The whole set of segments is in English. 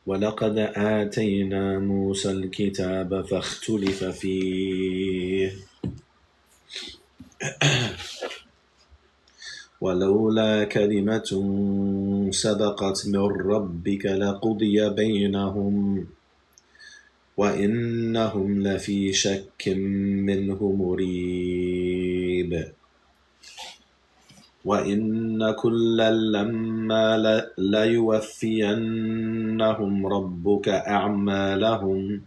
ولقد آتينا موسى الكتاب فاختلف فيه ولولا كلمة سبقت من ربك لقضي بينهم وإنهم لفي شك منه مريب وإن كلا لما ليوفينهم ربك أعمالهم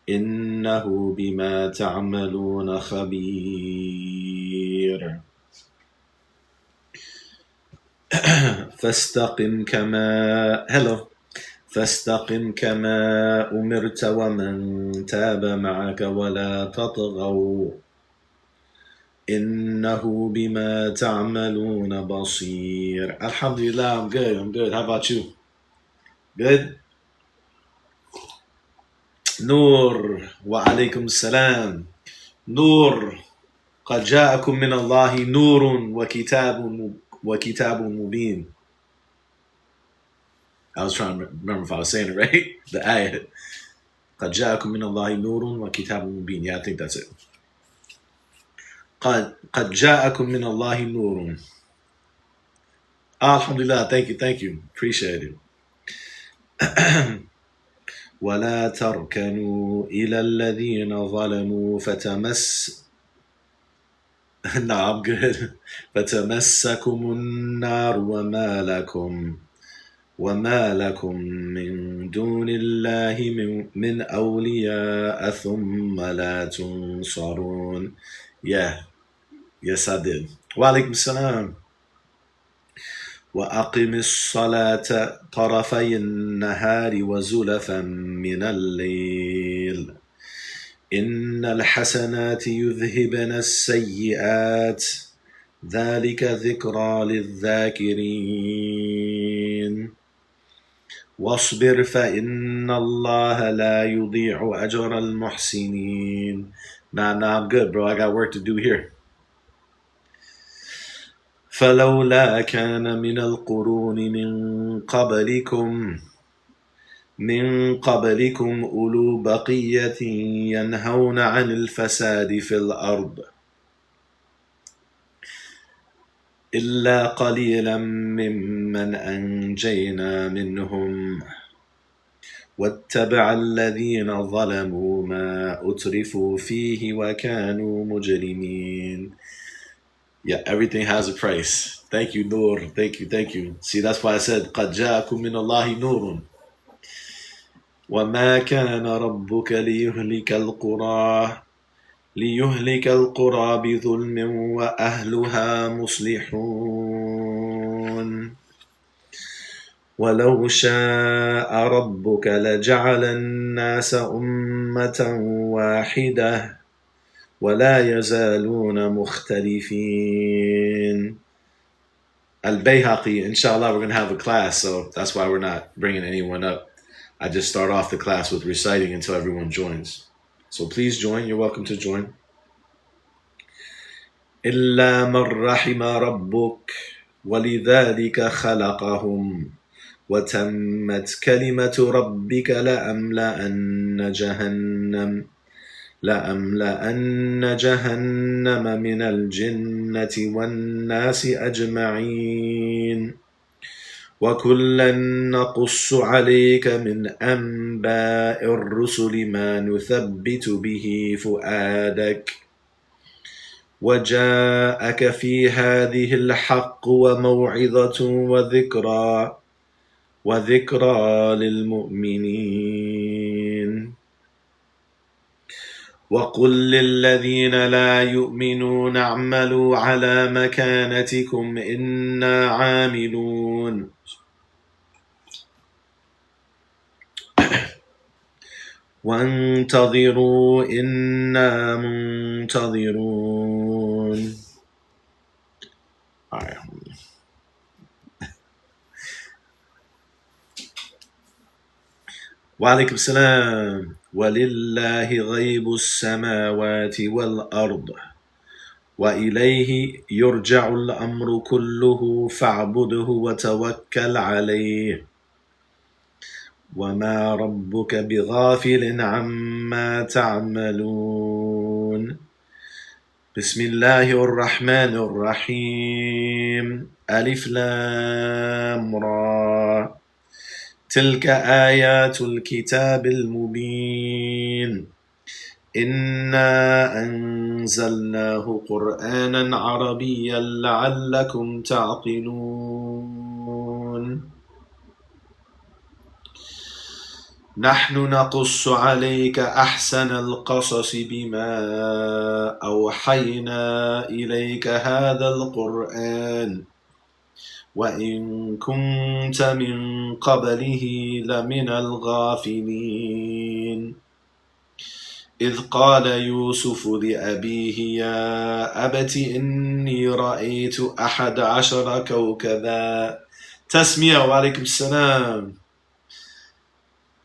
إنه بما تعملون خبير فاستقم كما أمرت ومن تاب معك ولا تطغوا إنه بما تعملون بصير. Alhamdulillah, I'm good. How about you? Good? نور وعليكم السلام. نور قد جاءكم من الله نور وكتاب مبين. I was trying to remember if I was saying it right. The ayat. قد جاءكم من الله نور وكتاب مبين. Yeah, I think that's it. قد جاءكم من الله نور. Alhamdulillah, thank you. Appreciate it. ولا تركنوا إلى الذين ظلموا No, I'm good. فتمسكم النار وما لكم من دون الله من أولياء ثم لا تنصرون. Yeah, yes I did. وعليكم السلام. وأقم الصلاة طرفي النهار وزلفا من الليل إن الحسنات يذهبن السيئات ذلك ذكرى للذاكرين واصبر فإن الله لا يضيع أجر المحسنين. Nah, I'm good, bro. I got work to do here. فلولا كان من القرون من قبلكم أولو بقية ينهون عن الفساد في الأرض إلا قليلا ممن أنجينا منهم واتبع الذين ظلموا ما أترفوا فيه وكانوا مجرمين. Yeah, everything has a price. Thank you, Noor. Thank you. See, that's why I said قد جاءكم من الله نور وما كان ربك ليهلك القرى بظلم وأهلها مصلحون ولو شاء ربك لجعل الناس أمة واحدة ولا يزالون مختلفين. Al-Bayhaqi, inshallah, we're going to have a class, so that's why we're not bringing anyone up. I just start off the class with reciting until everyone joins. So please join. You're welcome to join. إلا من رحم ربك ولذلك خلقهم وتمت كلمة ربك لأملأن جهنم من الجنة والناس أجمعين وكلا نقص عليك من أنباء الرسل ما نثبت به فؤادك وجاءك في هذه الحق وموعظة وذكرى للمؤمنين وقل للذين لا يؤمنون اعملوا على مكانتكم إنا عاملون وانتظروا إنا منتظرون. All right. وعليكم السلام. ولله غيب السماوات والأرض وإليه يرجع الأمر كله فاعبده وتوكل عليه وما ربك بغافل عما تعملون بسم الله الرحمن الرحيم ألف لام را تلك آيات الكتاب المبين إنا أنزلناه قرآنا عربيا لعلكم تعقلون نحن نقص عليك أحسن القصص بما أوحينا إليك هذا القرآن وإن كنت من قبله لمن الغافلين إذ قال يوسف لأبيه يا أبت إني رأيت 11 كوكبا تسمية وعليكم السلام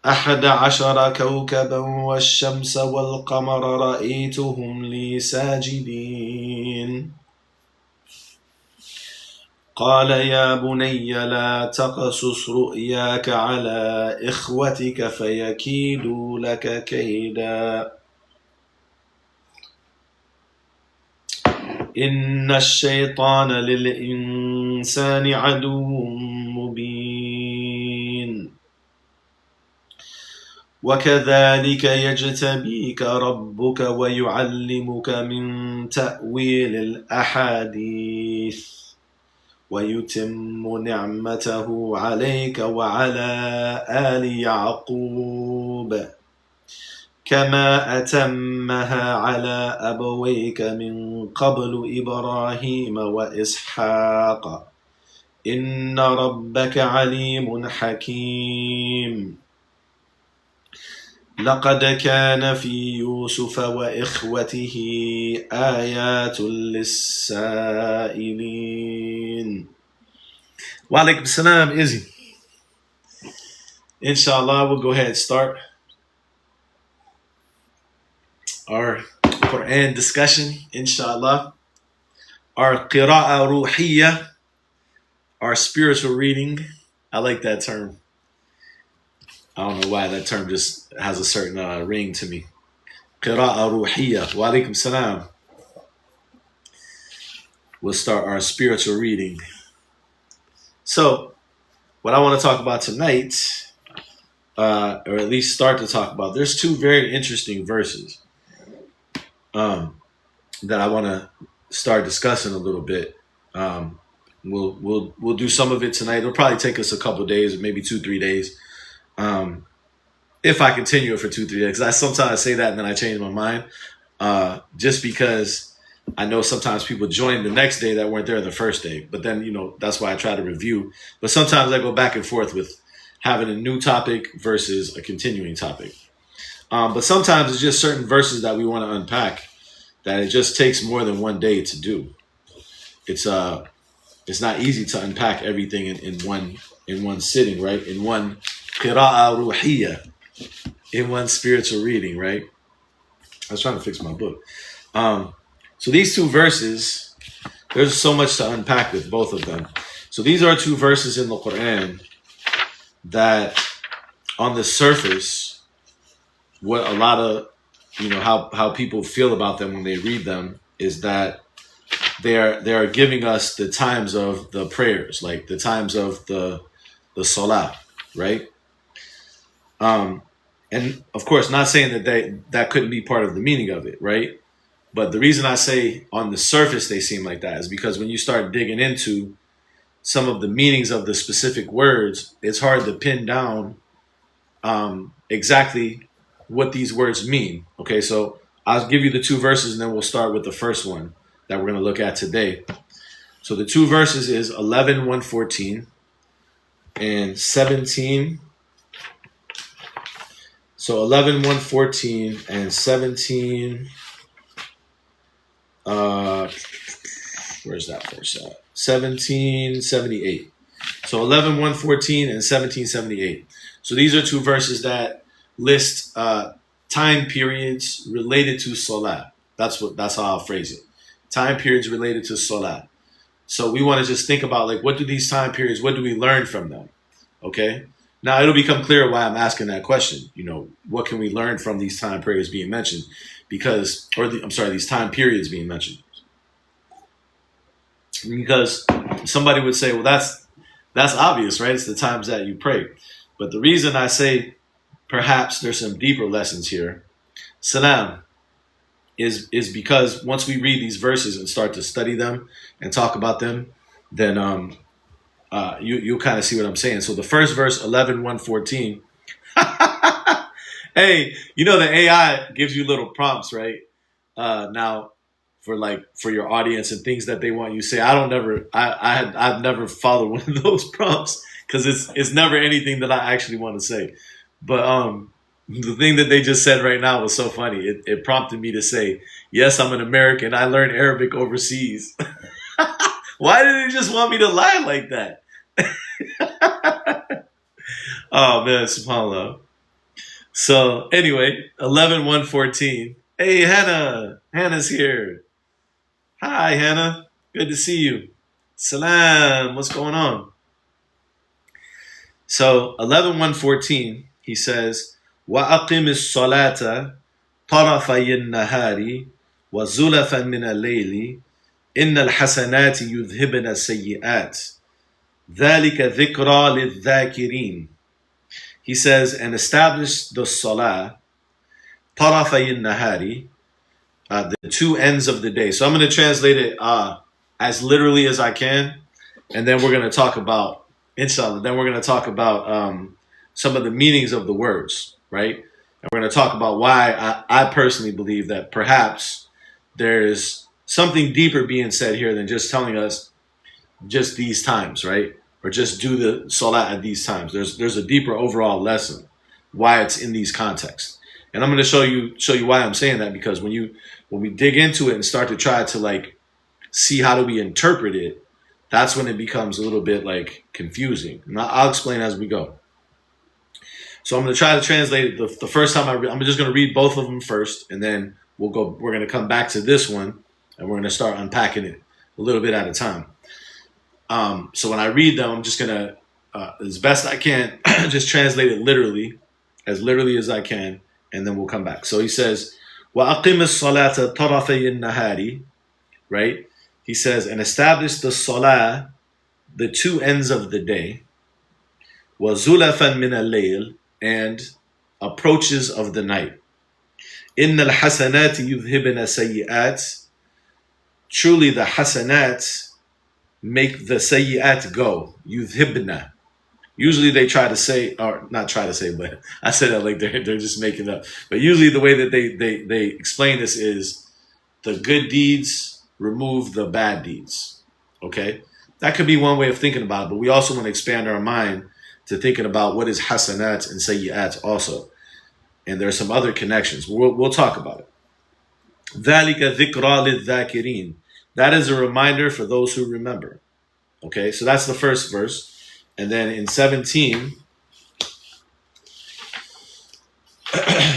11 كوكبا والشمس والقمر رأيتهم لي ساجدين قال يا بني لا تقصص رؤياك على إخوتك فيكيدوا لك كيدا إن الشيطان للإنسان عدو مبين وكذلك يجتبيك ربك ويعلمك من تأويل الأحاديث ويتم نعمته عليك وعلى آل يعقوب كما أتمها على أبويك من قبل إبراهيم وإسحاق إن ربك عليم حكيم لقد كان في يوسف وإخوته آيات للسائلين وعليكم السلام Izzy. Inshallah, we'll go ahead and start our Qur'an discussion, inshallah. Our qira'a ruhiyya, our spiritual reading. I like that term. I don't know why that term just has a certain ring to me. Qira'a ruhiyya. Wa alaikum salam. We'll start our spiritual reading. So, what I want to talk about tonight, or at least start to talk about, there's two very interesting verses that I want to start discussing a little bit. We'll do some of it tonight. It'll probably take us a couple days, maybe 2-3 days. If I continue it for 2-3 days, because I sometimes say that and then I change my mind, just because I know sometimes people join the next day that weren't there the first day. But then, that's why I try to review. But sometimes I go back and forth with having a new topic versus a continuing topic. But sometimes it's just certain verses that we want to unpack that it just takes more than one day to do. It's not easy to unpack everything in one sitting, right? In one qira'a ruhiyya, in one spiritual reading, right? I was trying to fix my book. So these two verses, there's so much to unpack with both of them. So these are two verses in the Qur'an that on the surface, what a lot of, how people feel about them when they read them is that they are giving us the times of the prayers, like the times of the salah, right? And of course, not saying that couldn't be part of the meaning of it, right? But the reason I say on the surface they seem like that is because when you start digging into some of the meanings of the specific words, it's hard to pin down exactly what these words mean. Okay, so I'll give you the two verses and then we'll start with the first one that we're going to look at today. So the two verses is 11:114 and 17. So 11:114 and 17. Where's that verse at? 1778. So 11:114 and 1778. So these are two verses that list time periods related to salah. That's how I'll phrase it. Time periods related to salah. So we want to just think about, like, what do these time periods, what do we learn from them? Okay? Now it'll become clear why I'm asking that question. You know, what can we learn from these time periods being mentioned? These time periods being mentioned. Because somebody would say, well, that's obvious, right? It's the times that you pray. But the reason I say perhaps there's some deeper lessons here, salam, is because once we read these verses and start to study them and talk about them, then you'll kind of see what I'm saying. So the first verse, 11:114. Hey, you know the AI gives you little prompts, right? Now for your audience and things that they want you to say. I've never followed one of those prompts because it's never anything that I actually want to say. But the thing that they just said right now was so funny. It prompted me to say, yes, I'm an American. I learned Arabic overseas. Why did it just want me to lie like that? Oh man, subhanAllah. So anyway, 11:114. Hey Hannah. Hannah's here. Hi Hannah. Good to see you. Salam. What's going on? So 11:114, he says, وَأَقِمِ الصَّلَاةَ طَرَفَيِ النَّهَارِ وَزُلَفًا مِنَ اللَّيْلِ إِنَّ الْحَسَنَاتِ يُذْهِبْنَ السَّيِّئَاتِ ذَلِكَ ذِكْرَى لِلذَّاكِرِينَ. He says, and establish the salah, طَرَفَيِ النَّهَارِ, the two ends of the day. So I'm going to translate it as literally as I can, and then we're going to talk about, inshallah, then we're going to talk about some of the meanings of the words, right? And we're going to talk about why I personally believe that perhaps there's something deeper being said here than just telling us just these times, right? Or just do the salah at these times. There's a deeper overall lesson why it's in these contexts. And I'm going to show you why I'm saying that, because when we dig into it and start to try to like see how do we interpret it, that's when it becomes a little bit like confusing. And I'll explain as we go. So I'm going to try to translate it the first time I'm just going to read both of them first, and then we're going to come back to this one, and we're going to start unpacking it a little bit at a time. So when I read them, I'm just going to, as best I can, just translate it literally as I can, and then we'll come back. So he says, وَأَقِمِ الصَّلَاةَ طَرَفَيِ النَّهَارِ, right? He says, and establish the salah, the two ends of the day, وَزُلَفًا مِنَ اللَّيْلِ, and approaches of the night. إِنَّ الْحَسَنَاتِ يُذْهِبْنَ سَيِّئَاتِ, truly the hasanat make the sayyi'at go. Yudhibna. Usually they try to say, or not try to say, but I said that like they're just making up. But usually the way that they explain this is the good deeds remove the bad deeds. Okay? That could be one way of thinking about it, but we also want to expand our mind to thinking about what is hasanat and sayyi'at also. And there are some other connections. We'll talk about it. ذَلِكَ ذِكْرَى لِلذَّاكِرِينَ. That is a reminder for those who remember. Okay, so that's the first verse. And then in 17,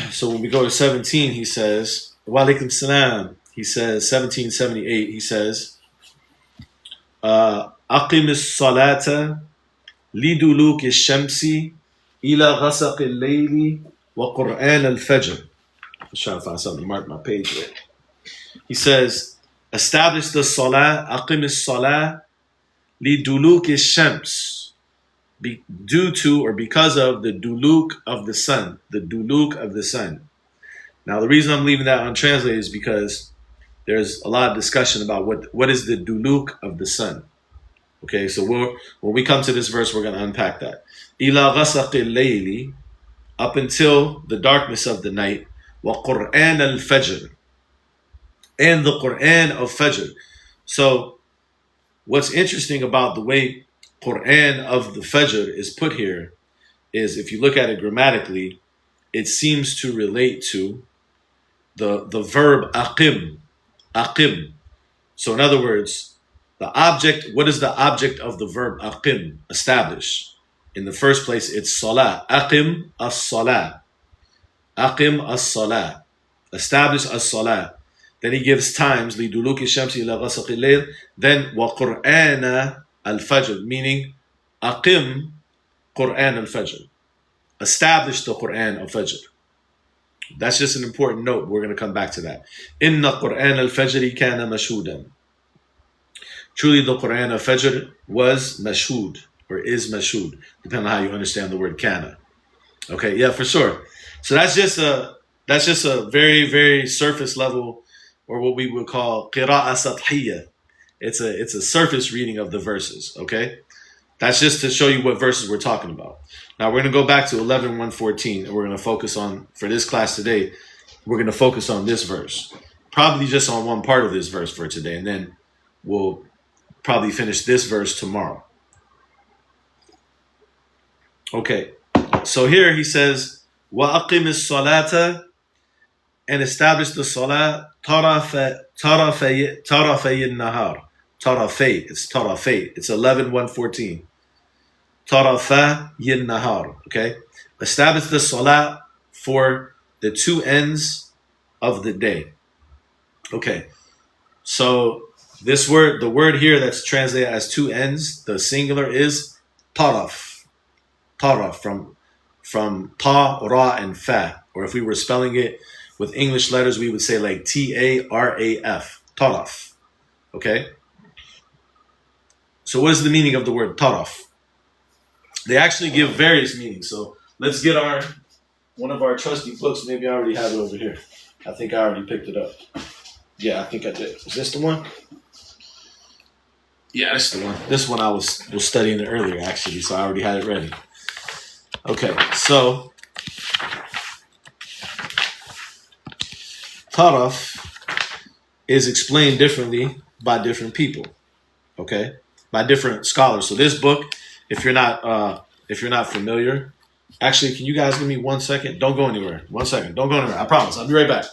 so when we go to 17, he says, Wa alaikum salam. He says, 1778, he says, أَقِمِ الصَّلَاةَ لِدُلُوكِ الشَّمْسِ إِلَى غَسَقِ اللَّيْلِ وَقُرْآنَ الْفَجْرِ. I'm trying to find something to mark my page with. He says, establish the salah, aqim as-salah, li duluk shams, due to or because of the duluk of the sun, the duluk of the sun. Now, the reason I'm leaving that untranslated is because there's a lot of discussion about what is the duluk of the sun. Okay, so when we come to this verse, we're going to unpack that. Ila ghasaqi al-layli, up until the darkness of the night, wa Qur'an al-fajr, and the Qur'an of Fajr. So what's interesting about the way Qur'an of the Fajr is put here is, if you look at it grammatically, it seems to relate to the verb aqim. Aqim. So in other words, the object, what is the object of the verb aqim? Establish. In the first place, it's salah. Aqim as-salah. Aqim as-salah. Establish as-salah. Then he gives times, لِدُلُوكِ الشَّمْسِ إِلَى غَسَقِ اللَّيْلِ. Then وَقُرْآنَ الْفَجْرِ, meaning أقم Qur'an al-Fajr. established the Qur'an al-Fajr. That's just an important note. We're going to come back to that. Inna Qur'an al-Fajr kana mashhudan. Truly the Qur'an al-Fajr was mashhud, or is mashhud, depending on how you understand the word kana. Okay, yeah, for sure. So that's just a very, very surface level, or what we would call qira'a sathiyya. It's a surface reading of the verses, okay? That's just to show you what verses we're talking about. Now we're going to go back to 11:114, and we're going to focus on, for this class today, we're going to focus on this verse. Probably just on one part of this verse for today, and then we'll probably finish this verse tomorrow. Okay, so here he says, وَأَقِمِ الصَّلَاةَ, and establish the salah طرفي النهار. Tarafay, it's tarafay. It's 11:114. Tarafay nahar. Okay? Establish the salah for the two ends of the day. Okay. So this word, the word here that's translated as two ends, the singular is taraf. Taraf from ta, ra, and fa. Or if we were spelling it with English letters, we would say like Taraf. Taraf. Okay? So what is the meaning of the word taraf? They actually give various meanings. So let's get one of our trusty books. Maybe I already have it over here. I think I already picked it up. Yeah, I think I did. Is this the one? Yeah, that's the one. This one I was studying it earlier, actually, so I already had it ready. Okay, so taraf is explained differently by different people. Okay? By different scholars. So this book, if you're not familiar, actually, can you guys give me 1 second? Don't go anywhere. 1 second. Don't go anywhere. I promise. I'll be right back.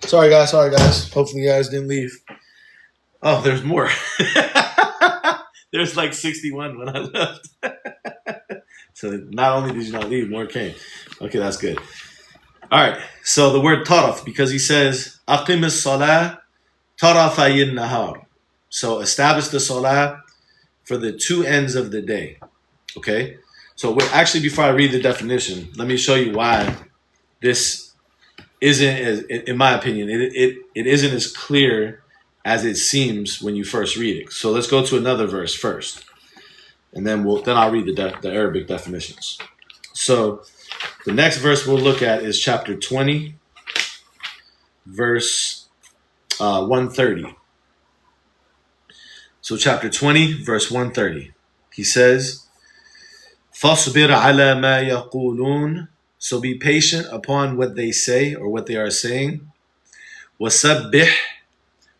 Sorry guys. Hopefully you guys didn't leave. Oh, there's more. There's like 61 when I left. So not only did you not leave, more came. Okay, that's good. All right. So the word taraf, because he says aqim as-salah tarafay nahar. So establish the salah for the two ends of the day. Okay. So actually, before I read the definition, let me show you why this isn't, as, in my opinion, it isn't as clear as it seems when you first read it. So let's go to another verse first, and then I'll read the Arabic definitions. So the next verse we'll look at is chapter 20, verse 130. So chapter 20, verse 130. He says, فَاصْبِرْ عَلَى مَا يَقُولُونَ. So be patient upon what they say or what they are saying. وَسَبِّحْ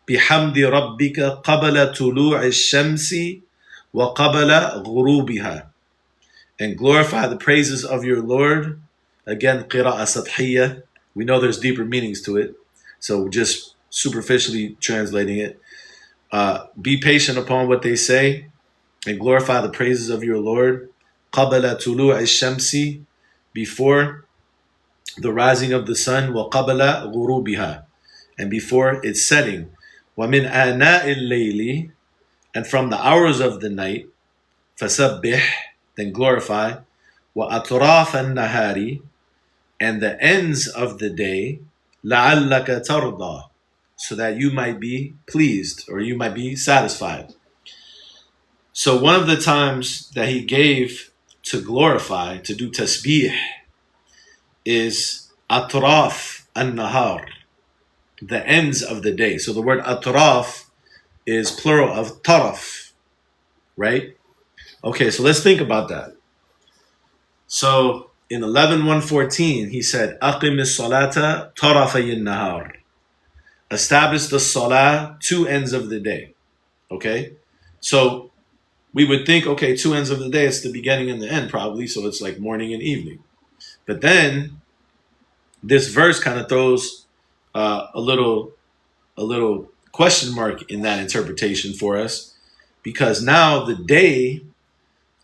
بِحَمْدِ رَبِّكَ قَبَلَ طُلُوعِ الشَّمْسِ وَقَبَلَ غُرُوبِهَا. And glorify the praises of your Lord. Again, قِرَاءَ سَطْحِيَّة. We know there's deeper meanings to it. So just superficially translating it. Be patient upon what they say and glorify the praises of your Lord. قَبَلَ طُلُوعِ الشَّمْسِ, before the rising of the sun, وَقَبَلَ غُرُوبِهَا, and before its setting, وَمِنْ آنَاءِ اللَّيْلِ, and from the hours of the night, فَسَبِّحْ, then glorify, وَأَطْرَافَ النَّهَارِ, and the ends of the day, لَعَلَّكَ تَرْضَى, so that you might be pleased or you might be satisfied. So one of the times that he gave to glorify, to do tasbih, is atraf an-nahar, the ends of the day. So the word atraf is plural of taraf, right? Okay, so let's think about that. So in 11:114, he said, "Aqim as-salata tarafay nahar." Establish the salah two ends of the day. Okay, so we would think, okay, two ends of the day, it's the beginning and the end, probably. So it's like morning and evening. But then this verse kind of throws a little question mark in that interpretation for us, because now the day,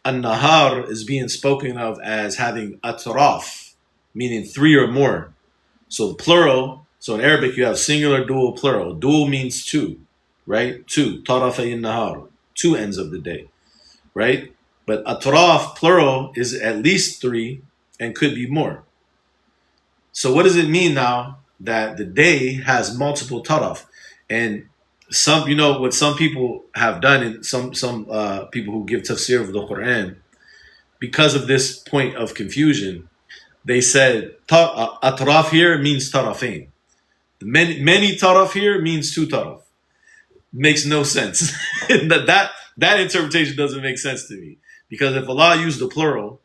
an-nahar, is being spoken of as having atraf, meaning three or more. So plural. So in Arabic you have singular, dual, plural. Dual means two, right? Two, tarafay nahar, two ends of the day, right? But atraf, plural, is at least three and could be more. So what does it mean now that the day has multiple taraf? And some, what some people have done, and some people who give tafsir of the Qur'an, because of this point of confusion, they said atraf here means tarafain. Many taraf here means two taraf. Makes no sense. that interpretation doesn't make sense to me, because if Allah used the plural,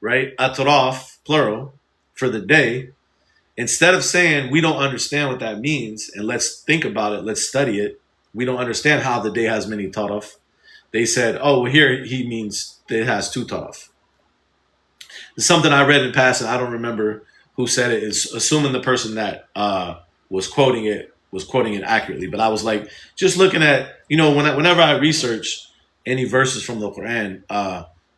right, atraf, plural, for the day, instead of saying we don't understand what that means and let's think about it, let's study it, we don't understand how the day has many taraf, they said, oh, well, here he means that it has two taraf. It's something I read in passing. I don't remember who said it. It's assuming the person that was quoting it accurately. But I was like, just looking at, whenever I research any verses from the Quran,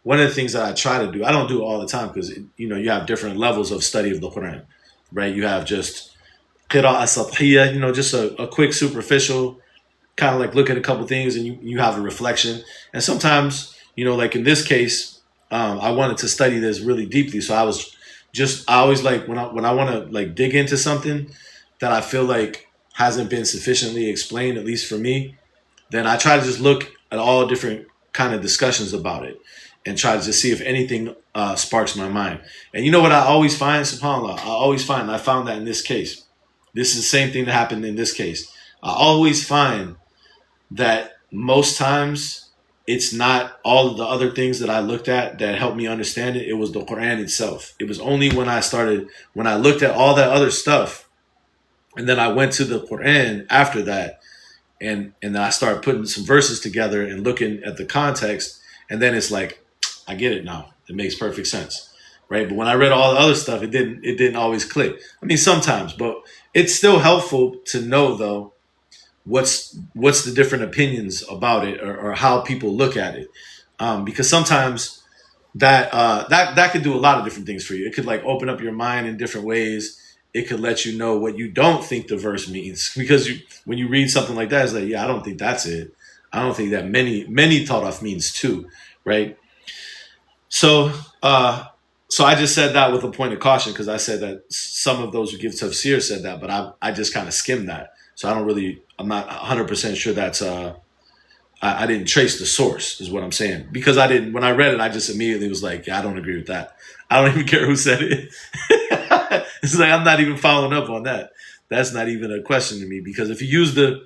one of the things that I try to do, I don't do it all the time, because, you have different levels of study of the Quran, right? You have just qira'ah sathiyya, just a quick superficial, kind of like look at a couple things, and you have a reflection. And sometimes, like in this case, I wanted to study this really deeply. So I always like, when I want to like dig into something that I feel like hasn't been sufficiently explained, at least for me, then I try to just look at all different kind of discussions about it and try to just see if anything sparks my mind. And you know what I always find, subhanAllah, I found that in this case. This is the same thing that happened in this case. I always find that most times it's not all of the other things that I looked at that helped me understand it. It was the Quran itself. It was only when I looked at all that other stuff, and then I went to the Quran after that, and then I started putting some verses together and looking at the context, and then it's like, I get it now. It makes perfect sense, right? But when I read all the other stuff, it didn't always click. I mean, sometimes, but it's still helpful to know, though, what's the different opinions about it, or how people look at it, because sometimes that could do a lot of different things for you. It could like open up your mind in different ways. It could let you know what you don't think the verse means, because when you read something like that, it's like, yeah, I don't think that's it. I don't think that many taraf means two, right? So I just said that with a point of caution, because I said that some of those who give tafsir said that, but I just kind of skimmed that. So I'm not 100% sure that's, I didn't trace the source, is what I'm saying. Because when I read it, I just immediately was like, yeah, I don't agree with that. I don't even care who said it. It's like, I'm not even following up on that. That's not even a question to me, because if you use the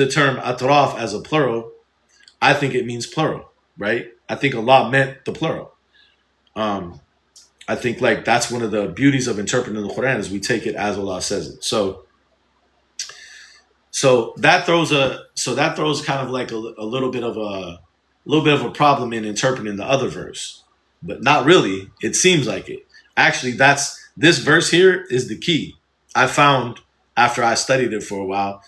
term atraf as a plural, I think it means plural, right? I think Allah meant the plural. I think like that's one of the beauties of interpreting the Quran, is we take it as Allah says it. So that throws kind of like a little bit of a problem in interpreting the other verse, but not really. It seems like it. Actually, this verse here is the key. I found after I studied it for a while,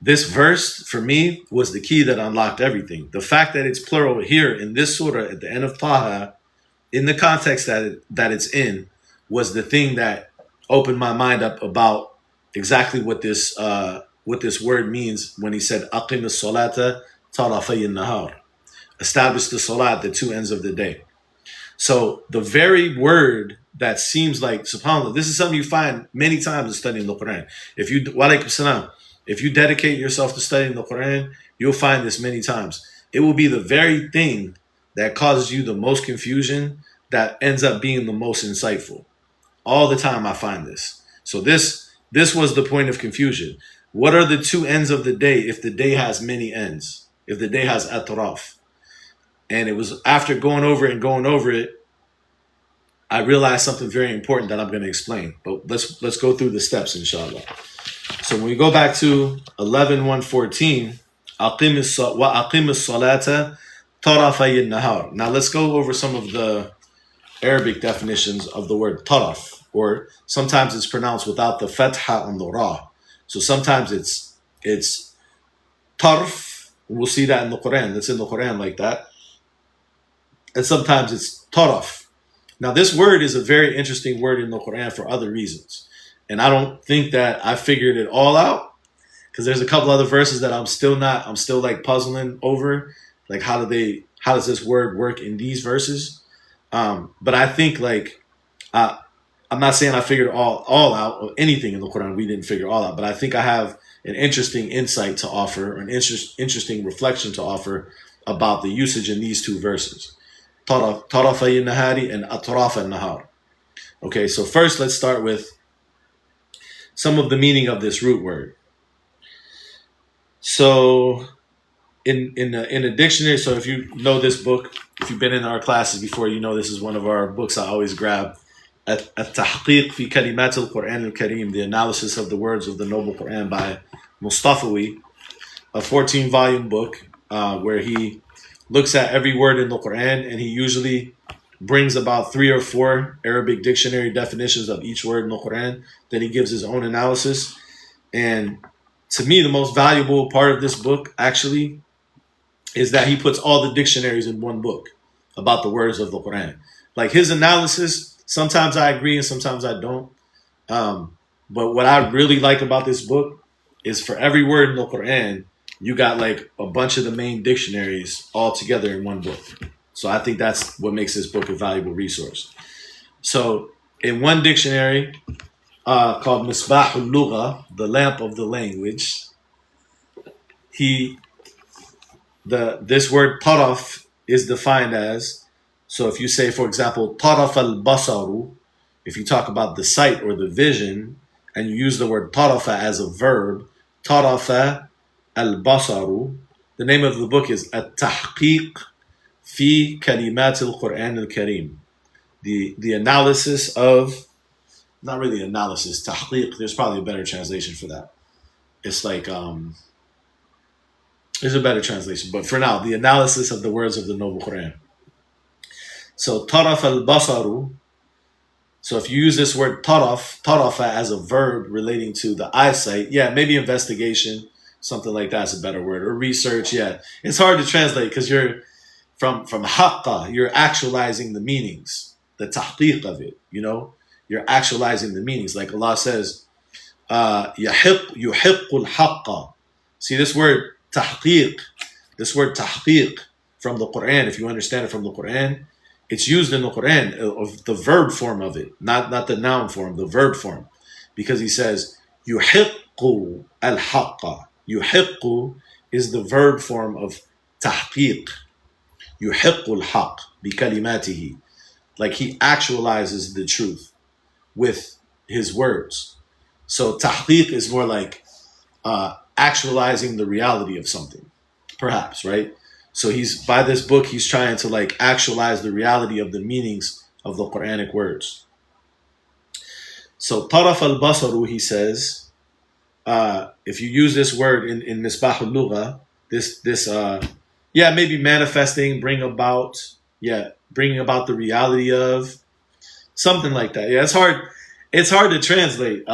this verse for me was the key that unlocked everything. The fact that it's plural here in this surah at the end of Taha, in the context that it's in, was the thing that opened my mind up about exactly what this word means when he said aqim as-salata tarafay an-nahar. Establish the salat at the two ends of the day. So the very word that seems like, subhanAllah, this is something you find many times in studying the Quran. If you dedicate yourself to studying the Quran, you'll find this many times. It will be the very thing that causes you the most confusion that ends up being the most insightful. All the time I find this. So this was the point of confusion. what are the two ends of the day if the day has many ends? If the day has atraf? And it was after going over it, I realized something very important that I'm going to explain. But let's go through the steps, inshallah. So when we go back to 11:114, aqim as-salata tarafay an-nahar. Now let's go over some of the Arabic definitions of the word taraf, or sometimes it's pronounced without the fatha on the ra. So sometimes it's tarf. We'll see that in the Quran. That's in the Quran like that. And sometimes it's taraf. Now this word is a very interesting word in the Quran for other reasons. And I don't think that I figured it all out, because there's a couple other verses that I'm still like puzzling over, like how does this word work in these verses? But I think like I'm not saying I figured all out, or anything in the Quran we didn't figure all out, but I think I have an interesting insight to offer, an interesting reflection to offer about the usage in these two verses, tarafay an-nahari and atraf an-nahar. Okay, so first let's start with some of the meaning of this root word. So in a dictionary, so if you know this book, if you've been in our classes before, you know this is one of our books I always grab. At-Tahqiq fi Kalimat al-Qur'an al-Kareem, the analysis of the words of the Noble Qur'an by Mustafawi, a 14-volume book where he looks at every word in the Qur'an, and he usually brings about 3 or 4 Arabic dictionary definitions of each word in the Qur'an. Then he gives his own analysis. And to me, the most valuable part of this book actually is that he puts all the dictionaries in one book about the words of the Qur'an. Like his analysis, sometimes I agree and sometimes I don't. But what I really like about this book is for every word in the Qur'an, you got like a bunch of the main dictionaries all together in one book. So I think that's what makes this book a valuable resource. So in one dictionary called Misbah al-Lugha, the lamp of the language, this word taraf is defined as, so if you say, for example, taraf al-basaru, if you talk about the sight or the vision, and you use the word tarafa as a verb, tarafa al-basaru, the name of the book is At-Tahqiq fi Kalimat al-Qur'an al-Kareem. The analysis of, not really analysis, tahqiq, there's probably a better translation for that. It's like, there's a better translation, but for now, the analysis of the words of the Noble Qur'an. So, taraf al-basaru, so if you use this word tarafa as a verb relating to the eyesight, yeah, maybe investigation, something like that's a better word, or research, yeah. It's hard to translate because you're, from haqqa, you're actualizing the meanings, the tahqiq of it, you know? You're actualizing the meanings. Like Allah says, yuhiqqul haqqa. See this word tahqiq, from the Quran, if you understand it from the Quran, it's used in the Quran of the verb form of it, not the noun form, the verb form. Because he says, yuhiqqu al-haqqa. Yuhiqqu is the verb form of tahqiq. Yuhiqqu al-haqq bi kalimatihi. Like he actualizes the truth with his words. So tahqiq is more like actualizing the reality of something, perhaps, right? So by this book, he's trying to like actualize the reality of the meanings of the Quranic words. So taraf al-basaru, he says, if you use this word in Misbah al-Lugha, maybe manifesting, bringing about the reality of, something like that. Yeah, it's hard to translate.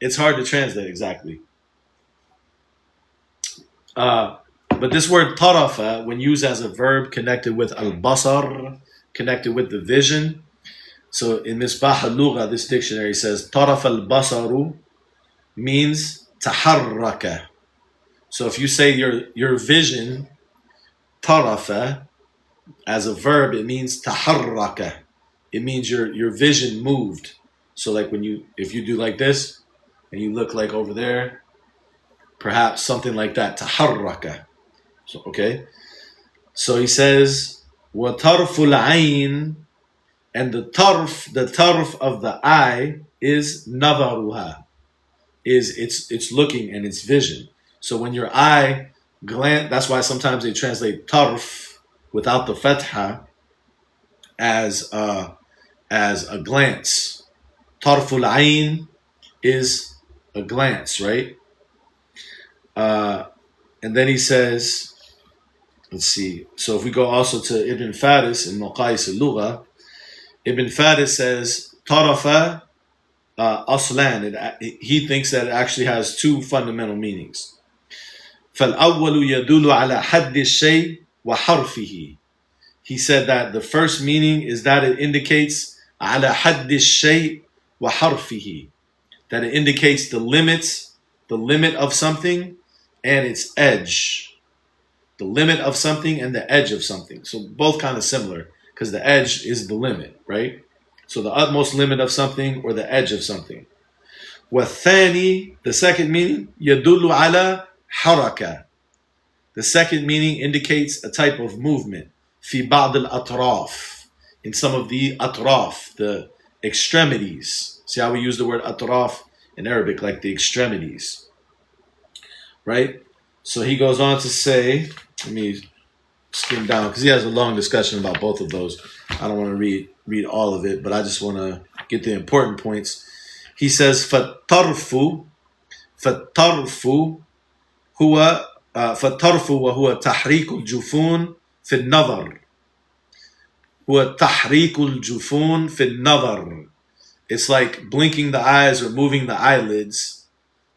It's hard to translate exactly. But this word tarafa, when used as a verb connected with al-basar, connected with the vision. So in Misbah al-Lugha, this dictionary says taraf al-basaru means taharraka. So if you say your vision, tarafa, as a verb, it means taharraka. It means your vision moved. So like if you do like this and you look like over there, perhaps something like that, taharraka. So okay. So he says, wa tarful ayn, and the tarf of the eye is navaruha. is it's looking and it's vision. So when your eye glance, that's why sometimes they translate tarf without the fatha as a glance. Tarful ayn is a glance, right? And then he says, let's see. So if we go also to Ibn Faris in Maqais al-Lugha, Ibn Faris says tarafa aslan. He thinks that it actually has two fundamental meanings. فَالْأَوَّلُ يَدُلُّ عَلَى حَدِّ الشَّيْءِ وَحَرْفِهِ. He said that the first meaning is that it indicates عَلَى حَدِّ الشَّيْءِ وَحَرْفِهِ, that it indicates the limit of something and its edge. The limit of something and the edge of something. So both kind of similar, because the edge is the limit, right? So the utmost limit of something or the edge of something. وَالثَّانِي, the second meaning, يَدُلُّ عَلَى حَرَكَةٍ. The second meaning indicates a type of movement. فِي بَعْضِ الْأَطْرَافِ. In some of the atraf, the extremities. See how we use the word atraf in Arabic, like the extremities. Right? So he goes on to say, let me skim down, because he has a long discussion about both of those. I don't want to read all of it, but I just want to get the important points. He says, فَالطَّرْفُ هو فالطرف وهو تحريك الجفون في النظر. هو تحريك الجفون في النظر. It's like blinking the eyes or moving the eyelids,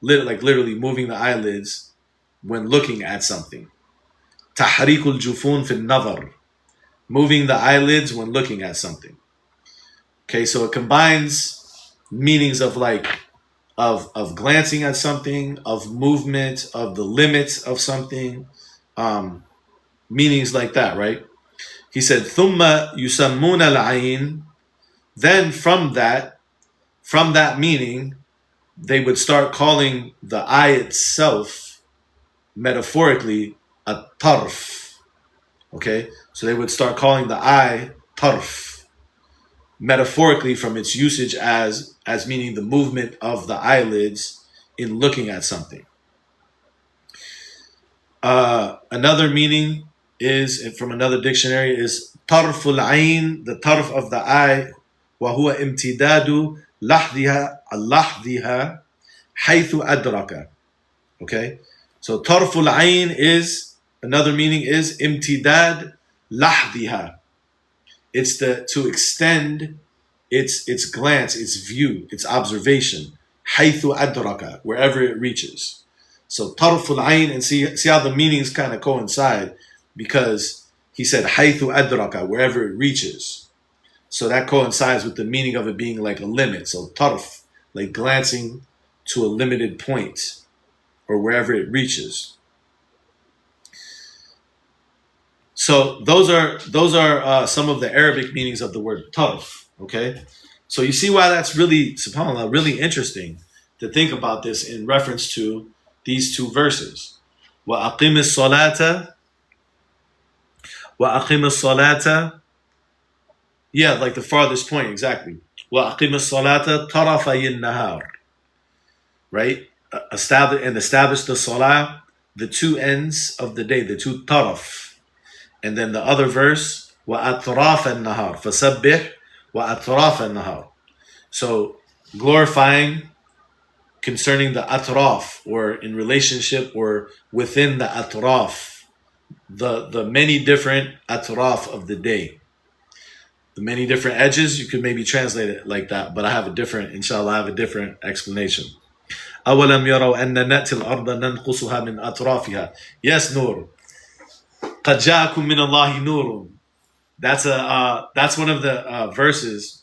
like literally moving the eyelids when looking at something. تحريك الجفون في النظر. Moving the eyelids when looking at something. Okay, so it combines meanings of like of glancing at something, of movement, of the limits of something, meanings like that, right? He said, ثُمَّ يُسَمُّونَ الْعَيْنِ. Then from that meaning, they would start calling the eye itself, metaphorically, a tarf. Okay? So they would start calling the eye tarf, metaphorically from its usage as meaning the movement of the eyelids in looking at something. Another meaning is, from another dictionary, is tarful ayn, the tarf of the eye, وهو امتداد لحظها حيث أدرك. Okay, so tarful ayn is, another meaning is imtidad lahdiha. It's to extend its glance, its view, its observation. حيث أدرك, wherever it reaches. So tarful ayn, and see how the meanings kind of coincide, because he said حيث أدرك, wherever it reaches. So that coincides with the meaning of it being like a limit. So tarf, like glancing to a limited point, or wherever it reaches. So those are some of the Arabic meanings of the word tarf. Okay, so you see why that's really, subhanAllah, really interesting to think about this in reference to these two verses. وَأَقِمِ الصَّلَاةَ وَأَقِمِ الصَّلَاةَ. Yeah, like the farthest point, exactly. وَأَقِمِ الصَّلَاةَ طَرَفَيِ النَّهَارِ. Right? Establish the salah, the two ends of the day, the two taraf. And then the other verse, وَأَطْرَافَ النَّهَارِ فَسَبِّحْ وَأَطْرَافَ النَّهَارِ. So glorifying concerning the atraf, or in relationship or within the atraf, the many different atraf of the day. The many different edges, you could maybe translate it like that, but I have a different, inshallah, I have a different explanation. أَوَلَمْ يَرَوْا أَنَّ نَأْتِي الْأَرْضَ نَنْقُصُهَا مِنْ أَطْرَافِهَا. Yes, Nur. قَدْ جَاءَكُم مِّنَ اللَّهِ نُورٌ. That's one of the verses.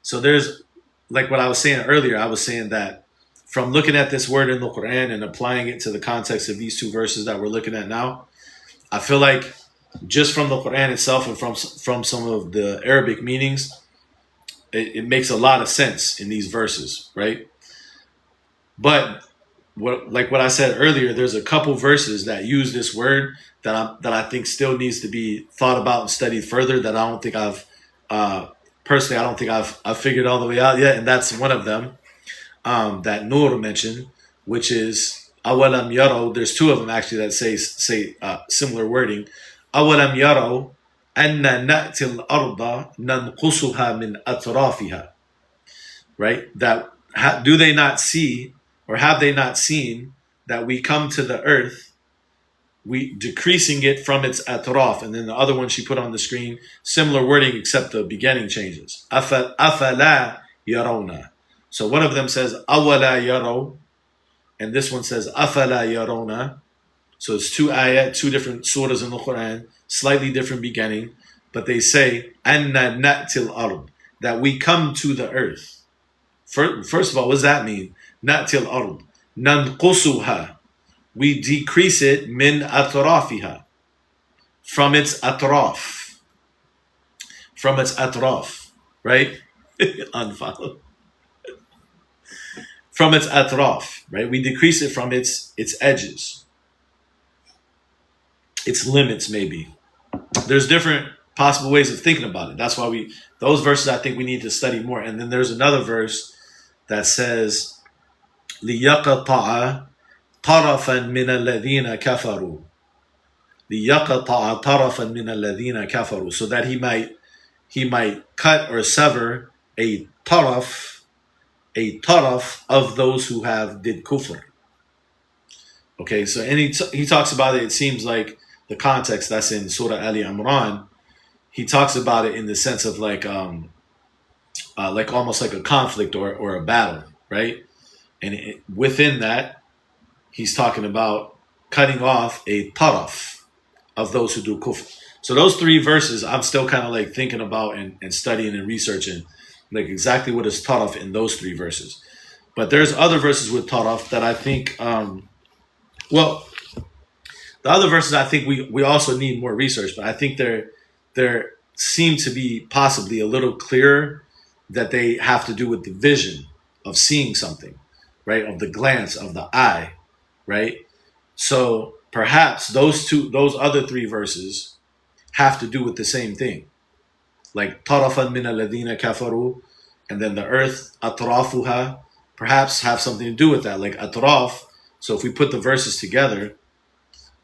So there's, like what I was saying earlier, I was saying that from looking at this word in the Qur'an and applying it to the context of these two verses that we're looking at now, I feel like just from the Qur'an itself and from some of the Arabic meanings, it makes a lot of sense in these verses, right? But what I said earlier, there's a couple verses that use this word that I think still needs to be thought about and studied further, that I don't think I've personally, I don't think I've figured all the way out yet, and that's one of them. that Nur mentioned, which is awalam yaro. There's two of them actually that say similar wording. Awalam yaro anna na'ti al-arda nanqusuha min atrafiha. Right? That do they not see, or have they not seen, that we come to the earth, we decreasing it from its atraf? And then the other one she put on the screen, similar wording except the beginning changes. Afala yarona. So one of them says awala yaro, and this one says afala yarona. So it's two ayat, two different surahs in the Qur'an, slightly different beginning, but they say anna na'til ard, that we come to the earth. First of all, what does that mean? Na'til ard nanqusuha, we decrease it min atrafiha, from its atraf, right? Unfollow. From its atraf, right? We decrease it from its edges, its limits, maybe. There's different possible ways of thinking about it. That's why those verses I think we need to study more. And then there's another verse that says لِيَقَطَعَ طَرَفًا مِنَ الَّذِينَ كَفَرُوا. لِيَقَطَعَ طَرَفًا مِنَ الَّذِينَ كَفَرُوا. So that he might cut or sever a taraf of those who have did kufr. Okay, so and he talks about it. It seems like the context that's in Surah Ali Imran, he talks about it in the sense of like almost like a conflict or a battle, right? And within that, he's talking about cutting off a taraf of those who do kufr. So those three verses, I'm still kind of like thinking about and studying and researching, like exactly what is taraf in those three verses. But there's other verses with taraf that I think, the other verses I think we also need more research, but I think there seem to be possibly a little clearer, that they have to do with the vision of seeing something, right? Of the glance of the eye, right? So perhaps those other three verses have to do with the same thing, like tarafan min alladhina kafaru, and then the earth atrafuha, perhaps have something to do with that, like atraf. So if we put the verses together,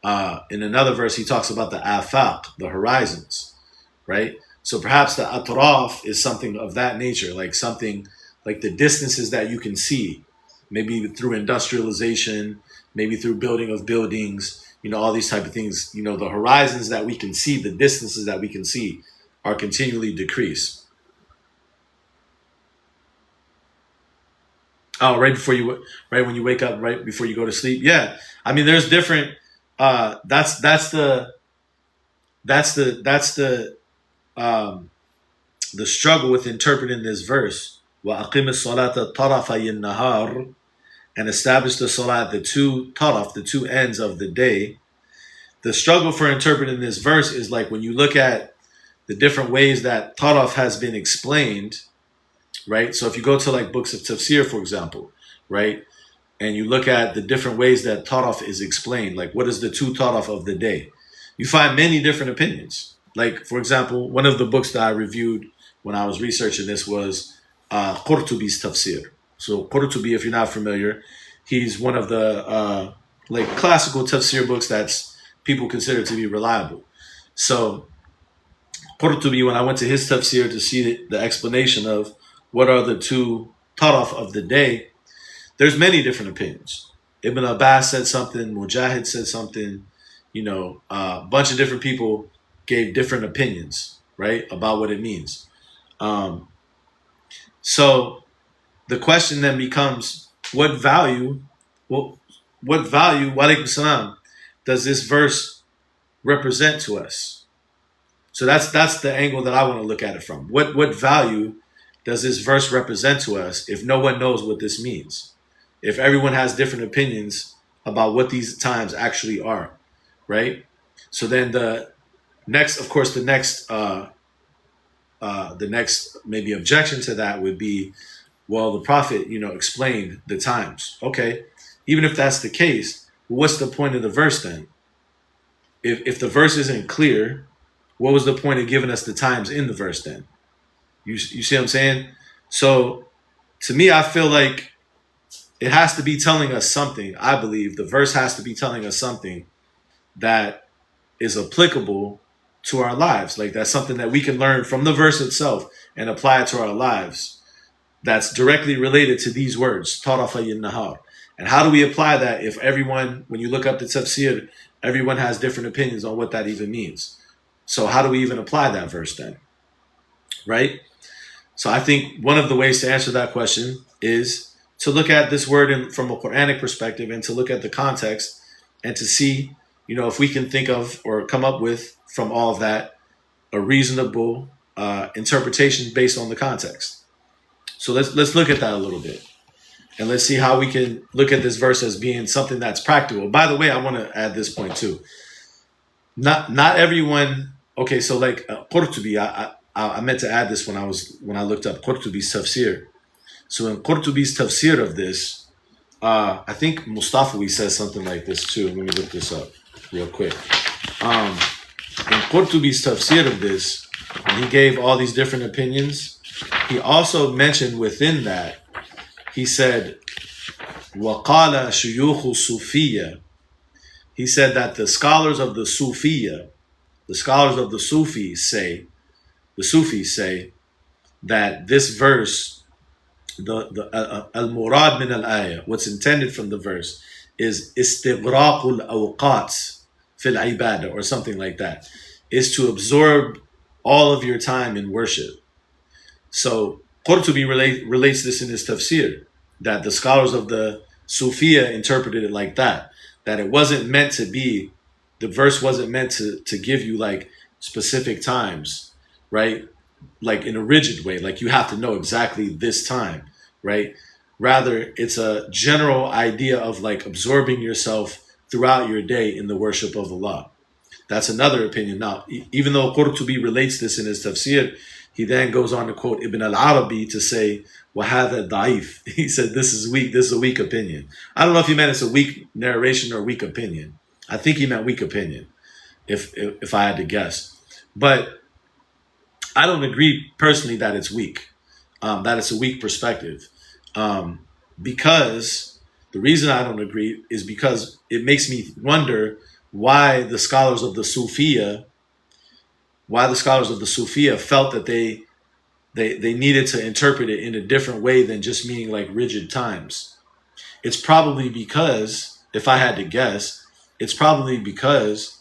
in another verse he talks about the afaq, the horizons, right? So perhaps the atraf is something of that nature, like something like the distances that you can see, maybe through industrialization, maybe through building of buildings, all these type of things. The horizons that we can see, the distances that we can see, are continually decreased. Oh, right when you wake up, right before you go to sleep. Yeah, I mean, there's different. That's the struggle with interpreting this verse. وَأَقِمِ الصَّلَاةَ طَرَفَيِ النَّهَارِ, and establish the salat, the two ends of the day. The struggle for interpreting this verse is like when you look at the different ways that taraf has been explained, right? So if you go to like books of tafsir, for example, right, and you look at the different ways that taraf is explained, like what is the two taraf of the day, you find many different opinions. Like, for example, one of the books that I reviewed when I was researching this was Qurtubi's tafsir. So Qurtubi, if you're not familiar, he's one of the like classical tafsir books that's people consider to be reliable. So Qurtubi, when I went to his tafsir to see the explanation of what are the two taraf of the day, there's many different opinions. Ibn Abbas said something, Mujahid said something, a bunch of different people gave different opinions, right, about what it means. So the question then becomes, what value, walaikum salam, does this verse represent to us? So that's the angle that I want to look at it from. What value does this verse represent to us if no one knows what this means? If everyone has different opinions about what these times actually are, right? So then the next maybe objection to that would be, well, the Prophet, explained the times. Okay, even if that's the case, what's the point of the verse then? If the verse isn't clear, what was the point of giving us the times in the verse then? You see what I'm saying? So to me, I feel like it has to be telling us something. I believe the verse has to be telling us something that is applicable to our lives. Like that's something that we can learn from the verse itself and apply it to our lives. That's directly related to these words, tarafa nahar. And how do we apply that if everyone, when you look up the tafsir, everyone has different opinions on what that even means? So how do we even apply that verse then? Right? So I think one of the ways to answer that question is to look at this word from a Quranic perspective and to look at the context and to see, if we can think of or come up with from all of that a reasonable interpretation based on the context. So let's look at that a little bit. And let's see how we can look at this verse as being something that's practical. By the way, I want to add this point too. Not everyone. Okay, so like Qurtubi, I meant to add this when I looked up Qurtubi's tafsir. So in Qurtubi's tafsir of this, I think Mustafawi says something like this too. Let me look this up real quick. In Qurtubi's tafsir of this, when he gave all these different opinions, he also mentioned within that, he said, وَقَالَ شُيُوخُ الصُّوفِيَّةِ. He said that the scholars of the Sufiya, the scholars of the Sufis say that this verse, the al-murad min al-ayah, what's intended from the verse, is istighraqul awqat fil ibadah, or something like that, is to absorb all of your time in worship. So Qurtubi relates this in his tafsir, that the scholars of the Sufiya interpreted it like that it wasn't meant to be, the verse wasn't meant to give you like specific times, right? Like in a rigid way, like you have to know exactly this time, right? Rather, it's a general idea of like absorbing yourself throughout your day in the worship of Allah. That's another opinion. Now, even though Qurtubi relates this in his tafsir, he then goes on to quote Ibn al-Arabi to say, وَهَذَا ضَعِيف. He said, this is weak. This is a weak opinion. I don't know if he meant it's a weak narration or weak opinion. I think he meant weak opinion, if I had to guess. But I don't agree personally that it's weak, that it's a weak perspective. Because the reason I don't agree is because it makes me wonder why the scholars of the Sufiya felt that they needed to interpret it in a different way than just meaning like rigid times. It's probably because, if I had to guess, it's probably because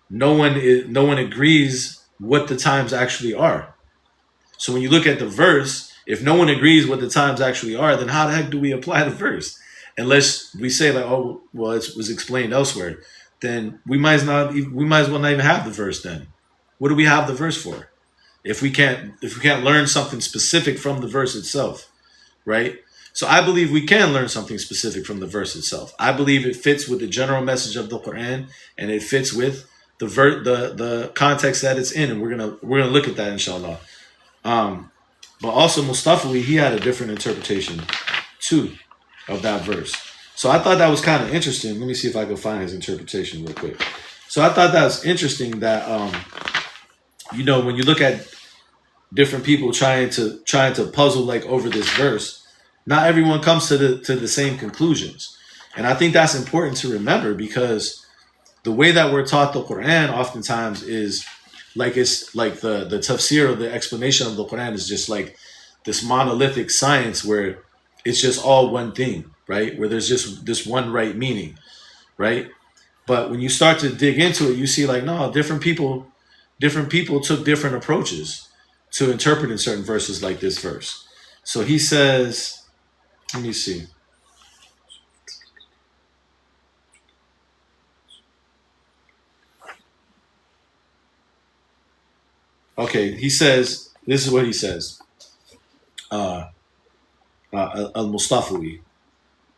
no one agrees what the times actually are. So when you look at the verse, if no one agrees what the times actually are, then how the heck do we apply the verse? Unless we say like, oh, well, it was explained elsewhere, then we might as well not even have the verse then. What do we have the verse for? If we can't learn something specific from the verse itself, right? So I believe we can learn something specific from the verse itself. I believe it fits with the general message of the Qur'an, and it fits with the context that it's in, and we're gonna look at that inshallah. But also Mustafawi, he had a different interpretation too of that verse. So I thought that was kind of interesting. Let me see if I can find his interpretation real quick. So I thought that was interesting that when you look at different people trying to puzzle like over this verse, not everyone comes to the same conclusions. And I think that's important to remember, because the way that we're taught the Quran oftentimes is like, it's like the tafsir, or the explanation of the Quran is just like this monolithic science where it's just all one thing, right? Where there's just this one right meaning, right? But when you start to dig into it, you see like, no, different people took different approaches to interpreting certain verses like this verse. So he says, let me see. Okay, he says, this is what he says. Al-Mustafawi.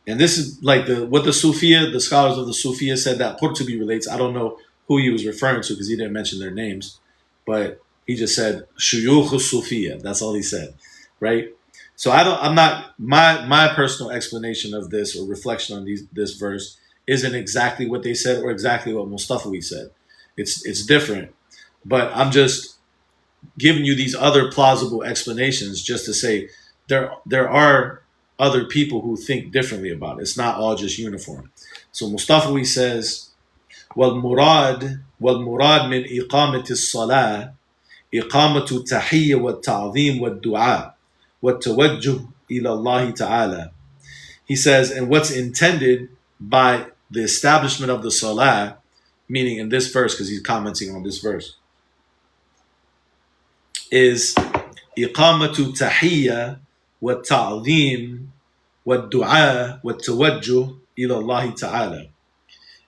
And this is like what the scholars of the Sufiya said that Qurtubi relates. I don't know who he was referring to because he didn't mention their names, but he just said Shuyukh Sufiya. That's all he said, right? So my personal explanation of this or reflection on this verse isn't exactly what they said or exactly what Mustafawi said. It's different, but I'm just giving you these other plausible explanations just to say there are other people who think differently about it. It's not all just uniform. So Mustafawi says, والمراد من إقامة الصلاة إقامة التحية والتعظيم والدعاء والتوجه إلى الله تعالى. He says, and what's intended by the establishment of the salah, meaning in this verse, because he's commenting on this verse, is إقامة التحية والتعظيم والدعاء والتوجه إلى الله تعالى,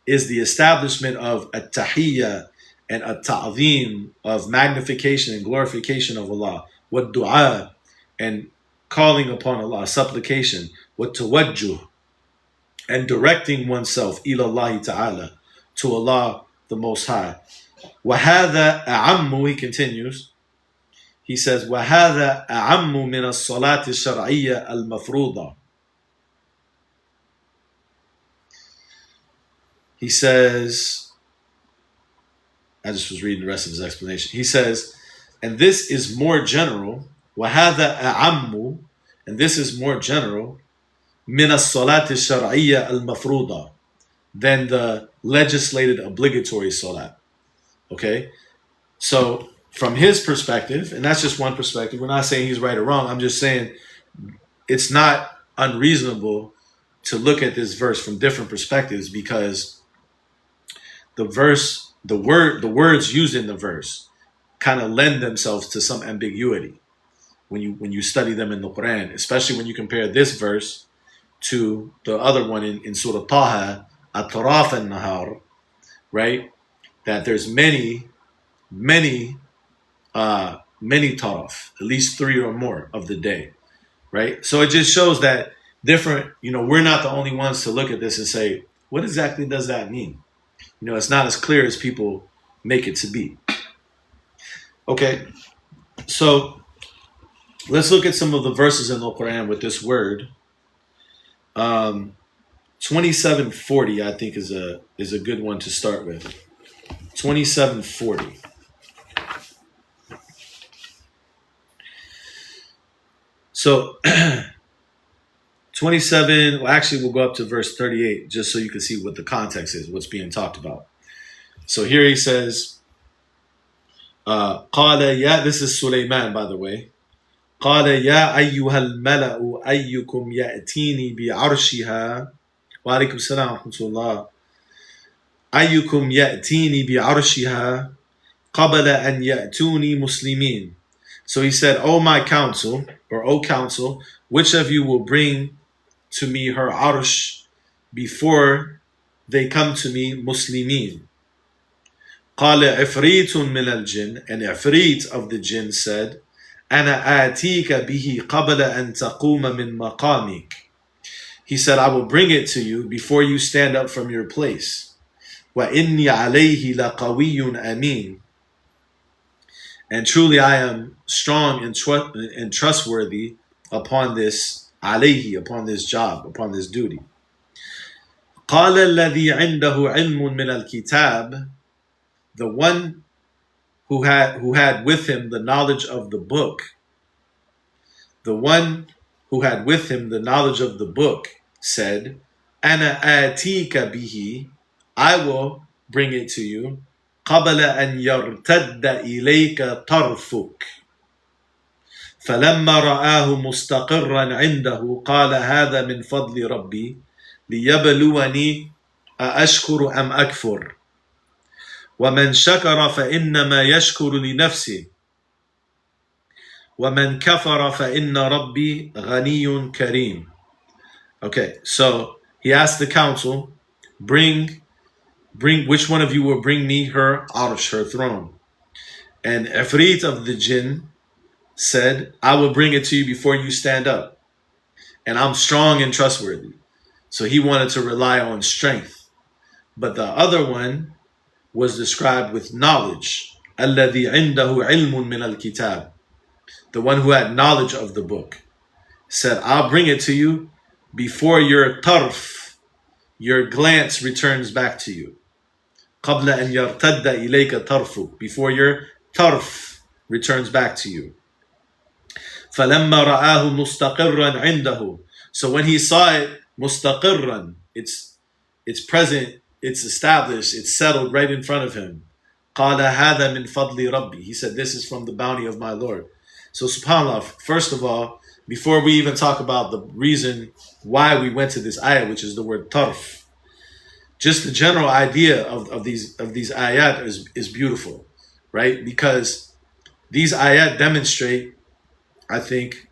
is the establishment of a tahiyya and a ta'zim, of magnification and glorification of Allah, what du'a, and calling upon Allah, supplication, what tawajjuh, and directing oneself ila Allah ta'ala, to Allah the Most High. وَهَذَا أَعَمُّ, he continues, he says, وَهَذَا أَعَمُّ مِنَ الصَّلَاةِ الشَّرْعِيَّةِ الْمَفْرُوضَةِ. He says, I just was reading the rest of his explanation. He says, and this is more general, وَهَذَا أَعَمُّ, and this is more general, مِنَ الصَّلَاةِ الشَّرْعِيَّةِ الْمَفْرُوضَةِ, than the legislated obligatory salat. Okay? So, from his perspective, and that's just one perspective, we're not saying he's right or wrong, I'm just saying it's not unreasonable to look at this verse from different perspectives, because the words used in the verse kind of lend themselves to some ambiguity when you study them in the Qur'an, especially when you compare this verse to the other one in Surah Taha, Atraf al-Nahar, right? That there's many taraf, at least 3 or more of the day, right? So it just shows that different, we're not the only ones to look at this and say, what exactly does that mean? It's not as clear as people make it to be. Okay, so let's look at some of the verses in the Quran with this word. 2740, I think, is a good one to start with. 2740. So 27, well, actually, we'll go up to verse 38 just so you can see what the context is, what's being talked about. So here he says, this is Sulaiman, by the way. قال يا أيها الملأ أيكم يأتيني بعرشها وعليكم السلام ورحمة الله أيكم يأتيني بعرشها قبل أن يأتوني مسلمين. So he said, O my council, or O council, which of you will bring to me her arsh before they come to me muslimin? قال عفريت من الجن, and Ifrit of the jinn said, أنا آتيك به قبل أن تقوم من مقامك. He said, I will bring it to you before you stand up from your place. وإني عليه لقوي أمين. And truly I am strong and trustworthy upon this عليه, upon this job, upon this duty. قال الذي عنده علم من الكتاب, the one who had with him the knowledge of the book, said, أنا آتيك به, I will bring it to you, قبل أن يرتد إليك طرفك. فلما رآه مستقرا عنده قال هذا من فضل ربي ليبلوني أأشكر أم أكفر ومن شكر فإنما يشكر لنفسه ومن كفر فإن ربي غني كريم. Okay, so he asked the council, bring which one of you will bring me her arsh, her throne? And Ifrit of the jinn said, I will bring it to you before you stand up, and I'm strong and trustworthy. So he wanted to rely on strength. But the other one was described with knowledge. الَّذِي عِنْدَهُ عِلْمٌ مِنَ الْكِتَابِ, the one who had knowledge of the book, said, I'll bring it to you before your tarf, your glance returns back to you. قَبْلَ أَنْ يَرْتَدَّ إِلَيْكَ طَرْفُكَ, before your tarf returns back to you. فَلَمَّا رَآهُ مُسْتَقِرًّا عِنْدَهُ, So when he saw it, mustaqirran, it's present, it's established, it's settled right in front of him. قَالَ هَذَا مِنْ فَضْلِ رَبِّي. He said, this is from the bounty of my Lord. So subhanAllah, first of all, before we even talk about the reason why we went to this ayah, which is the word tarf, just the general idea of these ayat is beautiful, right? Because these ayat demonstrate, I think,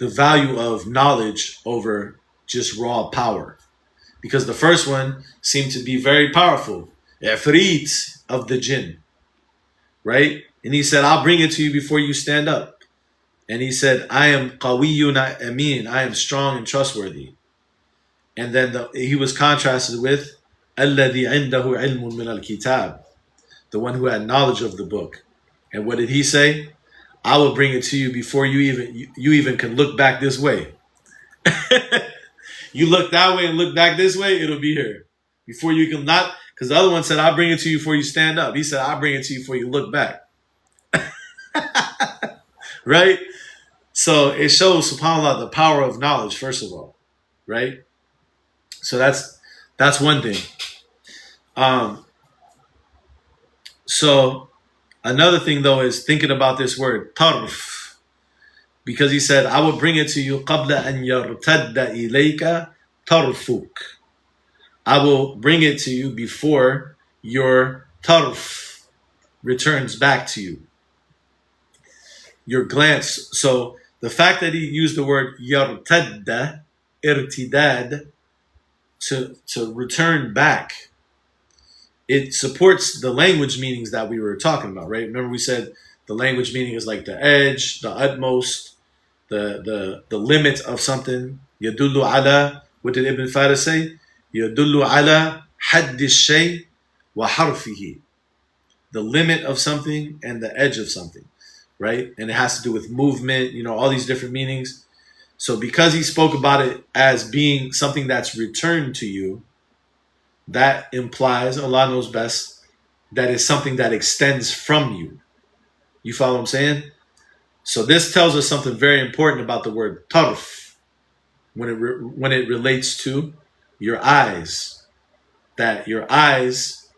the value of knowledge over just raw power. Because the first one seemed to be very powerful. Ifrit of the jinn, right? And he said, I'll bring it to you before you stand up. And he said, I am qawiyun amin, I am strong and trustworthy. And then he was contrasted with alladhi indahu ilmun min al-kitab, the one who had knowledge of the book. And what did he say? I will bring it to you before you even can look back this way. You look that way and look back this way, it'll be here. Before you can not, because the other one said, I'll bring it to you before you stand up. He said, I'll bring it to you before you look back. Right? So it shows, subhanAllah, the power of knowledge, first of all. Right? So that's one thing. So another thing, though, is thinking about this word, tarf. Because he said, I will bring it to you قَبْلَ أَنْ يَرْتَدَّ إِلَيْكَ تَرْفُكَ. I will bring it to you before your tarf returns back to you. Your glance. So the fact that he used the word يَرْتَدَّ, irtidad, to return back, it supports the language meanings that we were talking about, right? Remember we said the language meaning is like the edge, the utmost, the limit of something. يدل على, what did Ibn Faris say? يدل على حد الشيء وحرفه. The limit of something and the edge of something, right? And it has to do with movement, all these different meanings. So because he spoke about it as being something that's returned to you, that implies, Allah knows best, that is something that extends from you. You follow what I'm saying? So this tells us something very important about the word tarf when it relates to your eyes. That your eyes,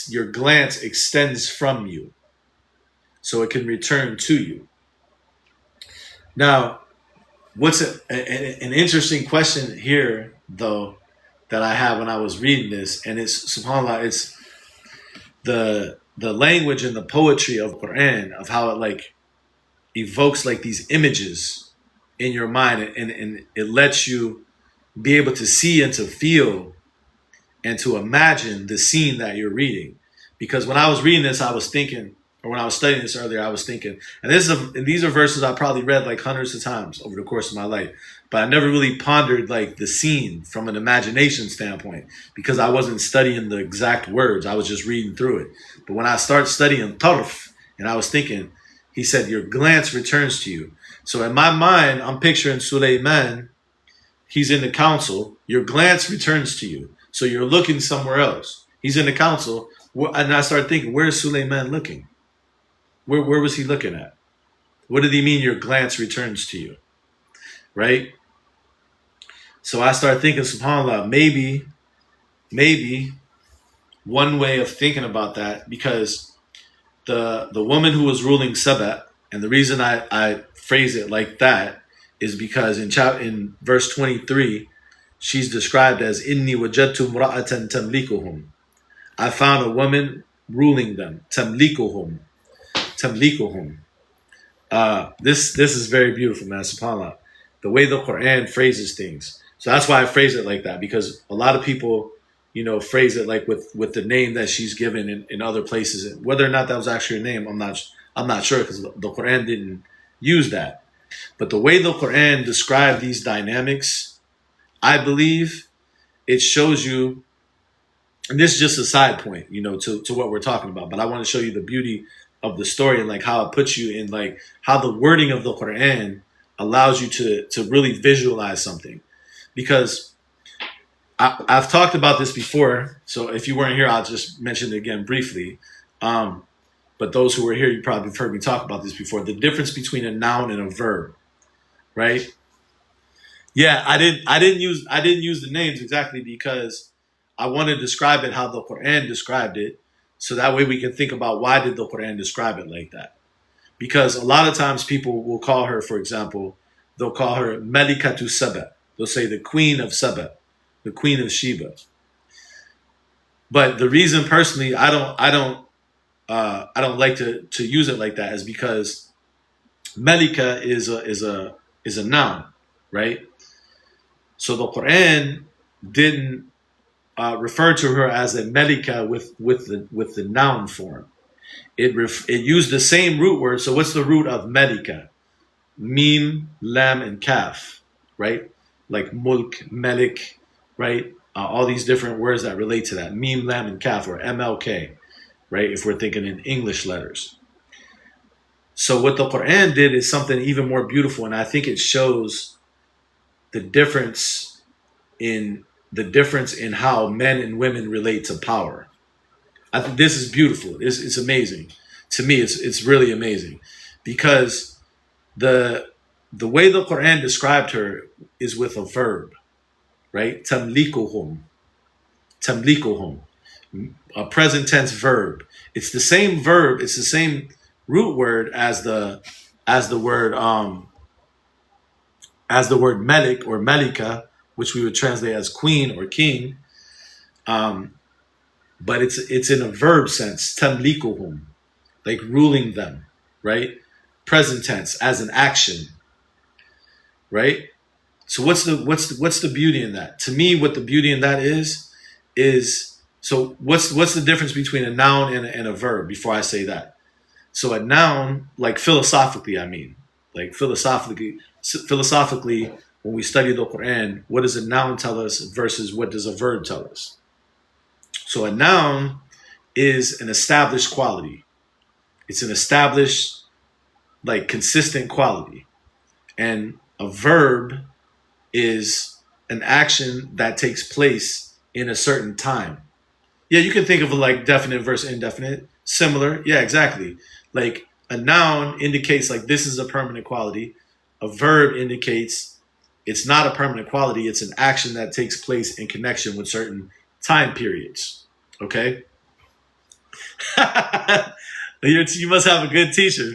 your glance extends from you, so it can return to you. Now, what's an interesting question here, though, that I had when I was reading this, and it's, subhanAllah, it's the language and the poetry of Qur'an, of how it evokes these images in your mind, and it lets you be able to see and to feel and to imagine the scene that you're reading. Because when I was reading this, I was thinking, or when I was studying this earlier, I was thinking, and these are verses I probably read hundreds of times over the course of my life, but I never really pondered the scene from an imagination standpoint, because I wasn't studying the exact words. I was just reading through it. But when I start studying tarf, and I was thinking, he said, your glance returns to you. So in my mind, I'm picturing Sulaiman. He's in the council. Your glance returns to you. So you're looking somewhere else. He's in the council. And I start thinking, where's Sulaiman looking? Where was he looking at? What did he mean your glance returns to you? Right? So I start thinking, subhanAllah, maybe one way of thinking about that, because the woman who was ruling Saba, and the reason I phrase it like that is because in verse 23, she's described as inni wajadtu imra'atan tamlikuhum. I found a woman ruling them. Tamlikuhum. This is very beautiful, man. SubhanAllah. The way the Quran phrases things. So that's why I phrase it like that, because a lot of people, phrase it with the name that she's given in other places. And whether or not that was actually her name, I'm not sure, because the Quran didn't use that. But the way the Quran described these dynamics, I believe it shows you, and this is just a side point, to what we're talking about, but I want to show you the beauty of the story and how it puts you in how the wording of the Quran allows you to really visualize something. Because I've talked about this before, so if you weren't here, I'll just mention it again briefly. But those who were here, you probably have heard me talk about this before. The difference between a noun and a verb, right? Yeah, I didn't use the names exactly because I want to describe it how the Quran described it, so that way we can think about why did the Quran describe it like that. Because a lot of times people will call her, for example, they'll call her Melikatu Saba. They'll say the Queen of Saba, the Queen of Sheba. But the reason personally I don't like to use it like that is because Melika is a noun, right? So the Quran didn't refer to her as a Melika with the noun form. It used the same root word. So what's the root of Melika? Mim, lam, and kaf, right? Like mulk, melik, right? All these different words that relate to that. Mim, lam, and kaf, or MLK, right? If we're thinking in English letters. So what the Quran did is something even more beautiful, and I think it shows the difference in how men and women relate to power. I think this is beautiful. It's amazing. To me, it's really amazing because the the way the Quran described her is with a verb, right? Tamlikuhum, tamlikuhum, a present tense verb. It's the same verb. It's the same root word as the word melik or melika, which we would translate as queen or king. Um, but it's in a verb sense, tamlikuhum, like ruling them, right? Present tense as an action, right? So what's the beauty in that? To me, what the beauty in that is so what's the difference between a noun and a verb? Before I say that, so a noun, like philosophically, I mean, like philosophically, when we study the Quran, what does a noun tell us versus what does a verb tell us? So a noun is an established quality. It's an established, like consistent quality, and a verb is an action that takes place in a certain time. Yeah, you can think of it like definite versus indefinite. Similar. Yeah, exactly. Like a noun indicates like this is a permanent quality. A verb indicates it's not a permanent quality. It's an action that takes place in connection with certain time periods. Okay? You must have a good teacher.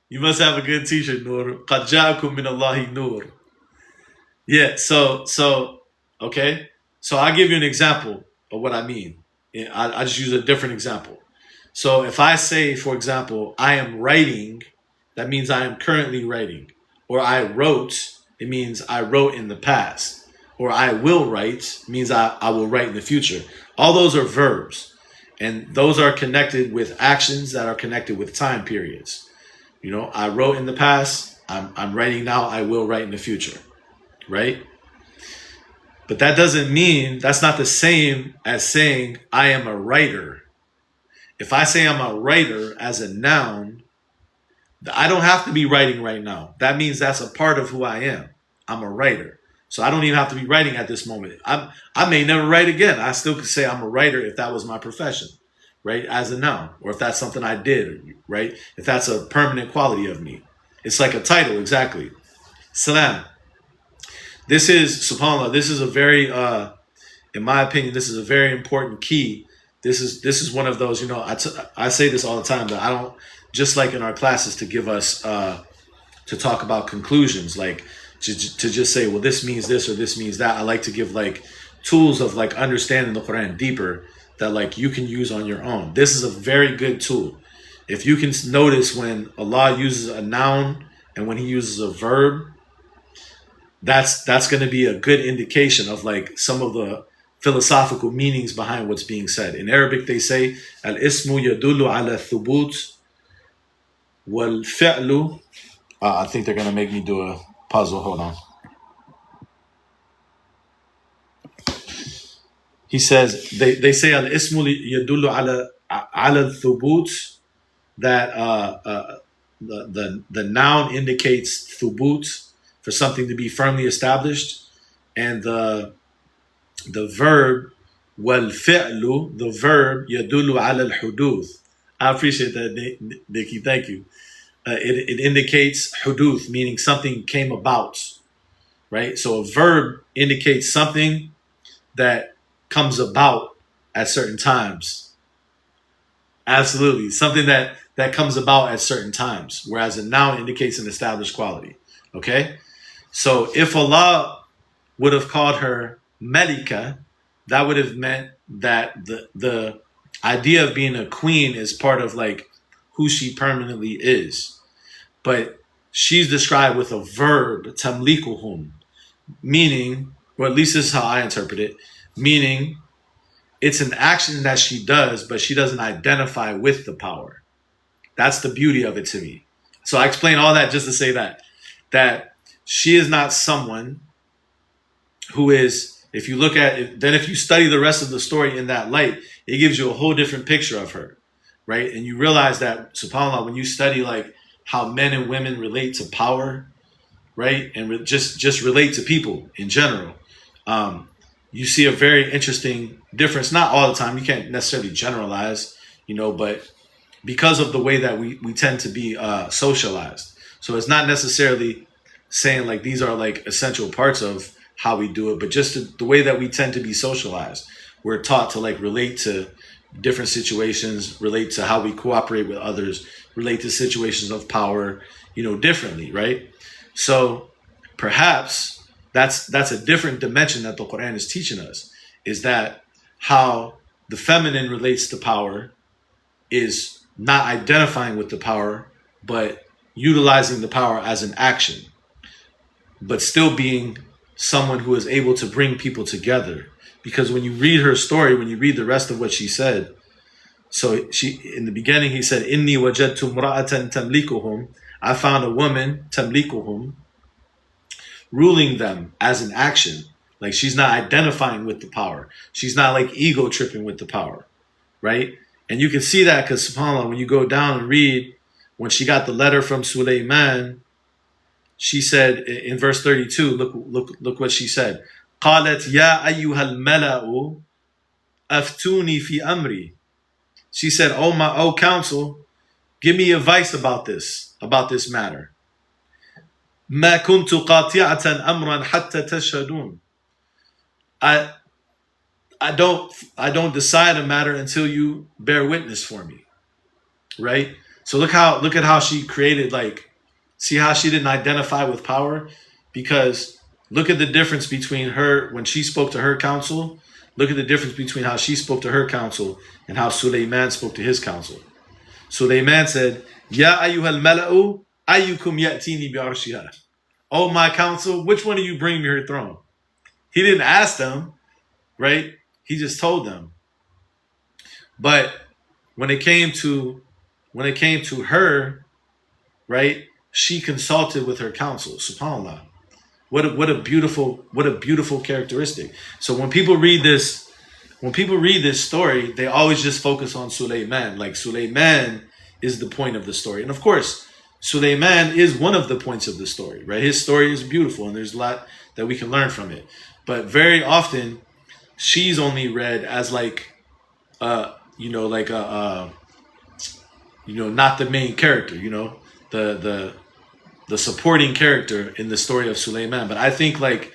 You must have a good teacher, Nur. قَدْ جَاءَكُم مِّنَ اللَّهِ نُور. Yeah, so okay. So I'll give you an example of what I mean. I just use a different example. So if I say, for example, I am writing, that means I am currently writing. Or I wrote, it means I wrote in the past. Or I will write, means I will write in the future. All those are verbs. And those are connected with actions that are connected with time periods. You know, I wrote in the past, I'm writing now, I will write in the future. Right? But that doesn't mean, that's not the same as saying I am a writer. If I say I'm a writer as a noun, I don't have to be writing right now. That means that's a part of who I am. I'm a writer. So I don't even have to be writing at this moment. I may never write again. I still could say I'm a writer if that was my profession, right? As a noun, or if that's something I did, right? If that's a permanent quality of me. It's like a title, exactly. Salam. This is, subhanAllah, this is a very, in my opinion, this is a very important key. This is one of those, you know, I say this all the time, that I don't, just like in our classes, to give us, to talk about conclusions, like to just say, well, this means this or this means that. I like to give like tools of like understanding the Quran deeper that like you can use on your own. This is a very good tool. If you can notice when Allah uses a noun and when he uses a verb, that's going to be a good indication of like some of the philosophical meanings behind what's being said. In Arabic, they say al-ismu yadullu ala thubut wal fi'lu. I think they're going to make me do a puzzle. Hold on. He says they say al-ismu yadullu ala thubut, that the noun indicates thubut, for something to be firmly established, and the verb wal fi'lu, the verb yadullu ala al huduth. I appreciate that, Nikki. Thank you. it indicates huduth, meaning something came about, right? So a verb indicates something that comes about at certain times. Absolutely. Something that comes about at certain times, whereas a noun indicates an established quality. Okay? So if Allah would have called her Melika, that would have meant that the idea of being a queen is part of like who she permanently is. But she's described with a verb, tamlikuhum, meaning, or at least this is how I interpret it, meaning it's an action that she does, but she doesn't identify with the power. That's the beauty of it to me. So I explain all that just to say that she is not someone who is, if you look at it, then if you study the rest of the story in that light, it gives you a whole different picture of her, right? And you realize that, subhanAllah, when you study like how men and women relate to power, right? And just relate to people in general, you see a very interesting difference. Not all the time, you can't necessarily generalize, but because of the way that we tend to be socialized. So it's not necessarily saying like these are like essential parts of how we do it, but just the way that we tend to be socialized. We're taught to like relate to different situations, relate to how we cooperate with others, relate to situations of power, differently, right? So perhaps that's a different dimension that the Qur'an is teaching us, is that how the feminine relates to power is not identifying with the power, but utilizing the power as an action, but still being someone who is able to bring people together. Because when you read her story, when you read the rest of what she said, so she, in the beginning, he said, Inni wajadtu mra'atan tamlikuhum. I found a woman, tamlikuhum, ruling them as an action. Like she's not identifying with the power. She's not like ego tripping with the power, right? And you can see that because subhanAllah, when you go down and read, when she got the letter from Sulaiman, she said in verse 32, look what she said. قالت يا أيها الملأ أفتوني في أمري. She said, oh council, give me advice about this matter. ما كنت قاطعة أمرا حتى تشهدون. I don't decide a matter until you bear witness for me, right? So look at how she created, like, see how she didn't identify with power, because look at the difference between her when she spoke to her council. Look at the difference between how she spoke to her council and how Sulaiman spoke to his council. Sulaiman said, Ya ayyuhal mala'u ayyukum ya'tini bi'arshiha. Oh my council, which one of you bring me her throne? He didn't ask them, right? He just told them. But when it came to her, right, she consulted with her council. SubhanAllah. What a beautiful characteristic. So when people read this story, they always just focus on Sulaiman. Like Sulaiman is the point of the story. And of course, Sulaiman is one of the points of the story, right? His story is beautiful and there's a lot that we can learn from it. But very often she's only read as like not the main character, the supporting character in the story of Sulaiman. But I think like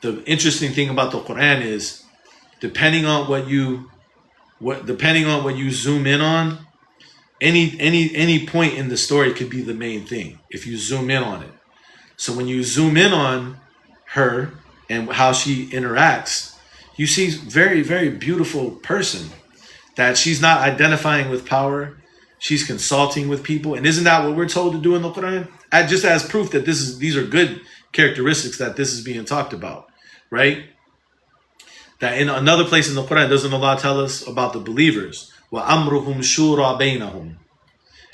the interesting thing about the Quran is depending on what you zoom in on, any point in the story could be the main thing if you zoom in on it. So when you zoom in on her and how she interacts, you see very, very beautiful person that she's not identifying with power. She's consulting with people. And isn't that what we're told to do in the Quran? Just as proof that these are good characteristics that this is being talked about, right? That in another place in the Quran, doesn't Allah tell us about the believers? وَأَمْرُهُمْ شُورَى بَيْنَهُمْ.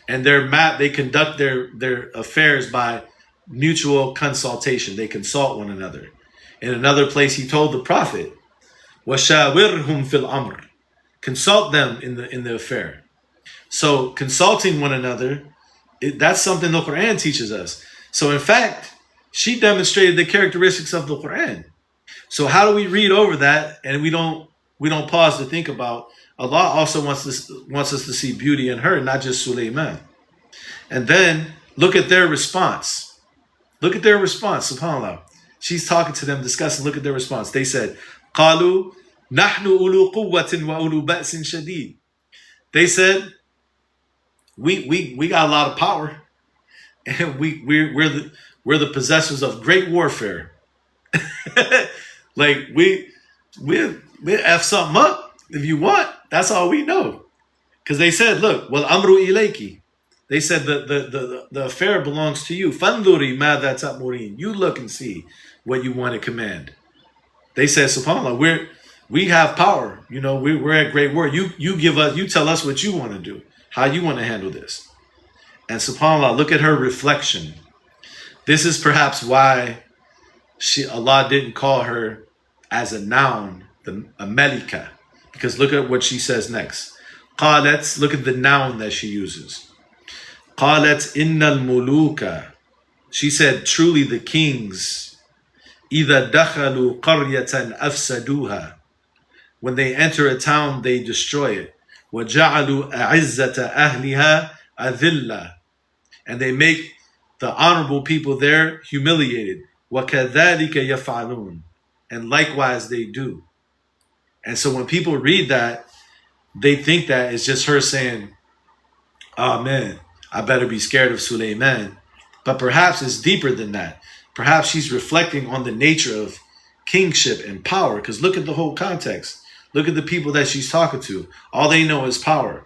And they conduct their affairs by mutual consultation. They consult one another. In another place, he told the Prophet, وَشَاوِرْهُمْ فِي الْأَمْرِ. Consult them in the affair. So consulting one another, that's something the Quran teaches us. So in fact, she demonstrated the characteristics of the Quran. So how do we read over that and we don't pause to think about Allah also wants us to see beauty in her, not just Sulaiman. And then Look at their response. Look at their response, subhanAllah. She's talking to them, discussing. Look at their response. They said, قالوا نحن أولو قوة وأولو بأس شديد. They said, we got a lot of power, and we're the possessors of great warfare. Like we F something up if you want. That's all we know. Because they said, look, well amru ilayki. They said the affair belongs to you. Fanduri madha ta'murin. You look and see what you want to command. They said, subhanAllah, we have power. You know, we're at great war. You tell us what you want to do, how you want to handle this. And subhanAllah, look at her reflection. This is perhaps why Allah didn't call her as a noun, a melika. Because look at what she says next. قالت, look at the noun that she uses. قالت إن الملوك. She said, truly the kings, إذا دخلوا قرية أفسدوها. When they enter a town, they destroy it. وجعلوا أعزة أهلها أذلة. And they make the honorable people there humiliated. وَكَذَلِكَ يَفْعَلُونَ. And likewise they do. And so when people read that, they think that it's just her saying, oh man, I better be scared of Suleiman. But perhaps it's deeper than that. Perhaps she's reflecting on the nature of kingship and power. Because look at the whole context. Look at the people that she's talking to. All they know is power.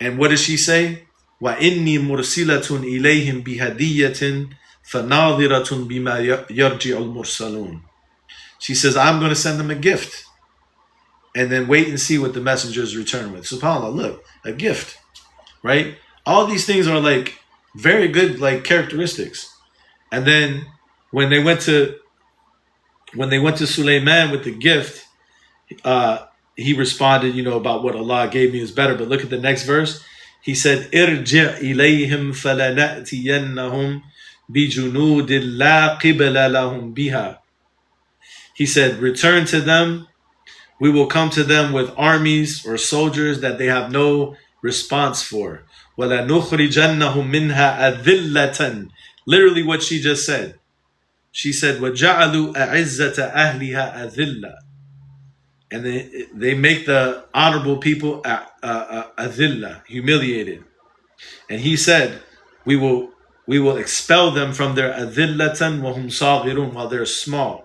And what does she say? وَإِنِّي مُرْسِلَةٌ إِلَيْهِمْ بِهَدِيَّةٍ فَنَاظِرَةٌ بِمَا يَرْجِعُ الْمُرْسَلُونَ. She says, I'm going to send them a gift. And then wait and see what the messengers return with. SubhanAllah, look, a gift. Right? All these things are like very good like characteristics. And then when they went to Suleiman with the gift, he responded, you know, about what Allah gave me is better. But look at the next verse. He said, "Irji' ilayhim falanatiyannahum bijunud la qibla lahum biha." He said, return to them. We will come to them with armies or soldiers that they have no response for. وَلَنُخْرِجَنَّهُمْ مِنْهَا أَذِلَّةً. Literally what she just said. She said, وَجَعَلُوا أَعِزَّةَ أَهْلِهَا أَذِلَّةً. And they make the honorable people adhilla, humiliated. And he said, we will expel them from their adhillatan wa hum saghirun, while they're small.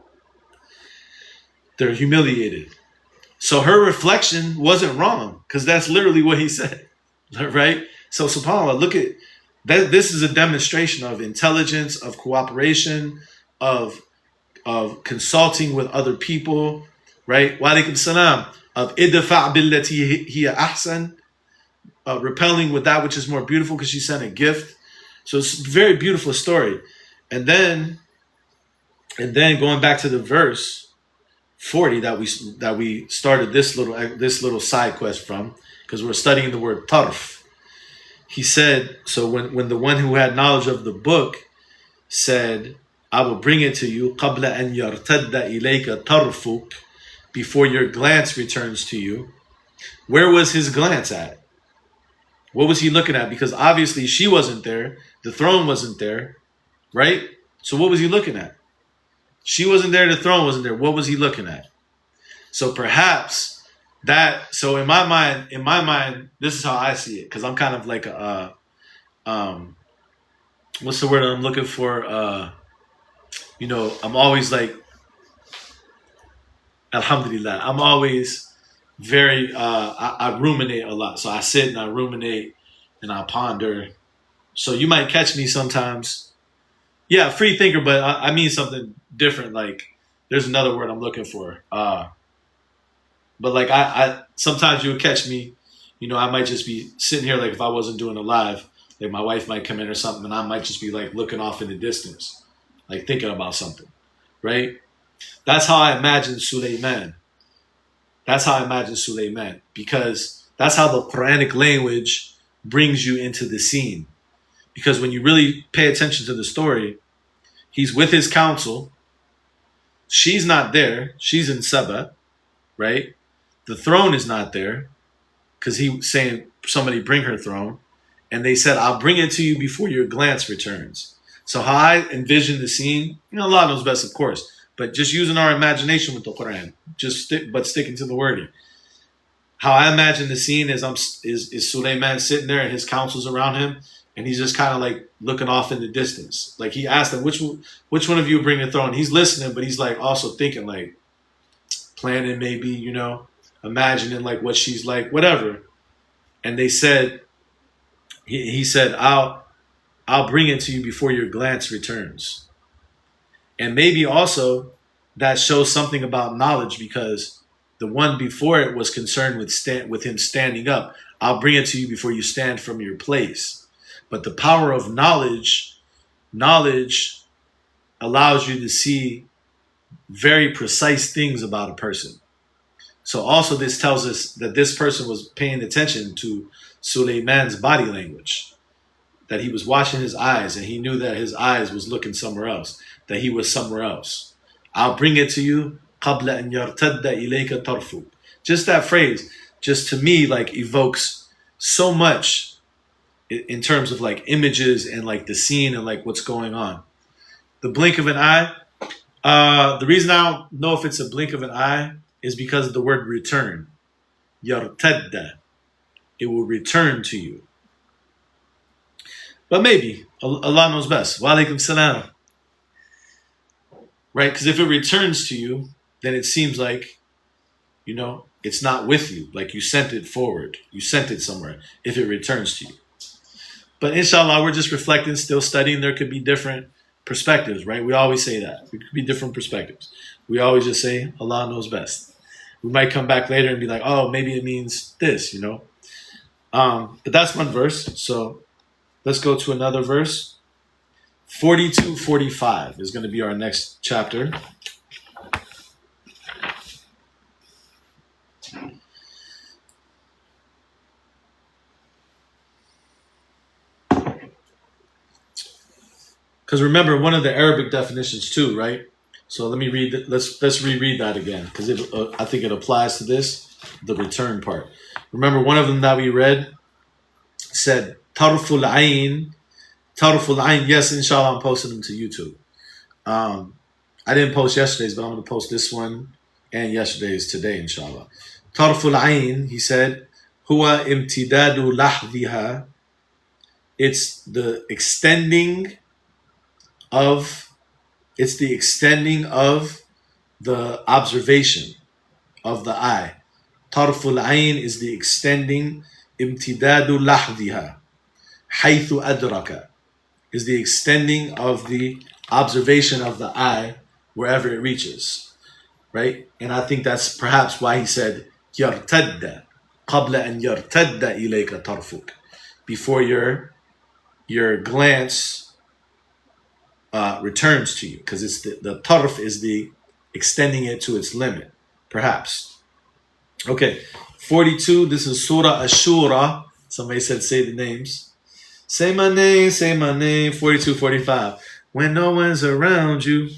They're humiliated. So her reflection wasn't wrong, because that's literally what he said. Right? So subhanAllah, look at that. This is a demonstration of intelligence, of cooperation, of consulting with other people. Right? Wa alaikum salam. Of idfa' billati hiya ahsan. Repelling with that which is more beautiful, because she sent a gift. So it's a very beautiful story. And then going back to the verse 40 that we started this little side quest from, because we're studying the word tarf. He said, so when the one who had knowledge of the book said, I will bring it to you قبل أن يرتد إليك طرفك, before your glance returns to you. Where was his glance at? What was he looking at? Because obviously she wasn't there. The throne wasn't there. Right? So what was he looking at? She wasn't there. The throne wasn't there. What was he looking at? So perhaps that, so in my mind, this is how I see it. Because I'm kind of like what's the word I'm looking for? I'm always like, alhamdulillah, I'm always very, I ruminate a lot. So I sit and I ruminate and I ponder. So you might catch me sometimes. Yeah, free thinker, but I mean something different. Like, there's another word I'm looking for. But like, I sometimes you would catch me, I might just be sitting here, like if I wasn't doing a live, like my wife might come in or something, and I might just be like looking off in the distance, like thinking about something, right? That's how I imagine Suleiman. That's how I imagine Suleiman, because that's how the Quranic language brings you into the scene. Because when you really pay attention to the story, he's with his council. She's not there. She's in Saba, right? The throne is not there, because he's saying, somebody bring her throne. And they said, I'll bring it to you before your glance returns. So how I envision the scene, Allah knows best, of course, but just using our imagination with the Qur'an, but sticking to the wording. How I imagine the scene is Sulaiman sitting there and his council's around him, and he's just kind of like looking off in the distance. Like he asked them, which one of you bring the throne? He's listening, but he's like also thinking, like planning maybe, imagining like what she's like, whatever. And they said, he said, I'll bring it to you before your glance returns. And maybe also that shows something about knowledge, because the one before it was concerned with him standing up. I'll bring it to you before you stand from your place. But the power of knowledge allows you to see very precise things about a person. So also this tells us that this person was paying attention to Suleiman's body language, that he was watching his eyes, and he knew that his eyes was looking somewhere else, that he was somewhere else. I'll bring it to you. قَبْلَ أَنْ يَرْتَدَّ إِلَيْكَ طَرْفُكَ. Just that phrase, just to me, like evokes so much in terms of like images and like the scene and like what's going on. The blink of an eye. The reason I don't know if it's a blink of an eye is because of the word return. يَرْتَدَّ. It will return to you. But maybe. Allah knows best. Wa alaikum salam. Right? Because if it returns to you, then it seems like, it's not with you. Like you sent it forward. You sent it somewhere if it returns to you. But inshallah, we're just reflecting, still studying. There could be different perspectives, right? We always say that. There could be different perspectives. We always just say, Allah knows best. We might come back later and be like, oh, maybe it means this, But that's one verse. So let's go to another verse. 42:45 is going to be our next chapter. Because remember, one of the Arabic definitions too, right? So let me read it. Let's reread that again, because I think it applies to this, the return part. Remember, one of them that we read said tarful ayn. Tarful ayn. Yes, inshallah, I'm posting them to YouTube. I didn't post yesterday's, but I'm going to post this one and yesterday's today, inshallah. Tarful ayn, he said, huwa imtidadu lahdhiha. It's the extending of the observation of the eye. Tarful ayn is the extending. Imtidadu lahdhiha. Haythu adraka is the extending of the observation of the eye wherever it reaches, right? And I think that's perhaps why he said yartadda qabla an yartadda ilayka tarfuk, before your glance returns to you, because it's the tarf is the extending it to its limit, perhaps. Okay, 42. This is Surah Ashura. Somebody said say the names. Say my name, 42:45. When no one's around you.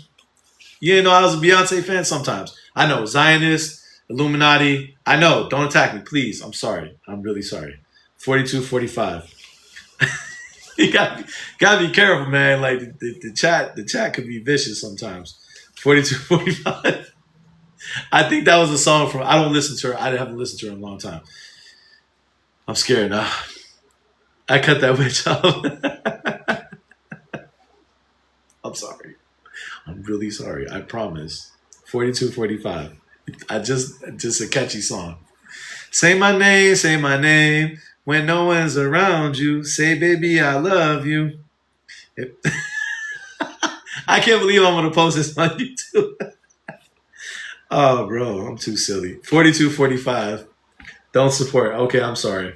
You didn't know I was a Beyonce fan sometimes. I know, Zionist, Illuminati. I know, don't attack me, please. I'm sorry. I'm really sorry. 42:45. You gotta be careful, man. Like the chat could be vicious sometimes. 42:45. I think that was a song from, I don't listen to her. I haven't listened to her in a long time. I'm scared now. I cut that witch off. I'm sorry. I'm really sorry. I promise. 42:45. Just a catchy song. Say my name. When no one's around you, say, baby, I love you. I can't believe I'm going to post this on YouTube. Oh, bro, I'm too silly. 42:45. Don't support. Okay, I'm sorry.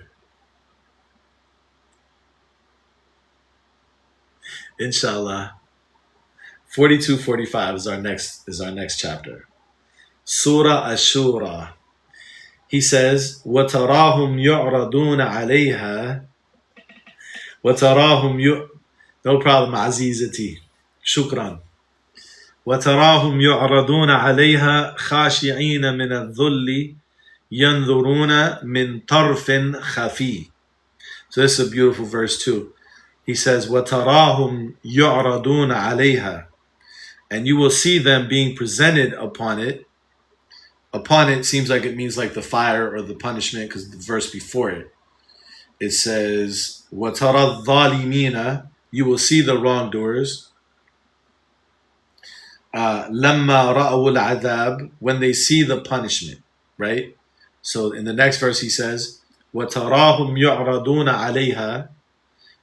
Inshallah. 42:45 is our next chapter. Surah Ashura. He says, وَتَرَاهُمْ يُعْرَضُونَ عَلَيْهَا No problem, عزيزتي. شكرا. وَتَرَاهُمْ يُعْرَضُونَ عَلَيْهَا خَاشِعِينَ مِنَ الذُّلِّ يَنْظُرُونَ مِنْ طَرْفٍ خَفِيٍّ. So So this is a beautiful verse too. He says, وَتَرَاهُمْ يُعْرَضُونَ عَلَيْهَا, and you will see them being presented upon it. Upon it seems like it means like the fire or the punishment, because the verse before it, it says, وَتَرَى الظَّالِمِينَ, you will see the wrongdoers, لَمَّا رَأَوُا الْعَذَابِ, when they see the punishment, right? So in the next verse he says, وَتَرَاهُمْ يُعْرَضُونَ عَلَيْهَا,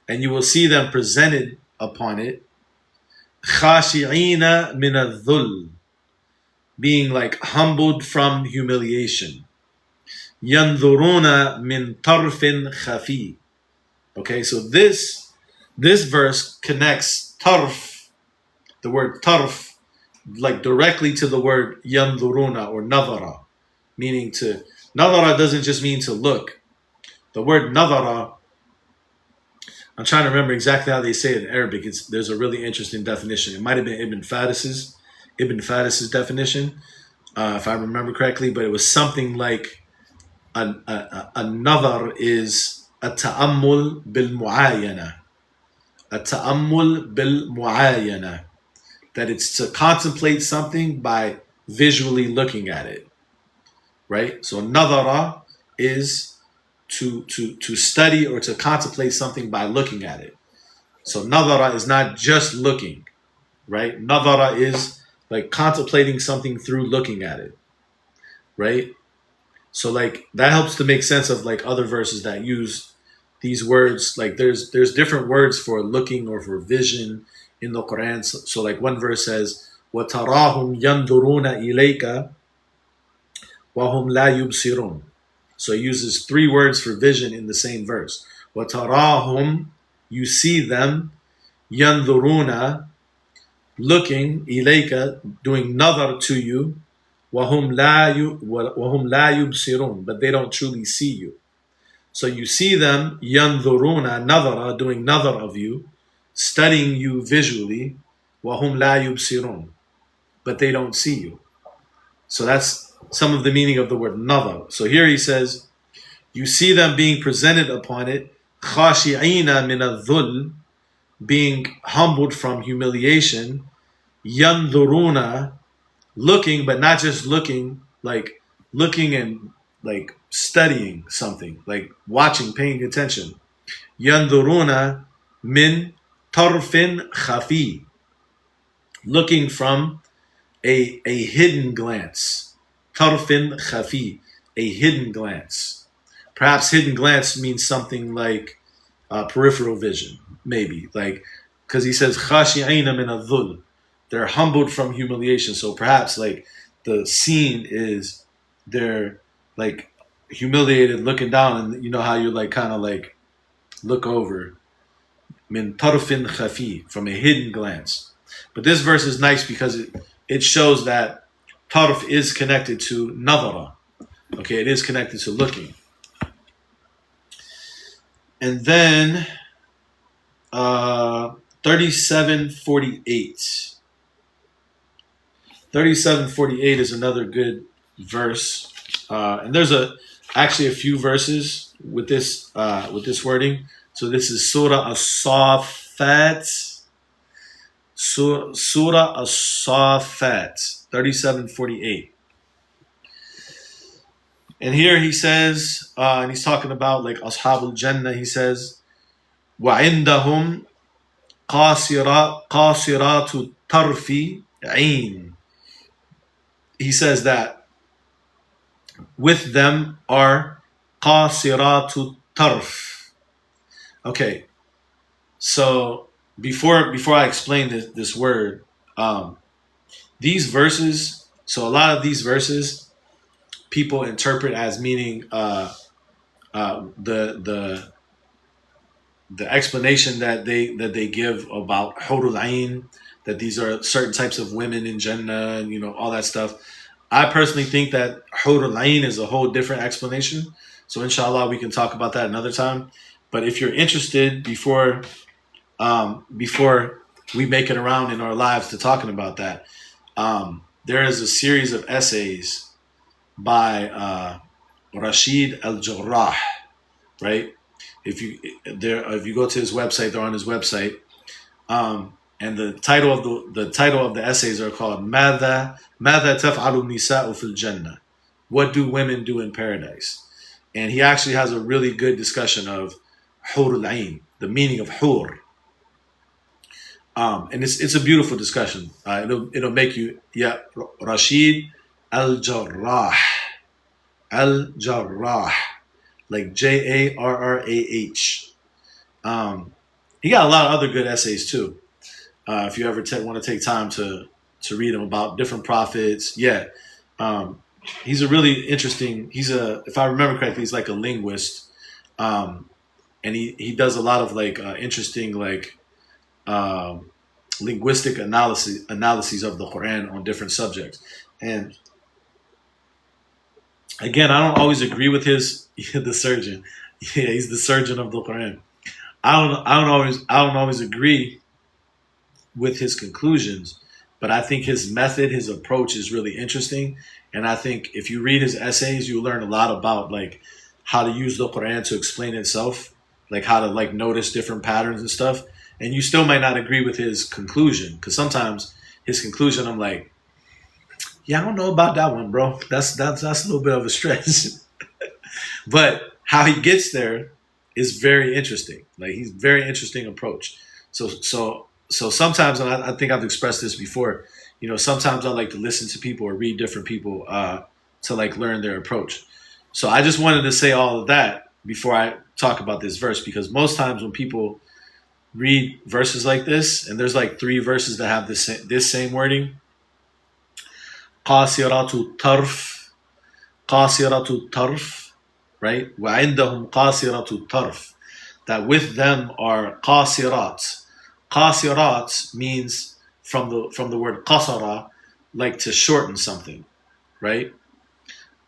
and you will see them presented upon it, خَاشِعِينَ مِنَ الذُّلِّ, being like humbled from humiliation. يَنْظُرُونَ مِنْ طَرْفٍ خَفِي. Okay, so this verse connects tarf, the word tarf, like directly to the word yanzuruna or nadara, meaning to, nadara doesn't just mean to look. The word nadara, I'm trying to remember exactly how they say it in Arabic. There's a really interesting definition. It might have been Ibn Faris's definition, if I remember correctly, but it was something like a nadar is a ta'ammul bil mu'ayana. A ta'ammul bil mu'ayana, that it's to contemplate something by visually looking at it, right? So nadara is to study or to contemplate something by looking at it. So nadara is not just looking, right? Nadara is like contemplating something through looking at it, right? So like that helps to make sense of like other verses that use these words. Like there's different words for looking or for vision in the Qur'an. So like one verse says, وَتَرَاهُمْ يَنْظُرُونَ إِلَيْكَ وَهُمْ لَا يُبْصِرُونَ. So it uses three words for vision in the same verse. وَتَرَاهُمْ, you see them, يَنْظُرُونَ, looking, إِلَيْكَ, doing nazar to you, وَهُمْ لَا يُبْصِرُونَ, but they don't truly see you. So you see them, يَنْظُرُونَ نَظَرَ, doing nazar of you, studying you visually, وَهُمْ لَا يُبْصِرُونَ, but they don't see you. So that's some of the meaning of the word nazar. So here he says, you see them being presented upon it, خَاشِعِينَ مِنَ الذُّلِّ, being humbled from humiliation, يَنْظُرُونَ, looking, but not just looking, like looking and like studying something, like watching, paying attention. يَنْظُرُونَ مِنْ طَرْفٍ خَفِي, looking from a hidden glance. طَرْفٍ خَفِي, a hidden glance. Perhaps hidden glance means something like peripheral vision, maybe. Like, because he says, خَاشِعِينَ مِنَ الذُّلِّ, they're humbled from humiliation. So perhaps like the scene is they're like humiliated looking down, and you know how you like kind of like look over. Min tarfin khafi, from a hidden glance. But this verse is nice because it shows that tarf is connected to nadara. Okay, it is connected to looking. And then 37:48. 37:48 is another good verse, and there's actually a few verses with this wording. So this is Surah As-Saffat, Surah As-Saffat, 37:48. And here he says, and he's talking about like Ashabul Jannah. He says, وَعِنْدَهُمْ قَاصِرَاتُ الطَّرْفِ عِينٌ. He says that with them are qasiratu tarf. Okay, so before I explain this word, these verses. So a lot of these verses, people interpret as meaning the explanation that they give about hurul ain, that these are certain types of women in Jannah, and all that stuff. I personally think that hurul ain is a whole different explanation. So inshallah we can talk about that another time. But if you're interested, before we make it around in our lives to talking about that, there is a series of essays by Rashid Al-Jarrah, right? if you go to his website, they're on his website. And the title of the essays are called "Mada taf'alu nisa'u fil jannah." What do women do in paradise? And he actually has a really good discussion of hur al-ain, the meaning of hur. And it's a beautiful discussion. It'll make you, yeah, Rashid Al Jarrah, like Jarrah. He got a lot of other good essays too. If you ever want to take time to read them about different prophets, yeah, he's a really interesting. If I remember correctly, he's like a linguist, and he does a lot of like interesting like linguistic analyses of the Qur'an on different subjects. And again, I don't always agree with the surgeon. Yeah, he's the surgeon of the Quran. I don't always agree with his conclusions, but I think his method, his approach is really interesting. And I think if you read his essays, you learn a lot about like how to use the Quran to explain itself, like how to like notice different patterns and stuff. And you still might not agree with his conclusion, because sometimes his conclusion, I'm like, yeah, I don't know about that one, bro. That's a little bit of a stretch. But how he gets there is very interesting. Like he's very interesting approach. So sometimes, and I think I've expressed this before, sometimes I like to listen to people or read different people to like learn their approach. So I just wanted to say all of that before I talk about this verse, because most times when people read verses like this, and there's like 3 verses that have this same wording, قاصرات الطرف, قاصرات الطرف, right? وعندهم قاصرات الطرف, that with them are قاصرات. Qasirat means from the word qasara, like to shorten something, right?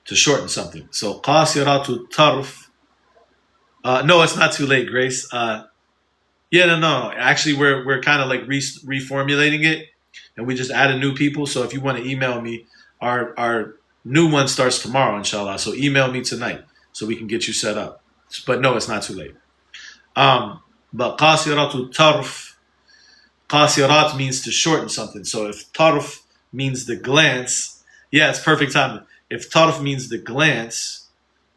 To shorten something. So qasiratu tarf. No, it's not too late, Grace. Yeah, no. Actually, we're kind of like reformulating it, and we just added new people. So if you want to email me, our new one starts tomorrow, inshallah. So email me tonight so we can get you set up. But no, it's not too late. But qasiratu tarf. Qasirat means to shorten something. So if tarf means the glance, yeah, it's perfect timing. If tarf means the glance,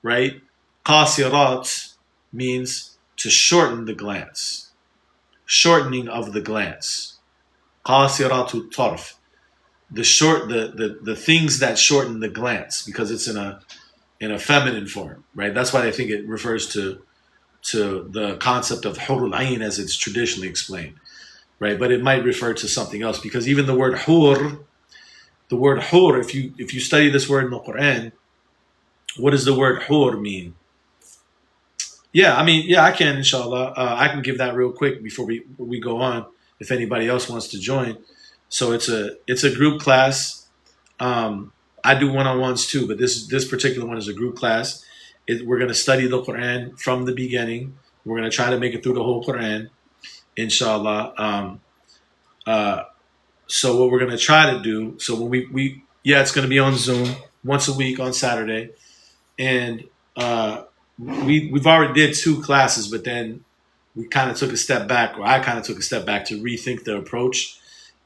right? Qasirat means to shorten the glance. Shortening of the glance. Qasiratu tarf. The things that shorten the glance, because it's in a feminine form, right? That's why I think it refers to the concept of hurul ayn as it's traditionally explained. Right, but it might refer to something else, because even the word hur, if you study this word in the Quran, what does the word hur mean? Yeah, I can, inshallah. I can give that real quick before we go on, if anybody else wants to join. So it's a group class. I do one-on-ones too, but this particular one is a group class. We're going to study the Quran from the beginning. We're going to try to make it through the whole Quran, inshallah. So what we're going to try to do, so when it's going to be on Zoom once a week on Saturday. And we've already did 2 classes, but then we kind of took a step back, or I kind of took a step back to rethink the approach,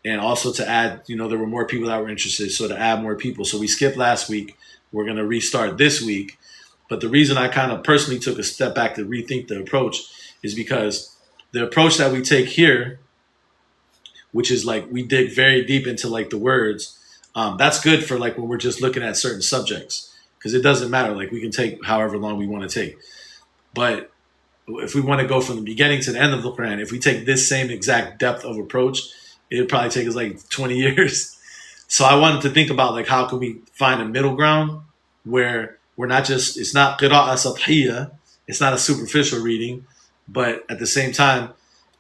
and also to add, there were more people that were interested, so to add more people. So we skipped last week. We're going to restart this week. But the reason I kind of personally took a step back to rethink the approach is because the approach that we take here, which is like we dig very deep into like the words, that's good for like when we're just looking at certain subjects, because it doesn't matter. Like we can take however long we want to take. But if we want to go from the beginning to the end of the Quran, if we take this same exact depth of approach, it would probably take us like 20 years. So I wanted to think about like how can we find a middle ground where we're not just, it's not qira'ah sathiyya, it's not a superficial reading, but at the same time,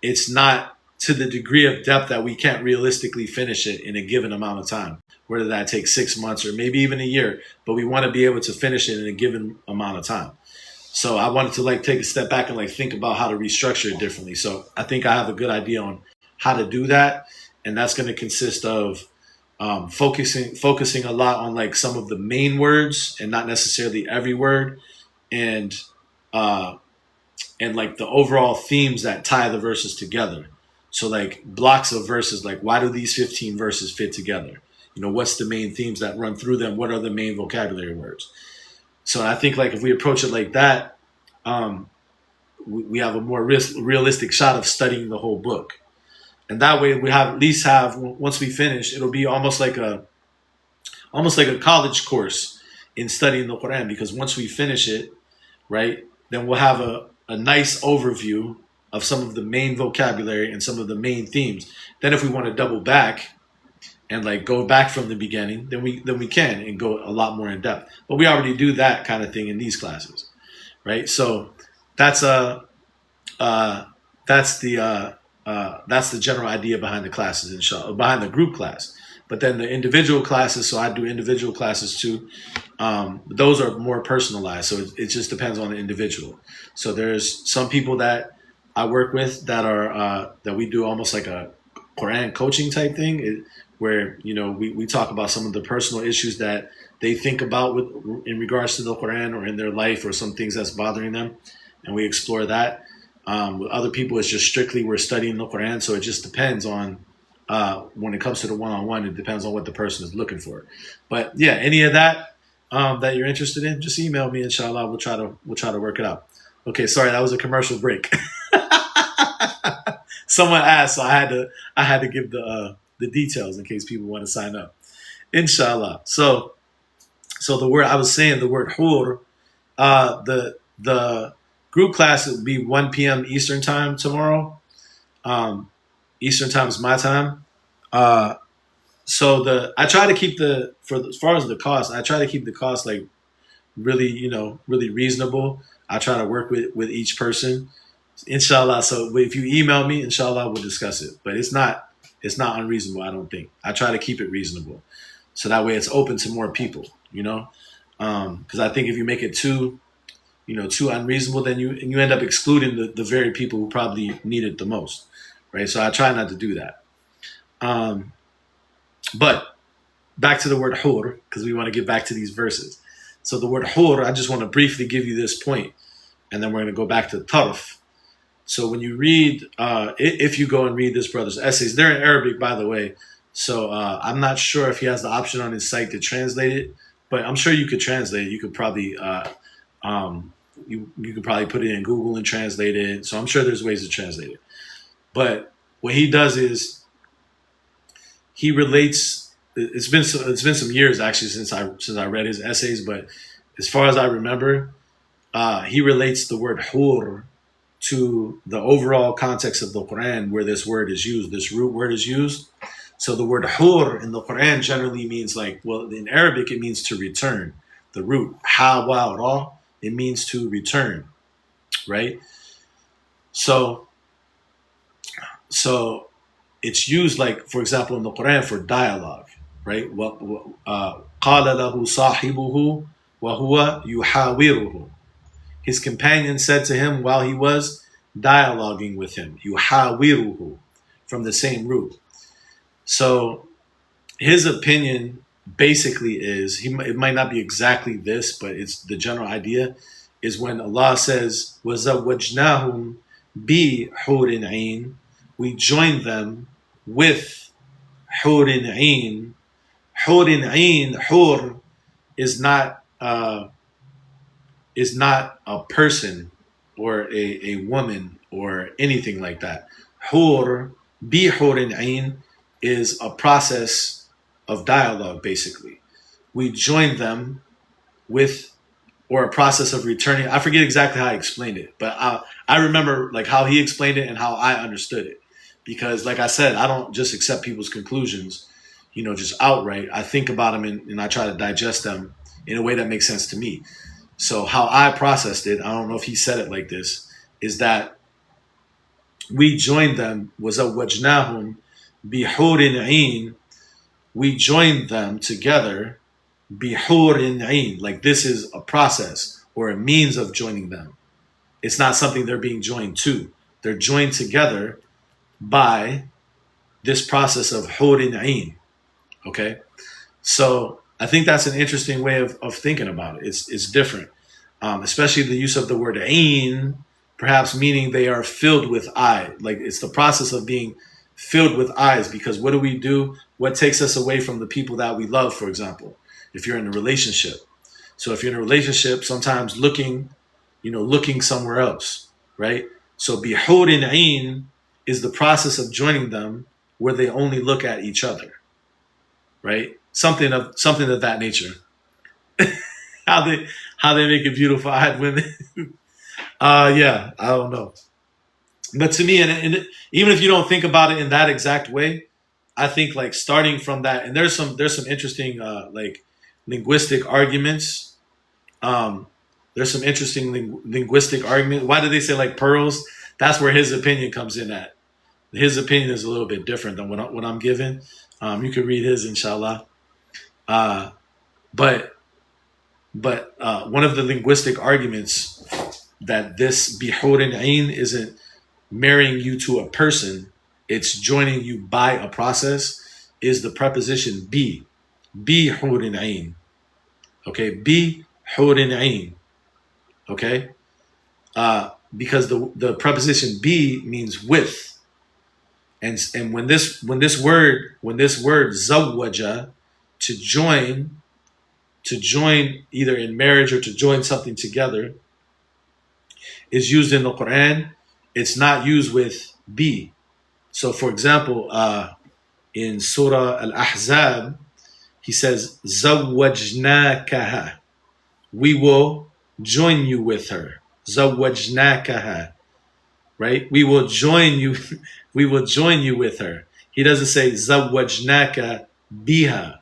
it's not to the degree of depth that we can't realistically finish it in a given amount of time, whether that takes 6 months or maybe even a year, but we want to be able to finish it in a given amount of time. So I wanted to like take a step back and like think about how to restructure it differently. So I think I have a good idea on how to do that. And that's going to consist of focusing a lot on like some of the main words and not necessarily every word. And and like the overall themes that tie the verses together. So like blocks of verses, like why do these 15 verses fit together? You know, what's the main themes that run through them? What are the main vocabulary words? So I think like if we approach it like that, um, we have a more realistic shot of studying the whole book. And that way we have at least have, once we finish, it'll be almost like a college course in studying the Quran, because once we finish it, right, then we'll have a nice overview of some of the main vocabulary and some of the main themes. Then if we want to double back and like go back from the beginning, then we can and go a lot more in depth. But we already do that kind of thing in these classes, right? So that's uh, that's the general idea behind the classes, inshallah, behind the group class. But then the individual classes, so I do individual classes too. Those are more personalized, so it just depends on the individual. So there's some people that I work with that are that we do almost like a Quran coaching type thing, where you know we talk about some of the personal issues that they think about with in regards to the Quran or in their life or some things that's bothering them, and we explore that. With other people, it's just strictly we're studying the Quran, so it just depends on when it comes to the one-on-one. It depends on what the person is looking for. But yeah, any of that that you're interested in, just email me. Inshallah, we'll try to work it out. Okay, sorry, that was a commercial break. Someone asked, so I had to give the details in case people want to sign up. Inshallah. So the word I was saying, the word hur, the group class will be 1 p.m. Eastern time tomorrow. Eastern time is my time. So I try to keep as far as the cost, I try to keep the cost like really, really reasonable. I try to work with each person, inshallah. So if you email me, inshallah, we'll discuss it. But it's not unreasonable, I don't think. I try to keep it reasonable, so that way it's open to more people. Because I think if you make it too unreasonable, then you end up excluding the very people who probably need it the most, right? So I try not to do that. But back to the word hur, because we want to get back to these verses. So the word hur, I just want to briefly give you this point, and then we're going to go back to tarf. So when you read, if you go and read this brother's essays, they're in Arabic, by the way. So I'm not sure if he has the option on his site to translate it, but I'm sure you could translate it. You could probably you could probably put it in Google and translate it. So I'm sure there's ways to translate it. But what he does is he relates. It's been some years actually since I read his essays, but as far as I remember, he relates the word hur to the overall context of the Quran where this word is used, this root word is used. So the word hur in the Quran generally means in Arabic it means to return. The root ha wa ra, it means to return, right? So it's used, like, for example, in the Quran for dialogue, right? قَالَ لَهُ صَاحِبُهُ وَهُوَ يُحَاوِرُهُ. His companion said to him while he was dialoguing with him, يُحَاوِرُهُ, from the same root. So his opinion basically is, it might not be exactly this, but it's the general idea, is when Allah says, وَزَوَّجْنَاهُمْ بِحُورٍ عِينٍ, we join them with Hurin Ain. Hurin Ain, Hur is not a person or a woman or anything like that. Hur, bi Hurin Ain, is a process of dialogue, basically. We join them with, or a process of returning. I forget exactly how I explained it, but I remember like how he explained it and how I understood it. Because, like I said, I don't just accept people's conclusions, just outright. I think about them and I try to digest them in a way that makes sense to me. So how I processed it, I don't know if he said it like this, is that we joined them, وَزَوَّجْنَاهُمْ بِحُورٍ عِينٍ, we joined them together, بِحُورٍ عِينٍ, like this is a process or a means of joining them. It's not something they're being joined to. They're joined together by this process of Hurin Ain. Okay? So I think that's an interesting way of thinking about it. It's different. Especially the use of the word Ain, perhaps meaning they are filled with eye. Like it's the process of being filled with eyes, because what do we do? What takes us away from the people that we love, for example, if you're in a relationship? So if you're in a relationship, sometimes looking somewhere else, right? So bihurin ain is the process of joining them where they only look at each other, right? Something of that nature. how they make it beautiful eyed women. Yeah, I don't know. But to me, and even if you don't think about it in that exact way, I think like starting from that, and there's some interesting like linguistic arguments. Um, there's some interesting linguistic argument. Why do they say like pearls? That's where his opinion comes in at. His opinion is a little bit different than what I'm giving. You can read his, inshallah. Uh, but one of the linguistic arguments that this bihurin ain isn't marrying you to a person, it's joining you by a process, is the preposition be. Be hurin ain. Okay, be hurin ain. Okay? Because the preposition be means with. And when this word zawwaja, to join either in marriage or to join something together, is used in the Qur'an, it's not used with be. So for example, in Surah Al-Ahzab, he says, Zawwajnakaha. We will join you with her. Zawwajnakaha. Right? We will join you. We will join you with her. He doesn't say Zawwajnaka biha.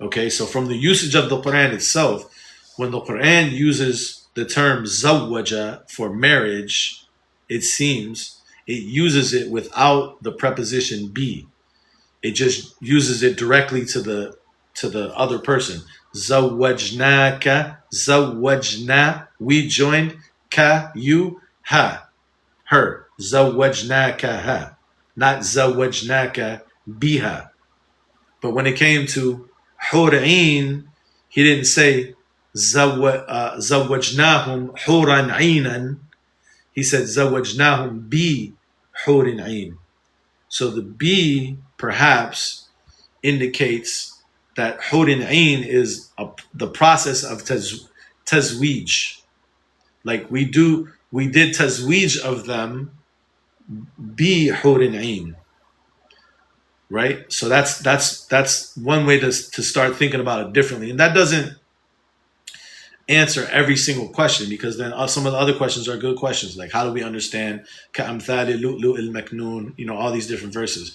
Okay, so from the usage of the Quran itself, when the Quran uses the term zawwaja for marriage, it seems it uses it without the preposition be. It just uses it directly to the other person. Zawwajnaka, zawwajna, we joined, ka, you, ha, her. Zawwajnaka, not zawwajnaka biha. But when it came to hur'in, he didn't say zawwajnahum huran ainan. He said zawwajnahum bi hurin ain. So the B perhaps indicates that hurin ain is the process of tazweej. Like we did tazweej of them bi hurin ain. Right? So that's one way to start thinking about it differently. And that doesn't answer every single question, because then some of the other questions are good questions, like how do we understand ka'amthali lu'lu' al-maknoon, all these different verses.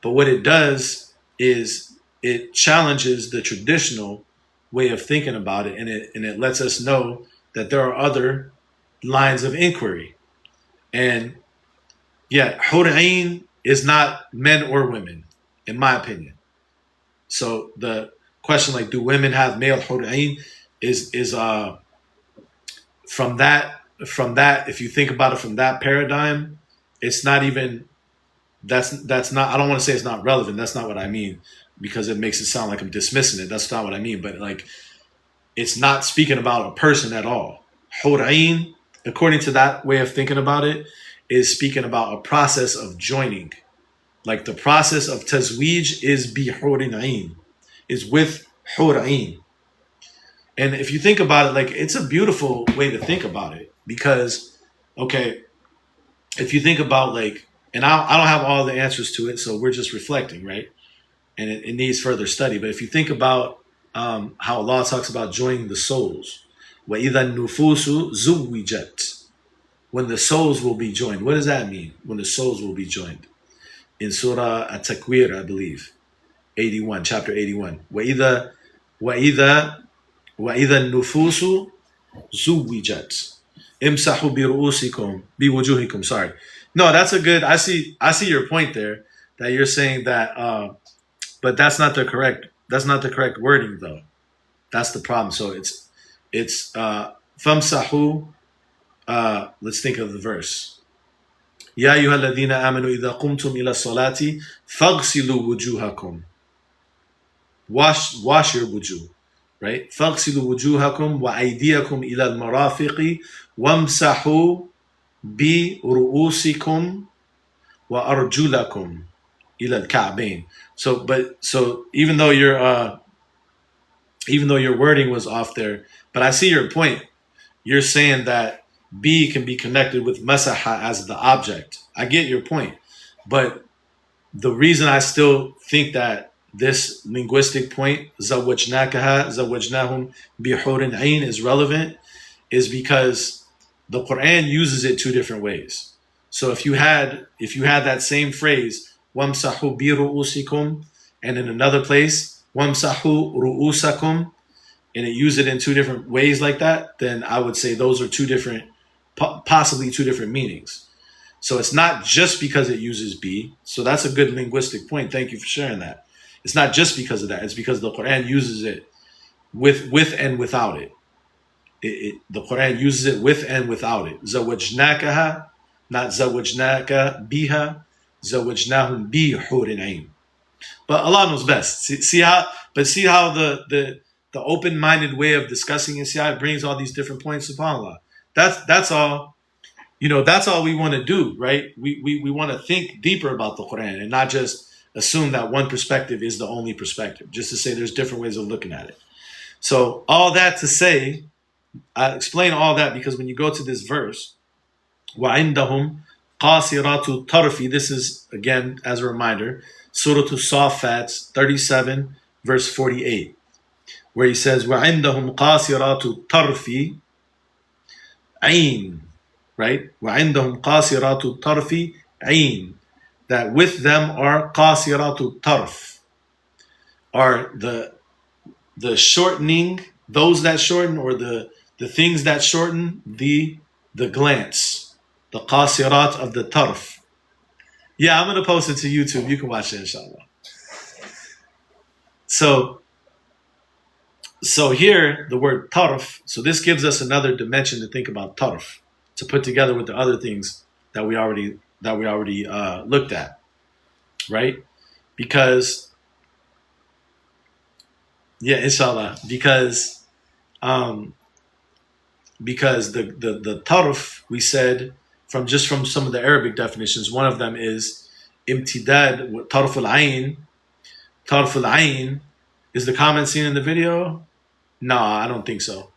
But what it does is it challenges the traditional way of thinking about it, and it lets us know that there are other lines of inquiry. And yeah, hur'ain is not men or women, in my opinion. So the question, like, do women have male hur'ain, is from that, if you think about it from that paradigm, it's not even, that's not, I don't want to say it's not relevant. That's not what I mean, because it makes it sound like I'm dismissing it. That's not what I mean. But like, it's not speaking about a person at all. Hur'ain, according to that way of thinking about it, is speaking about a process of joining. Like the process of tazweej is bihurin ain, is with hur'ain. And if you think about it, like, it's a beautiful way to think about it, because, okay, if you think about, like, and I don't have all the answers to it, so we're just reflecting, right? And it needs further study. But if you think about how Allah talks about joining the souls, وَإِذَا النُّفُوسُ زُوِّجَتْ, when the souls will be joined. What does that mean, when the souls will be joined? In Surah At-Takwir, I believe, 81, chapter 81. وَإِذَا النُّفُوسُ زُوِّجَتْ امسحوا برؤوسكم بوجوهكم. Sorry. No, that's a good, I see your point there, that you're saying that, but that's not the correct wording though. That's the problem. So it's famsahu, let's think of the verse. يا أيها الذين آمنوا إذا قمتم إلى الصلاة فاغسلوا وجوهكم. Wash your wujuh. Right? فَاغْسِلُوا وُجُوهَكُمْ وَأَيْدِيَكُمْ إِلَى الْمَرَافِقِ وَامْسَحُوا بِرُؤُوسِكُمْ وَأَرْجُلَكُمْ إِلَى الْكَعْبَيْنِ. So even though your wording was off there, but I see your point. You're saying that B can be connected with masaha as the object. I get your point. But the reason I still think that this linguistic point, zawajnahum bihurin ain, is relevant is because the Quran uses it two different ways. So if you had that same phrase, wamsahu bi ru'usikum, and in another place, wamsahu ru'usakum, and it used it in two different ways like that, then I would say those are two different, possibly two different meanings. So it's not just because it uses be. So that's a good linguistic point. Thank you for sharing that. It's not just because of that. It's because the Quran uses it with and without it. The Quran uses it with and without it. Zawajnakaha, not zawajnaka biha, zawajnahum bi hurin ain. But Allah knows best. See how the open-minded way of discussing it, see how it brings all these different points, subhanAllah. That's all. That's all we want to do, right? We want to think deeper about the Quran and not just assume that one perspective is the only perspective, just to say there's different ways of looking at it. So all that to say, I explain all that because when you go to this verse, وَعِنْدَهُمْ قَاسِرَاتُ طَرْفِ, this is, again, as a reminder, Surah As-Saffat 37, verse 48, where he says, وَعِنْدَهُمْ قَاسِرَاتُ طَرْفِ عِينٌ, right? وَعِنْدَهُمْ قَاسِرَاتُ الطَّرْفِ عِينٌ, that with them are قَاسِرَاتُ الطَّرْف, are the shortening, those that shorten, or the things that shorten the glance, the qasirat of the tarf. Yeah, I'm gonna post it to YouTube. You can watch it, inshallah. So here the word tarf. So this gives us another dimension to think about tarf, to put together with the other things that we already looked at, right? Because inshallah, because the tarf, we said, from some of the Arabic definitions, one of them is imtidad, tarf al-ayn. Tarf al-ayn, is the comment seen in the video? No, I don't think so.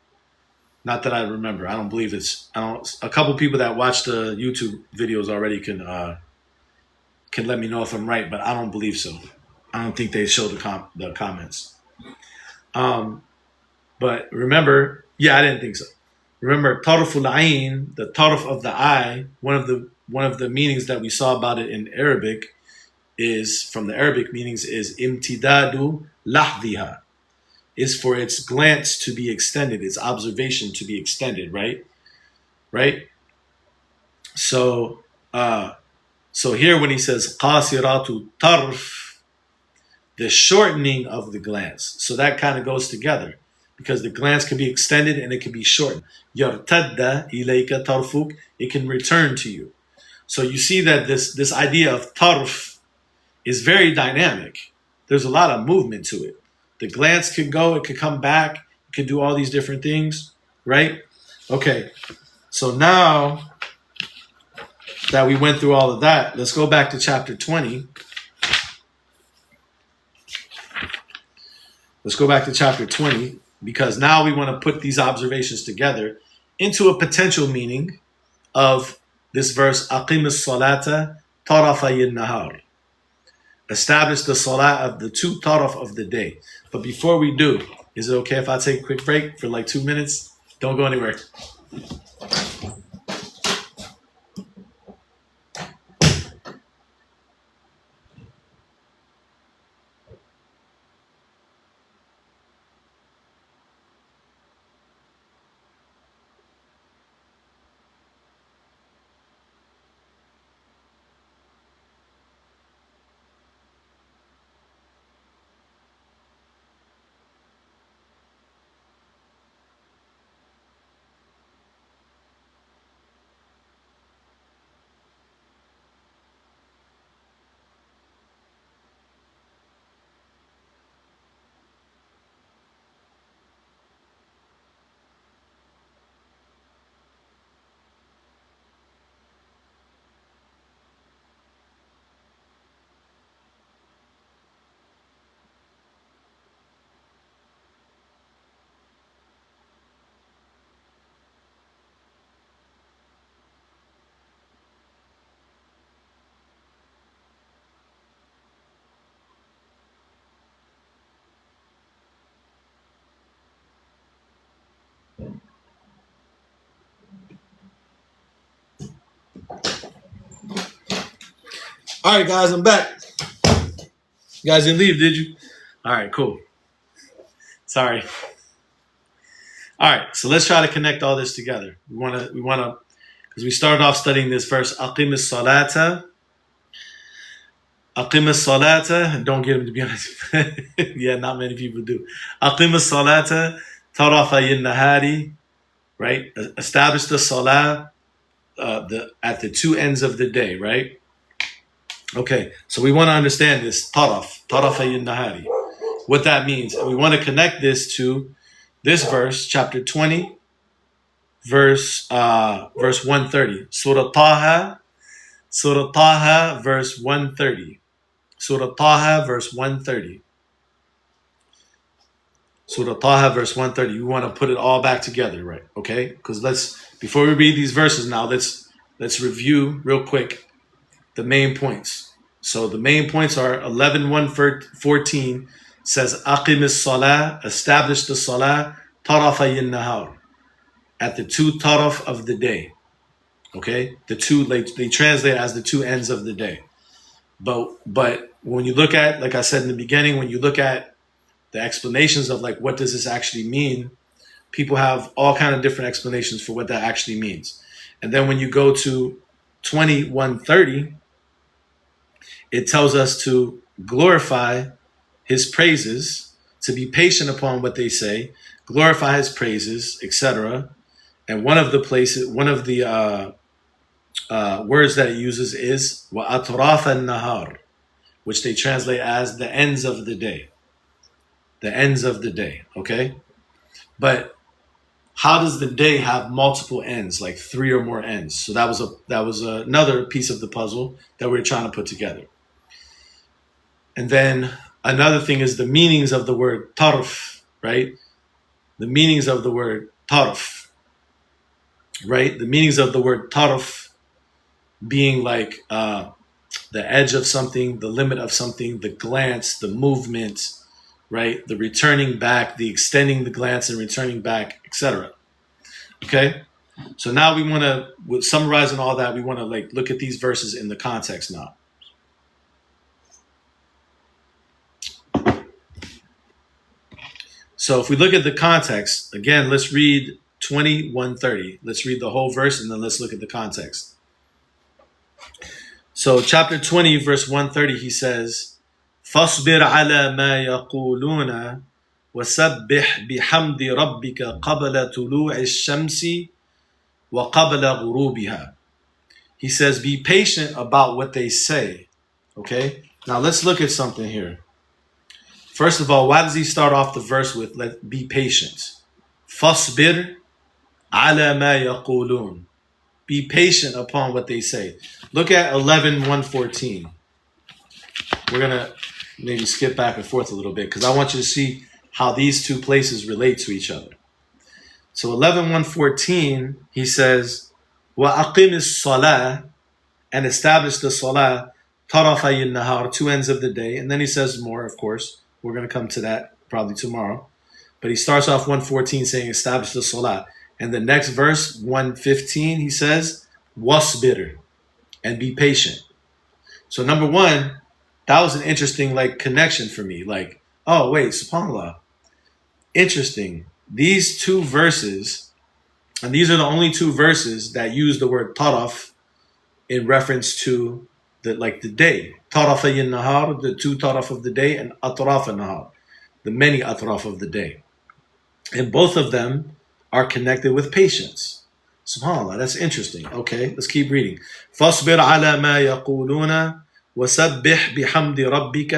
Not that I remember. I don't believe it's. I don't. A couple people that watch the YouTube videos already can let me know if I'm right, but I don't believe so. I don't think they show the comments. But remember, I didn't think so. Remember, tarful ayn, the tarf of the eye. One of the meanings that we saw about it in Arabic is, from the Arabic meanings, is imtidadu lahdiha, is for its glance to be extended, its observation to be extended, right? Right. So here when he says qasiratu tarf, the shortening of the glance. So that kind of goes together, because the glance can be extended and it can be shortened. Yartadda ilayka tarfuk, it can return to you. So you see that this idea of tarf is very dynamic. There's a lot of movement to it. The glance could go, it could come back, it could do all these different things, right? Okay, so now that we went through all of that, let's go back to chapter 20. Let's go back to chapter 20, because now we want to put these observations together into a potential meaning of this verse, Aqim as-salata tarafay an-nahar. Establish the salah of the two taraf of the day. But before we do, is it okay if I take a quick break for like 2 minutes? Don't go anywhere. All right, guys, I'm back. You guys didn't leave, did you? All right, cool. Sorry. All right, so let's try to connect all this together. We want to, because we started off studying this verse, Aqim as-salata. Aqim as-salata, and don't get him to be honest. Yeah, not many people do. Aqim as-salata, tarafa nahari, right? Establish the salah at the two ends of the day, right? Okay, so we want to understand this tarafa nahari, what that means. And we want to connect this to this verse, chapter 20, verse 130. Surah Taha, verse 130. Surah Taha, verse 130. Surah Taha, verse 130. We want to put it all back together, right? Okay? Because before we read these verses now, let's review real quick the main points. So the main points are 11:114 says, Aqim as-salah, establish the salah, tarafay nahar, at the two taraf of the day. Okay? The two, they translate as the two ends of the day. But when you look at, like I said in the beginning, when you look at the explanations of like what does this actually mean, people have all kind of different explanations for what that actually means. And then when you go to 21:30, it tells us to glorify his praises, to be patient upon what they say, glorify his praises, etc. And one of the words that it uses is وَأَطْرَافَ النَّهَارِ, which they translate as the ends of the day. The ends of the day, okay? But how does the day have multiple ends, like 3 or more ends? So that was another piece of the puzzle that we're trying to put together. And then another thing is the meanings of the word tarf, right? The meanings of the word tarf, right? The meanings of the word tarf being like the edge of something, the limit of something, the glance, the movement, right? The returning back, the extending the glance and returning back, etc. Okay? So now we want to, with summarizing all that, we want to like look at these verses in the context now. So if we look at the context, again, let's read 21:30. Let's read the whole verse and then let's look at the context. So chapter 20, verse 130, he says, فَاصْبِرْ عَلَى مَا يَقُولُونَ وَسَبِّحْ بِحَمْدِ رَبِّكَ قَبْلَ طُلُوعِ الشَّمْسِ وَقَبْلَ غُرُوبِهَا. He says, be patient about what they say. Okay? Now let's look at something here. First of all, why does he start off the verse with be patient? فَاصْبِرْ عَلَى مَا يَقُولُونَ. Be patient upon what they say. Look at 11:114. We're going to maybe skip back and forth a little bit because I want you to see how these two places relate to each other. So 11:114, he says, وَأَقِمِ الصَّلَاةِ, and establish the salah, طَرَفَيِ النَّهَارِ, two ends of the day. And then he says more, of course. We're going to come to that probably tomorrow. But he starts off 1:14 saying, establish the salah. And the next verse, 1:15, he says, wasbir, and be patient. So number one, that was an interesting like connection for me. Like, oh wait, subhanAllah. Interesting. These two verses, and these are the only two verses that use the word taraf in reference to the day. Tarafay nahar, the two taraf of the day, and atraf nahar, the many atraf of the day. And both of them are connected with patience. SubhanAllah, that's interesting. Okay, let's keep reading. فَاصْبِرْ عَلَى مَا يَقُولُونَ وَسَبِّحْ بِحَمْدِ رَبِّكَ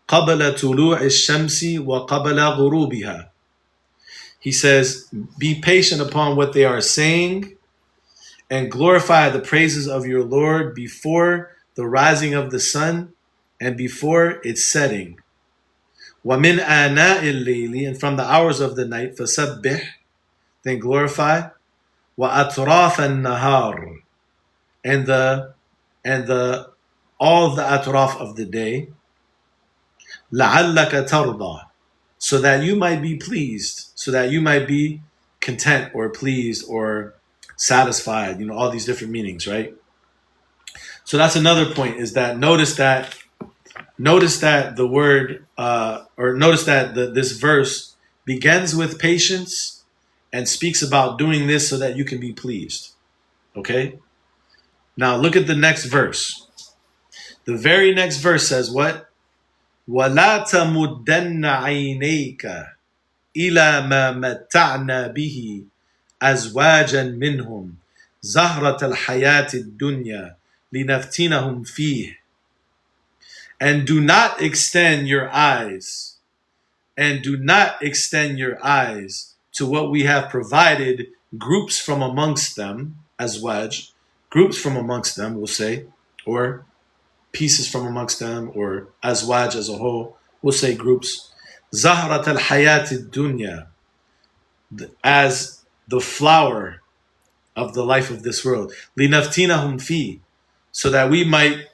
قَبْلَ طُلُوعِ الشَّمْسِ وَقَبْلَ غُرُوبِهَا. He says, be patient upon what they are saying and glorify the praises of your Lord before the rising of the sun and before its setting. وَمِنْ آنَاءِ اللَّيْلِ, and from the hours of the night, فَسَبِّحْ, then glorify, وَأَطْرَافَ النَّهَارِ, and all of the atraf of the day, لَعَلَّكَ تَرْضَى, so that you might be pleased, so that you might be content or pleased or satisfied, all these different meanings, right? So that's another point, is that notice that the word or notice that this verse begins with patience and speaks about doing this so that you can be pleased. Okay? Now look at the next verse. The very next verse says what? وَلَا تَمُدَّنَّ عَيْنَيْكَ إِلَى مَا مَتَّعْنَا بِهِ أَزْوَاجًا مِّنْهُمْ زَهْرَةَ الْحَيَاةِ الدُّنْيَا لِنَفْتِنَهُمْ فِيهِ. And do not extend your eyes, to what we have provided groups from amongst them, azwaj, groups from amongst them, we'll say, or pieces from amongst them, or azwaj as a whole, we'll say groups. Zahrat al-hayat dunya, as the flower of the life of this world. Linaftinahum fi, so that we might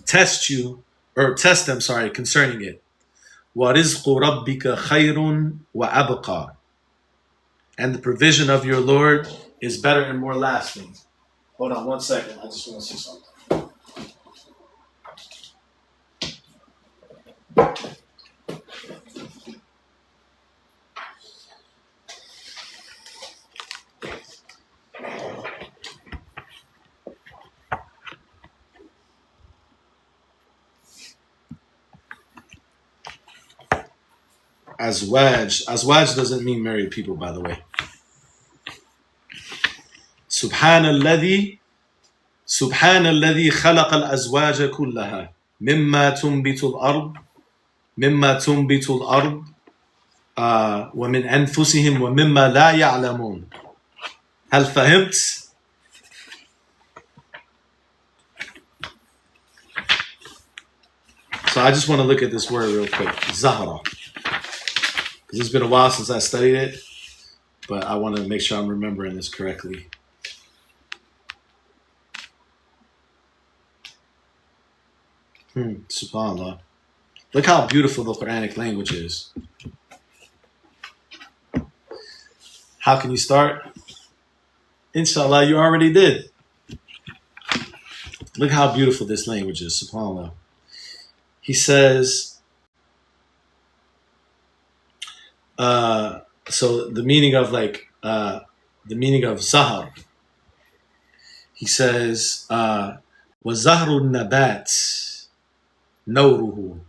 test them, concerning it. وَرِزْقُ رَبِّكَ خَيْرٌ وَأَبْقَى. And the provision of your Lord is better and more lasting. Hold on 1 second. I just want to see something. Azwaj doesn't mean married people, by the way. Subhanalladhi خلق الأزواج كلها مما تنبت الأرض ومن أنفسهم ومما لا يعلمون. هل فهمت؟ So I just want to look at this word real quick. Zahra. Because it's been a while since I studied it, but I want to make sure I'm remembering this correctly. SubhanAllah. Look how beautiful the Quranic language is. How can you start? Inshallah, you already did. Look how beautiful this language is, SubhanAllah. He says, so the meaning of zahar. He says, وَزَهْرُ النَّبَاتِ نَوْرُهُ.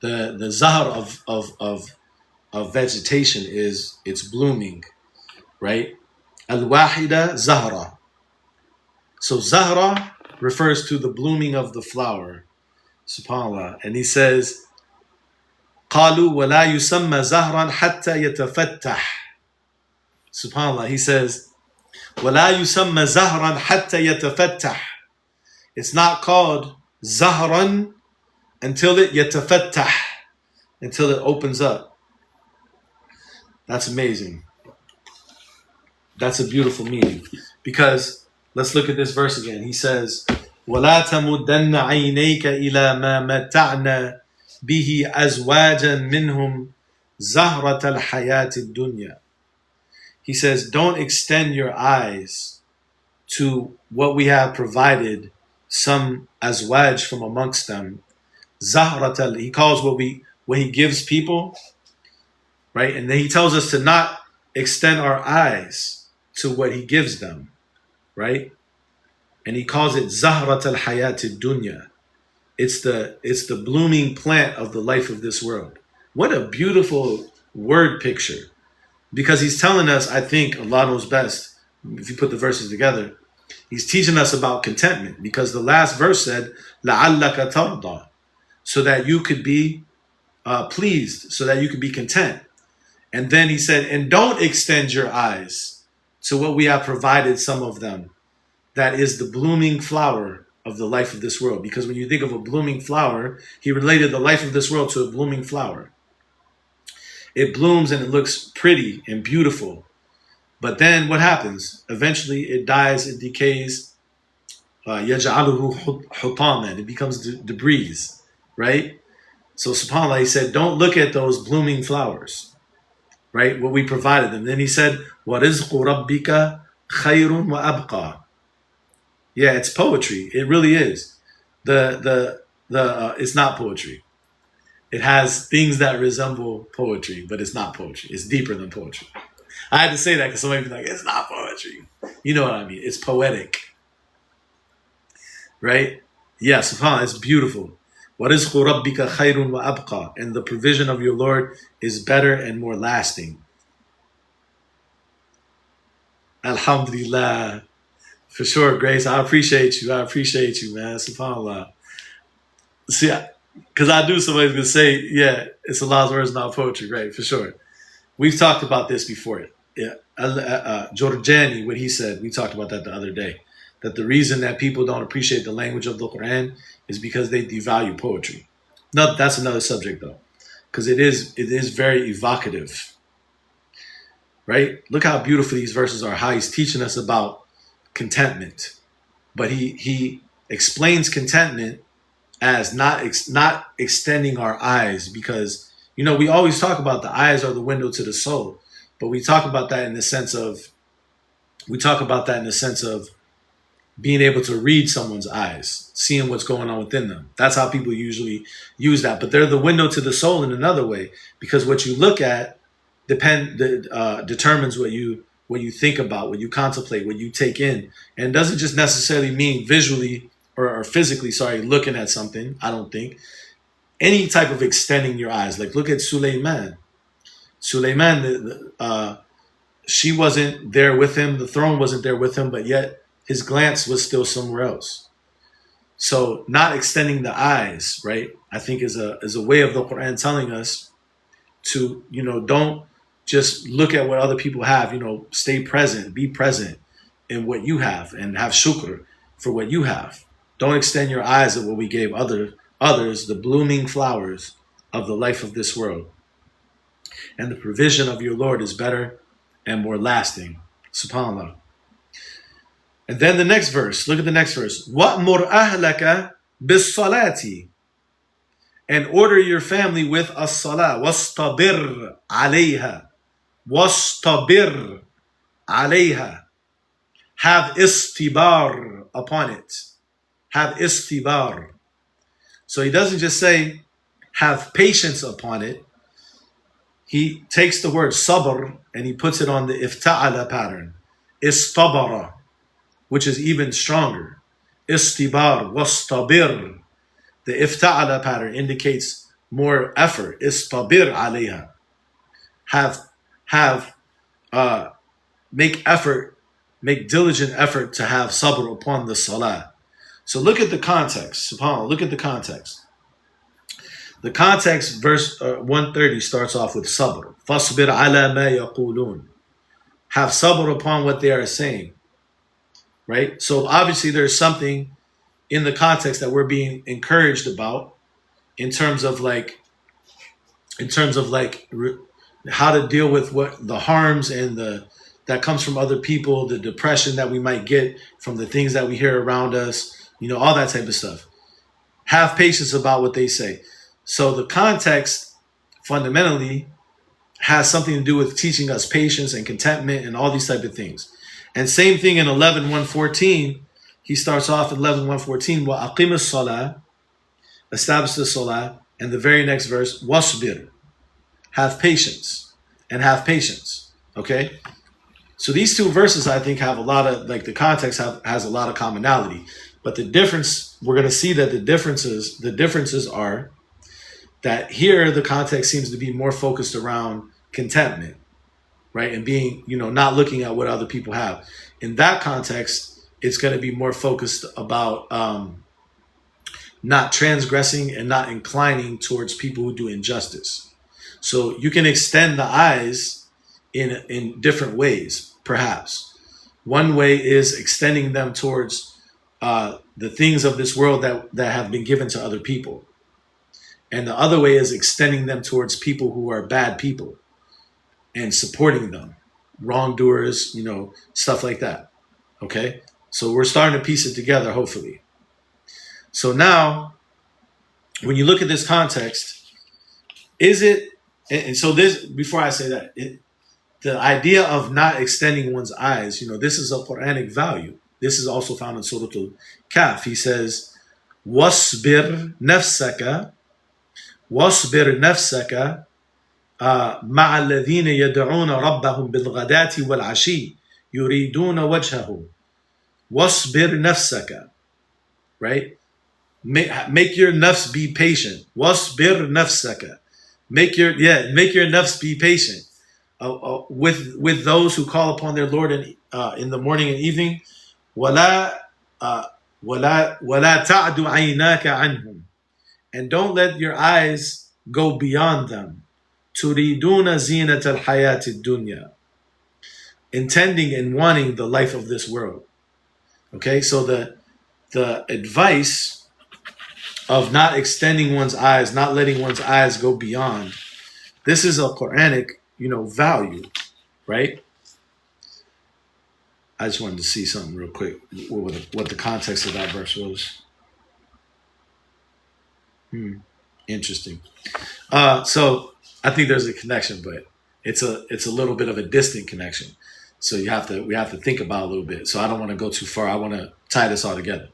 The zahar of vegetation is its blooming, right? Al-wahida zahra. So zahra refers to the blooming of the flower. SubhanAllah. And he says, قالوا ولا يسمى زهرا حتى يتفتح. SubhanAllah. He says, ولا يسمى زهرا حتى يتفتح. It's not called zahran until it yatafattah, until it opens up. That's amazing. That's a beautiful meaning. Because let's look at this verse again. He says, وَلَا تَمُدَّنَّ عَيْنَيْكَ إِلَى مَا مَتَّعْنَا بِهِ أَزْوَاجًا مِّنْهُمْ زَهْرَةَ الْحَيَاةِ الدُّنْيَا. He says, don't extend your eyes to what we have provided some azwaj from amongst them. Zahratal, he calls what he gives people, right? And then he tells us to not extend our eyes to what he gives them, right? And he calls it Zahratal Hayat Dunya. It's the blooming plant of the life of this world. What a beautiful word picture. Because he's telling us, I think Allah knows best, if you put the verses together, he's teaching us about contentment. Because the last verse said, لَعَلَّكَ تَرْضَى, so that you could be pleased, so that you could be content. And then he said, and don't extend your eyes to what we have provided some of them. That is the blooming flower of the life of this world. Because when you think of a blooming flower, he related the life of this world to a blooming flower. It blooms and it looks pretty and beautiful. But then what happens? Eventually it dies, it decays. يَجْعَلُهُ حُطَامًا. It becomes debris, right? So subhanAllah, he said, don't look at those blooming flowers, right? What we provided them. Then he said, وَرِزْقُ رَبِّكَ خَيْرٌ وَأَبْقَى. Yeah, it's poetry. It really is. It's not poetry. It has things that resemble poetry, but it's not poetry. It's deeper than poetry. I had to say that because somebody be like, it's not poetry. You know what I mean? It's poetic, right? Yes, subhanAllah, it's beautiful. وَرِزْقُ رَبِّكَ خَيْرٌ وَأَبْقَى. And the provision of your Lord is better and more lasting. Alhamdulillah. For sure, Grace. I appreciate you. I appreciate you, man. SubhanAllah. See, because I knew somebody's going to say, yeah, it's Allah's words, not poetry. Right, for sure. We've talked about this before. Yeah. Giorgiani, what he said, we talked about that the other day. That the reason that people don't appreciate the language of the Qur'an is because they devalue poetry. No, that's another subject though. Because it is very evocative. Right? Look how beautiful these verses are, how he's teaching us about contentment. But he explains contentment as not extending our eyes, because we always talk about the eyes are the window to the soul, but we talk about that in the sense of being able to read someone's eyes, seeing what's going on within them. That's how people usually use that. But they're the window to the soul in another way, because what you look at determines what you think about, what you contemplate, what you take in. And it doesn't just necessarily mean visually or physically, looking at something. I don't think. Any type of extending your eyes. Like look at Suleiman. Suleiman, she wasn't there with him. The throne wasn't there with him, but yet his glance was still somewhere else. So not extending the eyes, right, I think is a way of the Quran telling us to, don't just look at what other people have, stay present, be present in what you have and have shukr for what you have. Don't extend your eyes at what we gave others, the blooming flowers of the life of this world. And the provision of your Lord is better and more lasting. SubhanAllah. And then the next verse, look at the next verse. وَأْمُرْ أَهْلَكَ بِالصَّلَاةِ. And order your family with as-salah. وَاسْتَبِرْ عَلَيْهَا. وَاسْتَبِرْ عَلَيْهَا. Have istibar upon it. Have istibar. So he doesn't just say have patience upon it. He takes the word sabr and he puts it on the ifta'ala pattern. Istabara, which is even stronger. Istibar, wastabir. The ifta'ala pattern indicates more effort. Istabir alayha. Make diligent effort to have sabr upon the salah. So look at the context. SubhanAllah, look at the context. The context, verse 130 starts off with sabr. فَاصْبِرْ عَلَى مَا يَقُولُونَ. Have sabr upon what they are saying. Right? So obviously there's something in the context that we're being encouraged about in terms of how to deal with what the harms and that comes from other people, the depression that we might get from the things that we hear around us, all that type of stuff. Have patience about what they say. So the context fundamentally has something to do with teaching us patience and contentment and all these type of things. And same thing in 11:114, he starts off in 11:114, وَأَقِمِ الصَّلَاةِ, establish the salah, and the very next verse, وَاصْبِرْ, have patience, and have patience. Okay? So these two verses, I think, have a lot of, the context has a lot of commonality. But the difference, we're going to see that the differences are that here the context seems to be more focused around contentment, right? And being, not looking at what other people have. In that context, it's going to be more focused about not transgressing and not inclining towards people who do injustice. So you can extend the eyes in different ways, perhaps. One way is extending them towards the things of this world that have been given to other people. And the other way is extending them towards people who are bad people and supporting them, wrongdoers, stuff like that. Okay? So we're starting to piece it together, hopefully. So now, when you look at this context, before I say that, the idea of not extending one's eyes, this is a Quranic value. This is also found in Surah Al-Kahf. He says, وَاصْبِرْ نَفْسَكَ وَاصْبِرْ نَفْسَكَ مع الذين يدعون ربهم بالغداة والعشي يريدون وجهه واصبر نفسك. Right? Make your nafs be patient. واصبر نفسك. Make your nafs be patient with those who call upon their Lord in the morning and evening. ولا تعد عيناك عنهم. And don't let your eyes go beyond them. تريدون زينة الحياة الدنيا. Intending and wanting the life of this world. Okay, so the advice of not extending one's eyes, not letting one's eyes go beyond, this is a Quranic, value, right? I just wanted to see something real quick, what the context of that verse was. Interesting. So I think there's a connection, but it's a little bit of a distant connection. So we have to think about it a little bit. So I don't want to go too far. I want to tie this all together.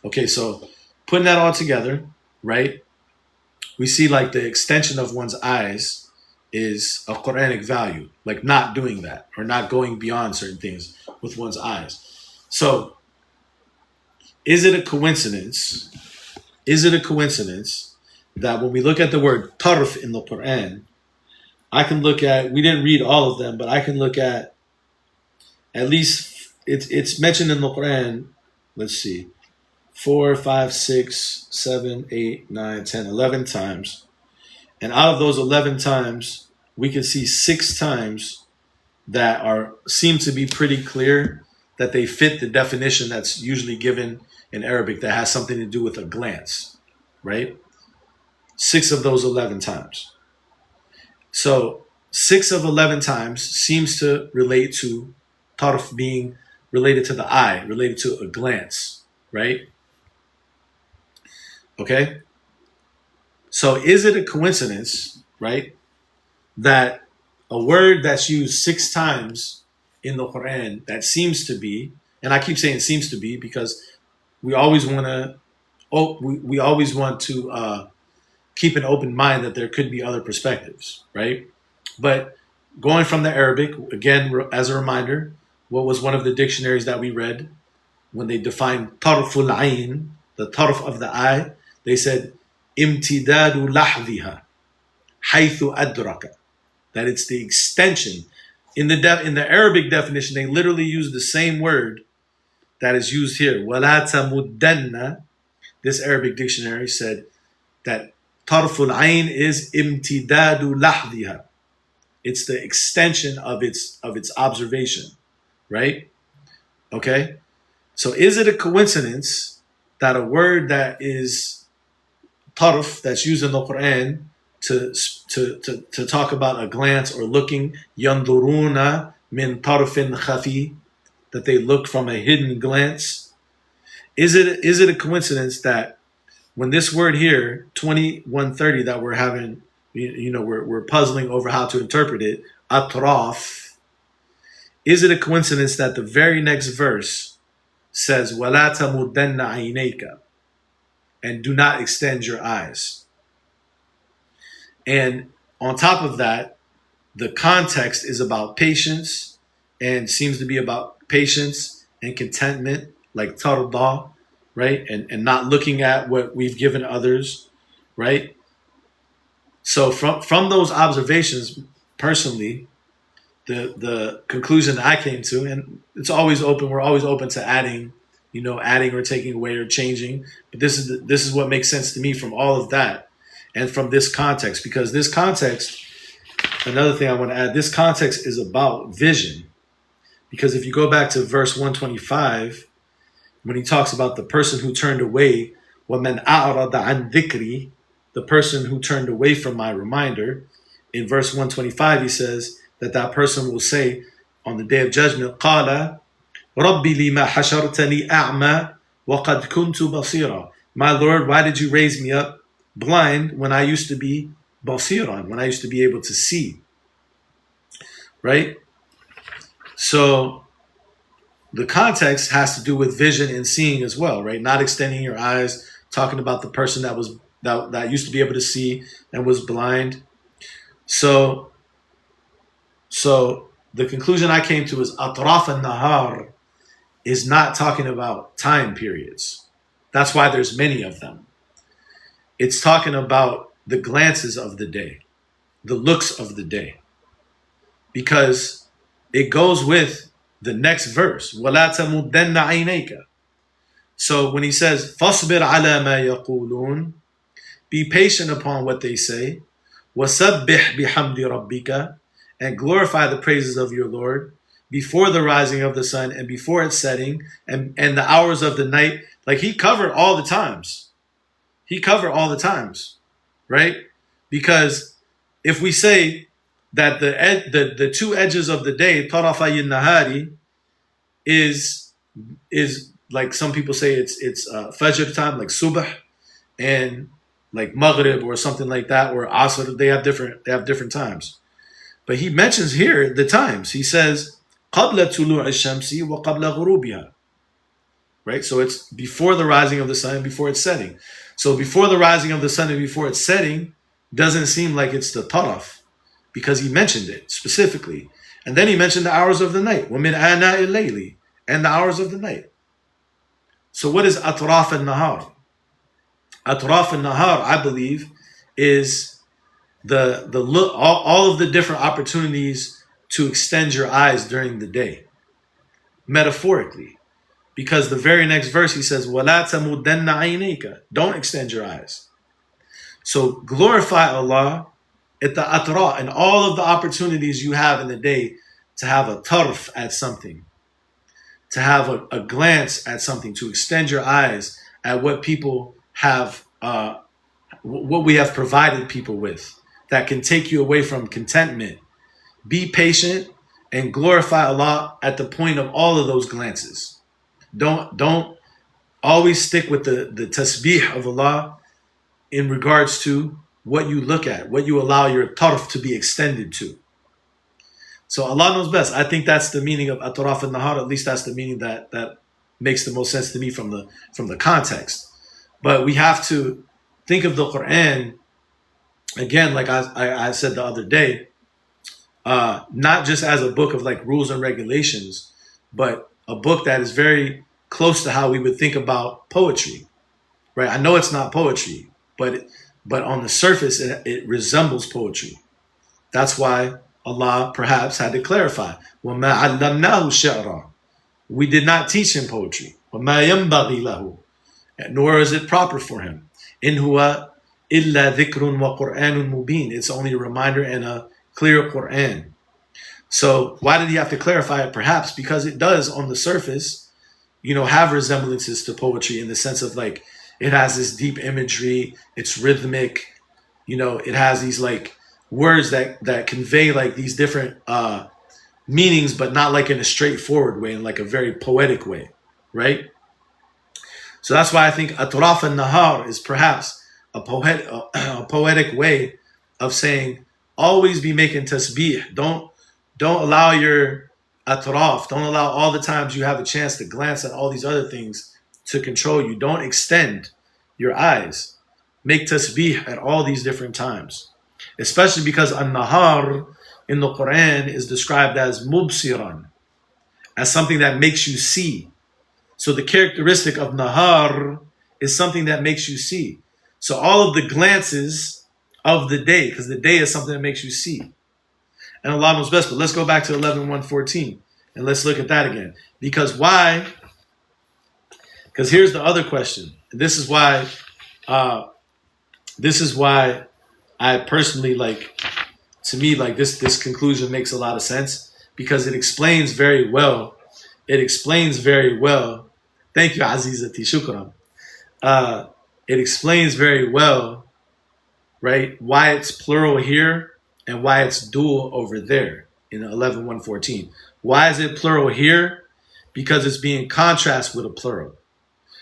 Okay, so putting that all together, right? We see like the extension of one's eyes is a Quranic value, like not doing that or not going beyond certain things with one's eyes. So is it a coincidence? Is it a coincidence that when we look at the word tarf in the Quran, I can look at, we didn't read all of them, but I can look at least it's mentioned in the Quran, let's see, 4, 5, 6, 7, 8, 9, 10, 11 times. And out of those 11 times, we can see 6 times that seem to be pretty clear that they fit the definition that's usually given in Arabic that has something to do with a glance, right? 6 of those 11 times. So 6 of 11 times seems to relate to tarf being related to the eye, related to a glance, right? Okay? So is it a coincidence, right, that a word that's used 6 times in the Quran that seems to be, and I keep saying seems to be because we always want to keep an open mind that there could be other perspectives, right? But going from the Arabic, again, as a reminder, what was one of the dictionaries that we read when they defined tarful ayn, the tarf of the eye? They said imtidadu lahdiha haythu adraka, that it's the extension. In the Arabic definition, they literally use the same word that is used here. Wala tamuddanna. This Arabic dictionary said that tarful ayn is imtidadu lahdiha. It's the extension of its observation, right? Okay? So is it a coincidence that a word that is tarf, that's used in the Quran to talk about a glance or looking, yanduruna min tarfin khafi, that they look from a hidden glance? Is it a coincidence that when this word here, 2130, that we're having, we're puzzling over how to interpret it, atraf, is it a coincidence that the very next verse says, وَلَا تَمُدَّنَّ عَيْنَيْكَ, and do not extend your eyes? And on top of that, the context is about patience and seems to be about patience and contentment, like tarda, right? And not looking at what we've given others, right? So from those observations, personally, the conclusion that I came to, and it's always open, we're always open to adding or taking away or changing, but this is what makes sense to me from all of that and from this context, because this context, another thing I want to add, this context is about vision, because if you go back to verse 125, when he talks about the person who turned away, وَمَنْ أَعْرَضَ عَنْ ذِكْرِي, the person who turned away from my reminder, in verse 125 he says that person will say on the day of judgment, قَالَ رَبِّ لِمَا حَشَرْتَنِي أَعْمَى وَقَدْ كُنْتُ بَصِيرًا. My Lord, why did you raise me up blind when I used to be basiran, when I used to be able to see? Right? So the context has to do with vision and seeing as well, right? Not extending your eyes, talking about the person that used to be able to see and was blind. So the conclusion I came to is atraf an-nahar is not talking about time periods. That's why there's many of them. It's talking about the glances of the day, the looks of the day, because it goes with the next verse. وَلَا تَمُدَّنَّ عَيْنَيْكَ. So when he says, فَاصْبِرْ عَلَى مَا يَقُولُونَ, be patient upon what they say, وَسَبِّحْ بِحَمْدِ رَبِّكَ, and glorify the praises of your Lord before the rising of the sun and before its setting and the hours of the night. Like he covered all the times. He covered all the times, right? Because if we say that the two edges of the day, tarafay nahari, is like some people say it's fajr time, like subh, and like maghrib or something like that, or asr. They have different times. But he mentions here the times. He says qabla tulu' ash-shamsi wa qabla ghurubiha. Right? So it's before the rising of the sun and before its setting. So before the rising of the sun and before its setting doesn't seem like it's the taraf, because he mentioned it specifically. And then he mentioned the hours of the night. وَمِنْ آنَاءِ اللَّيْلِ, and the hours of the night. So what is atraf al-nahar? Atraf al-nahar, I believe, is the look, all of the different opportunities to extend your eyes during the day, metaphorically. Because the very next verse he says, وَلَا تَمُدَّنَّ عَيْنَيْكَ, don't extend your eyes. So glorify Allah at the atra, and all of the opportunities you have in the day to have a tarf at something, to have a glance at something, to extend your eyes at what people have, what we have provided people with, that can take you away from contentment. Be patient and glorify Allah at the point of all of those glances. Don't always stick with the tasbih of Allah in regards to what you look at, what you allow your tarf to be extended to. So Allah knows best. I think that's the meaning of atraf al-nahar. At least that's the meaning that makes the most sense to me from the context. But we have to think of the Qur'an, again, like I said the other day, not just as a book of like rules and regulations, but a book that is very close to how we would think about poetry, right? I know it's not poetry, but on the surface, it resembles poetry. That's why Allah perhaps had to clarify, وَمَا عَلَّمْنَاهُ شَعْرًا, we did not teach him poetry. وَمَا يَنْبَغِي لَهُ, nor is it proper for him. إِنْ هُوَ إِلَّا ذِكْرٌ وَقُرْآنٌ مُبِينٌ, it's only a reminder and a clear Qur'an. So why did he have to clarify it? Perhaps because it does, on the surface, have resemblances to poetry, in the sense of like, it has this deep imagery, it's rhythmic, it has these like words that convey like these different meanings, but not like in a straightforward way, in like a very poetic way, right? So that's why I think atraf al-nahar is perhaps a poetic way of saying, always be making tasbih. Don't allow your atraf, don't allow all the times you have a chance to glance at all these other things to control you. Don't extend your eyes. Make tasbih at all these different times. Especially because an-nahar in the Quran is described as mubsiran, as something that makes you see. So the characteristic of nahar is something that makes you see. So all of the glances of the day, because the day is something that makes you see. And Allah knows best, but let's go back to 11:114 and let's look at that again. Because why? Because here's the other question. This is why I personally like, to me, like this conclusion makes a lot of sense, because it explains very well. Thank you, Azizati, shukran. It explains very well, right, why it's plural here and why it's dual over there in 11:114. Why is it plural here? Because it's being contrast with a plural.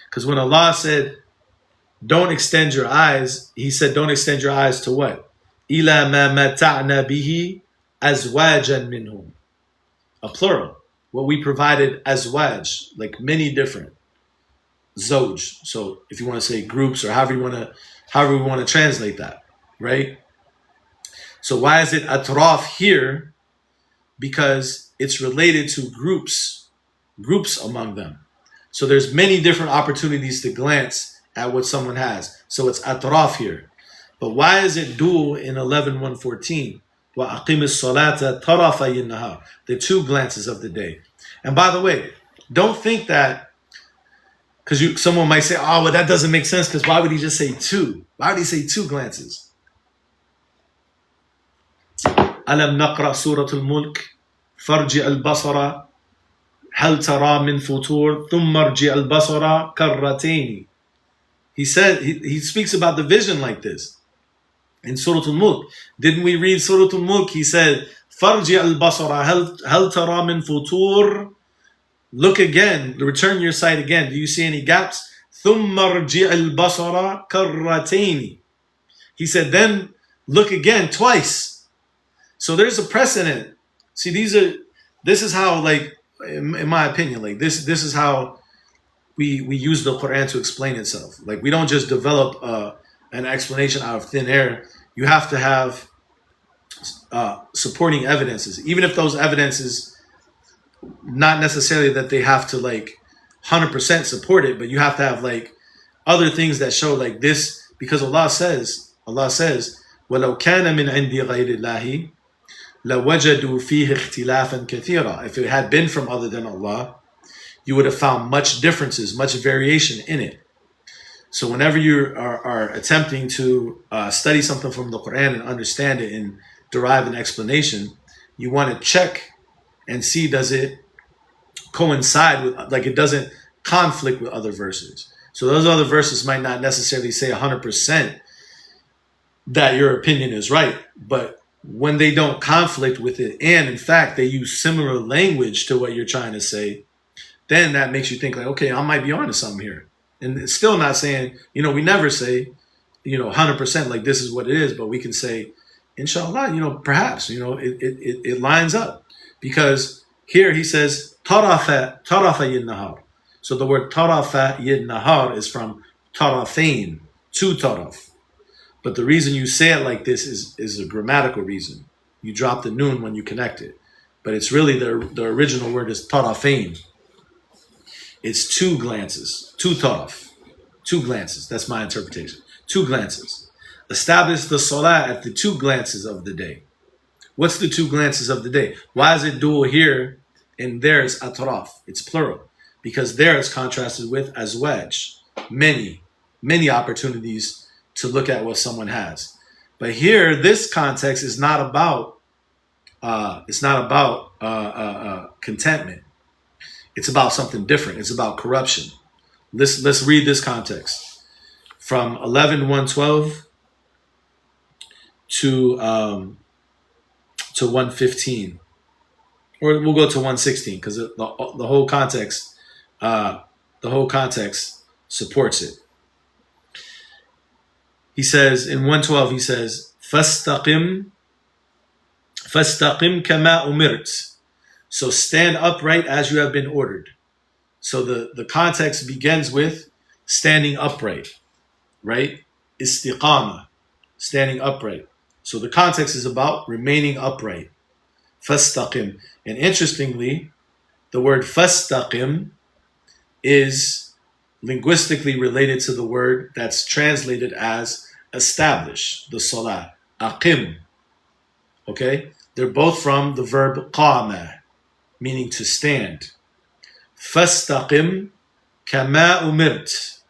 Because when Allah said, don't extend your eyes, he said, don't extend your eyes to what? إِلَى مَا مَتَعْنَا بِهِ أَزْوَاجًا مِّنْهُمْ. A plural. what we provided azwaj, like many different zoj. So if you want to say groups or however we want to translate that, right? So why is it atraf here? Because it's related to groups among them. So there's many different opportunities to glance at what someone has. So it's atraf here. But why is it dual in 11:114? وَأَقِمِ الصَّلَاةَ طَرَفَيِ النَّهَارِ. The two glances of the day. And by the way, don't think that, because someone might say, oh, well, that doesn't make sense, because why would he just say two? Why would he say two glances? أَلَمْ نَقْرَأ سُورَةُ الْمُلْكِ فَارْجِعْ الْبَصَرَ هَلْ تَرَى مِنْ فُطُورٍ ثُمَّ ارْجِعْ الْبَصَرَ كَرَّتَيْنِ. He said, he speaks about the vision like this in Surah Al-Mulk. Didn't we read Surah Al-Mulk? He said, فَارْجِعْ الْبَصَرَ هَلْ تَرَى مِنْ فُطُورٍ. Look again, return your sight again. Do you see any gaps? ثُمَّ ارْجِعْ الْبَصَرَ كَرَّتَيْنِ. He said, then look again twice. So there's a precedent. See, this is how, like, in my opinion, like this is how we use the Qur'an to explain itself. Like, we don't just develop an explanation out of thin air. You have to have supporting evidences, even if those evidences, not necessarily that they have to like 100% support it, but you have to have like other things that show like this, because Allah says, وَلَوْ كَانَ مِنْ عِنْدِ غَيْرِ اللَّهِ لَوَجَدُوا فِيهِ اخْتِلَافًا كَثِيرًا. If it had been from other than Allah, you would have found much differences, much variation in it. So whenever you are attempting to study something from the Quran and understand it and derive an explanation, you want to check and see, does it coincide with, like, it doesn't conflict with other verses. So those other verses might not necessarily say 100% that your opinion is right, but when they don't conflict with it, and in fact they use similar language to what you're trying to say, then that makes you think like, okay, I might be onto something here. And it's still not saying, we never say, 100% like this is what it is, but we can say, inshallah, perhaps, it lines up. Because here he says, tarafa yin-nahar. So the word tarafa yin-nahar is from tarafain, two taraf. But the reason you say it like this is a grammatical reason. You drop the noon when you connect it. But it's really, the original word is tarafain. It's two glances, two taraf, two glances. That's my interpretation. Two glances. Establish the salah at the two glances of the day. What's the two glances of the day? Why is it dual here and there is atraf? It's plural. Because there it's contrasted with azwaj. Many opportunities to look at what someone has. But here, this context is not about contentment. It's about something different. It's about corruption. Let's read this context from 11:112 to 115, or we'll go to 116 because the whole context supports it. He says in 112, he says, "Fastaqim kama umirt." So stand upright as you have been ordered. So the context begins with standing upright, right? Istiqama, standing upright. So the context is about remaining upright. Fastaqim. And interestingly, the word fastaqim is linguistically related to the word that's translated as establish, the salah, aqim. Okay? They're both from the verb qama, meaning to stand. Fastaqim kama umirt.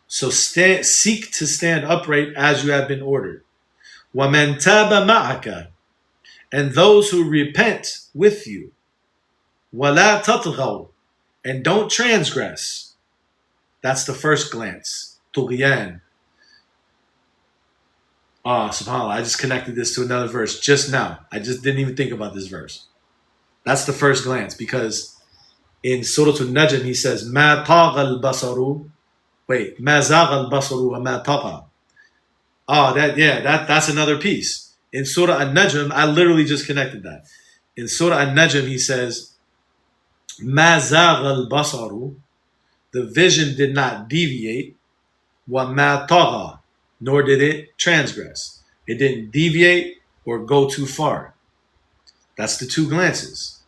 So seek to stand upright as you have been ordered. وَمَنْ تَابَ مَعَكَ. And those who repent with you. وَلَا تَطْغَوْا. And don't transgress. That's the first glance. Tughyan. SubhanAllah, I just connected this to another verse just now. I just didn't even think about this verse. That's the first glance, because in Surah Al-Najm he says, مَا طَاغَ الْبَصَرُ. Wait, مَا زَاغَ الْبَصَرُ وَمَا طَغَى. That's another piece. In Surah Al-Najm, I literally just connected that. In Surah Al-Najm he says, مَا زَاغَ الْبَصَرُ, the vision did not deviate. وَمَا طَغَى, nor did it transgress. It didn't deviate or go too far. That's the two glances.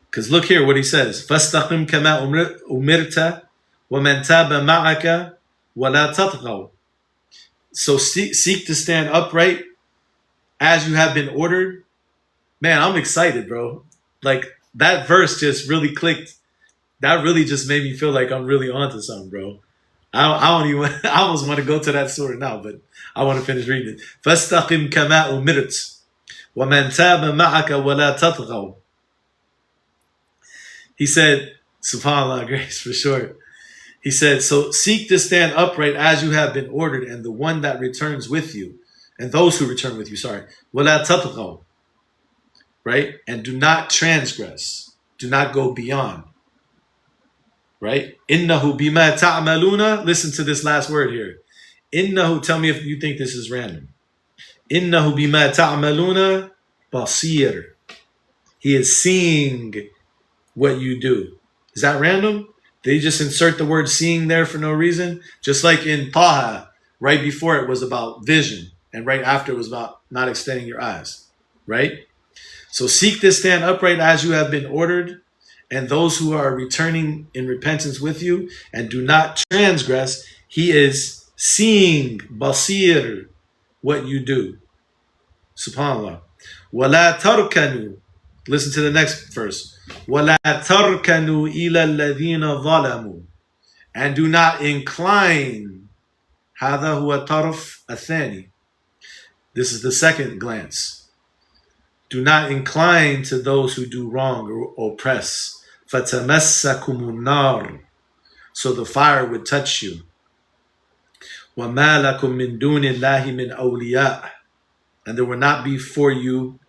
Because look here what he says. فَاسْتَقِمْ كَمَا أُمِرْتَ وَمَنْ تَابَ مَعَكَ وَلَا تَطْغَوْا. So seek to stand upright as you have been ordered. Man, I'm excited, bro. Like, that verse just really clicked. That really just made me feel like I'm really onto something, bro. I don't even. I almost want to go to that surah now, but I want to finish reading it. فَاسْتَقِمْ كَمَا أُمِرْتَ وَمَنْ تَابَ مَعَكَ وَلَا تَطْغَوْا. He said, subhanAllah, grace for sure. He said, so seek to stand upright as you have been ordered, and the one that returns with you, and those who return with you, sorry, وَلَا تَطْغَوْا, right? And do not transgress. Do not go beyond. Right? Innahu bima ta'maluna. Listen to this last word here. Innahu, tell me if you think this is random. Innahu bima ta'maluna basir. He is seeing what you do. Is that random? Did he just insert the word seeing there for no reason? Just like in Taha, right before it was about vision, and right after it was about not extending your eyes. Right? So seek to stand upright as you have been ordered, and those who are returning in repentance with you, and do not transgress. He is seeing, basir, what you do. SubhanAllah. وَلَا تَرْكَنُوا. Listen to the next verse. وَلَا تَرْكَنُوا إِلَى الَّذِينَ ظَلَمُوا. And do not incline. هذا هو طرف الثاني. This is the second glance. Do not incline to those who do wrong or oppress. فَتَمَسَّكُمُ النَّارِ. So the fire would touch you. وَمَا لَكُم مِّن دُونِ اللَّهِ مِنْ أَوْلِيَاءَ. And there will not be for you,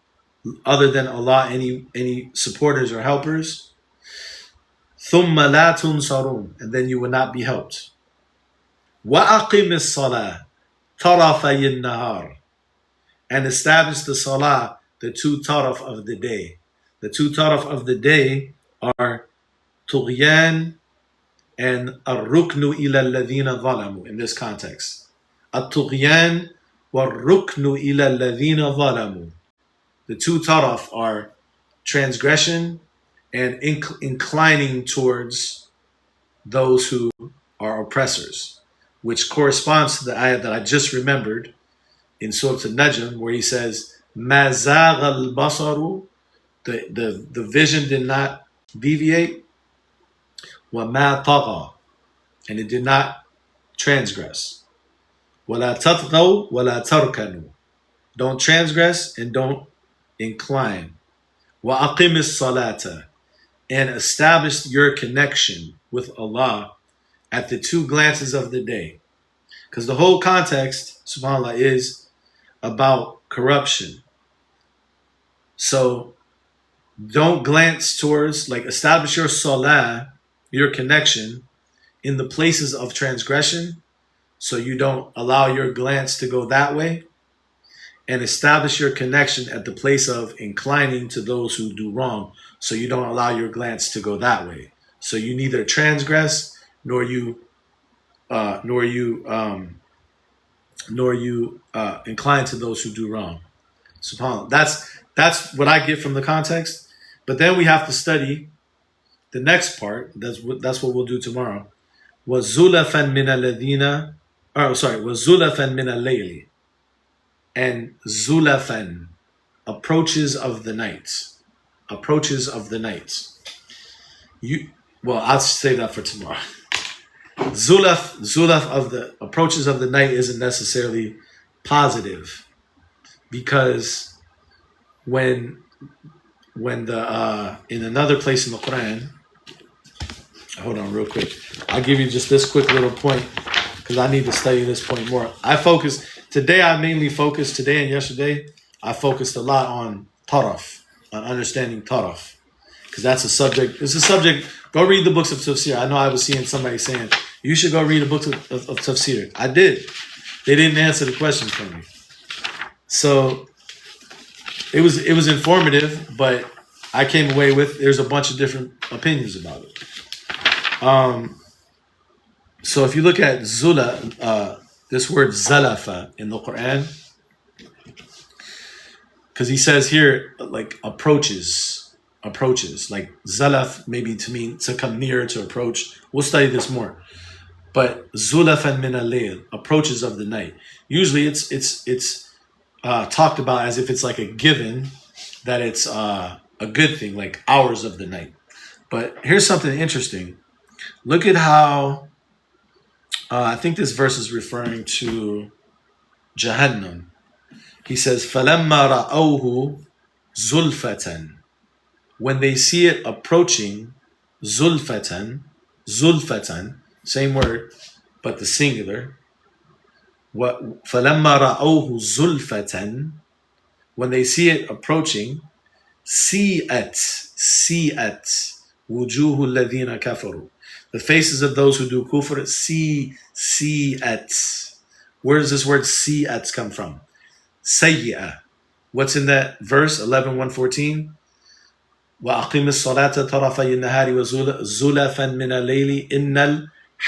other than Allah, any supporters or helpers. ثُمَّ لَا تُنْصَرُونَ. And then you will not be helped. وَأَقِمِ الصَّلَاةِ طَرَفَيِ النَّهَارِ. And establish the salah, the two taraf of the day. The two taraf of the day are tughyan and ar-ruknu ila alladhina zalamu in this context. At-tughyan wa-ruknu ila alladhina zalamu. The two taraf are transgression and inclining towards those who are oppressors, which corresponds to the ayah that I just remembered in Surah An-Najm, where he says, مَا زَاغَ الْبَصَرُ, the vision did not deviate, وَمَا طَغَى, and it did not transgress. وَلَا تَطْغَوْا وَلَا تَرْكَنُوا. Don't transgress and don't incline. وَأَقِمِ الصَّلَاةَ. And establish your connection with Allah at the two glances of the day. Because the whole context, subhanAllah, is about corruption. So don't glance towards, like, establish your salah, your connection, in the places of transgression, so you don't allow your glance to go that way, and establish your connection at the place of inclining to those who do wrong, so you don't allow your glance to go that way. So you neither transgress nor you incline to those who do wrong. SubhanAllah. That's what I get from the context. But then we have to study the next part. That's what we'll do tomorrow. وَزُلَفًا مِنَ الَّذِينَ وَزُلَفًا مِنَ اللَّيْلِ. And zulafan, approaches of the night. Approaches of the night. I'll say that for tomorrow. Zulaf of the approaches of the night isn't necessarily positive, because when the in another place in the Qur'an, hold on real quick, I'll give you just this quick little point because I need to study this point more. Today and yesterday I focused a lot on taraf, on understanding taraf, because that's a subject. It's a subject. Go read the books of tafsir. I know I was seeing somebody saying you should go read the books of tafsir. I did. They didn't answer the question for me. So it was informative, but I came away with, there's a bunch of different opinions about it. So if you look at this word zalafa in the Qur'an, because he says here like approaches, like zalaf maybe to mean to come near, to approach. We'll study this more. But zulafan min al-layl, approaches of the night. Usually it's talked about as if it's like a given, that it's a good thing, like hours of the night. But here's something interesting. Look at how I think this verse is referring to Jahannam. He says, فَلَمَّا رَأَوْهُ زُلْفَةً. When they see it approaching, zulfatan, same word, but the singular. فَلَمَّا رَأَوْهُ زُلْفَةً. When they see it approaching, سِيئَتْ وُجُوهُ الَّذِينَ كَفَرُوا. The faces of those who do kufr, سِيئَتْ. Where does this word سِيئَتْ come from? Sayyi'ah. What's in that verse? 11:114. وَأَقِمِ الصَّلَاةَ طَرَفَيِ النَّهَارِ وَزُلَفًا مِنَ اللَّيْلِ إِنَّ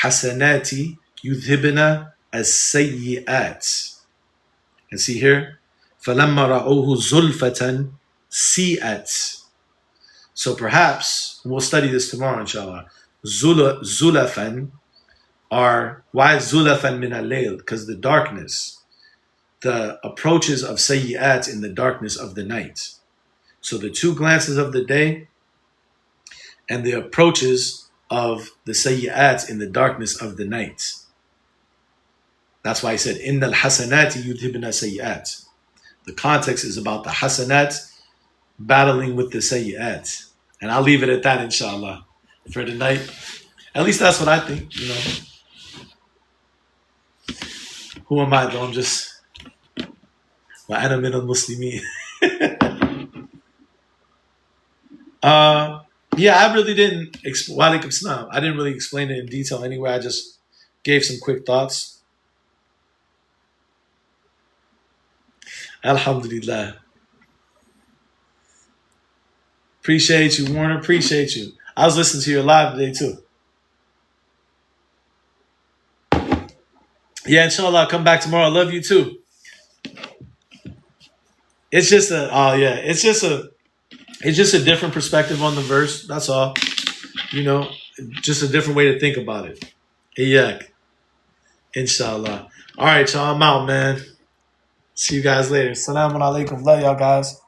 الْحَسَنَاتِ يُذْهِبْنَ السَّيِّئَاتِ. And see here, فَلَمَّا رَأُوهُ زُلْفَةً سِيئَتْ. So perhaps, we'll study this tomorrow inshallah, zulafan are, why zulafan min al-layl? Because the darkness, the approaches of sayyi'at in the darkness of the night. So the two glances of the day and the approaches of the sayyi'at in the darkness of the night. That's why I said, إِنَّ الْحَسَنَاتِ يُذْهِبْنَ sayyi'at. The context is about the hasanat battling with the sayyi'at. And I'll leave it at that, inshallah, for tonight. At least that's what I think, you know. Who am I, though? I'm just... وَأَنَا مِنَ الْمُسْلِمِينَ. Yeah, I really didn't. I didn't really explain it in detail anyway. I just gave some quick thoughts. Alhamdulillah. Appreciate you, Warner. Appreciate you. I was listening to your live today too. Yeah, inshallah, I'll come back tomorrow. I love you too. It's just a different perspective on the verse. That's all. You know, just a different way to think about it. Yeah. Inshallah. All right, y'all. I'm out, man. See you guys later. Assalamu alaikum. Love y'all guys.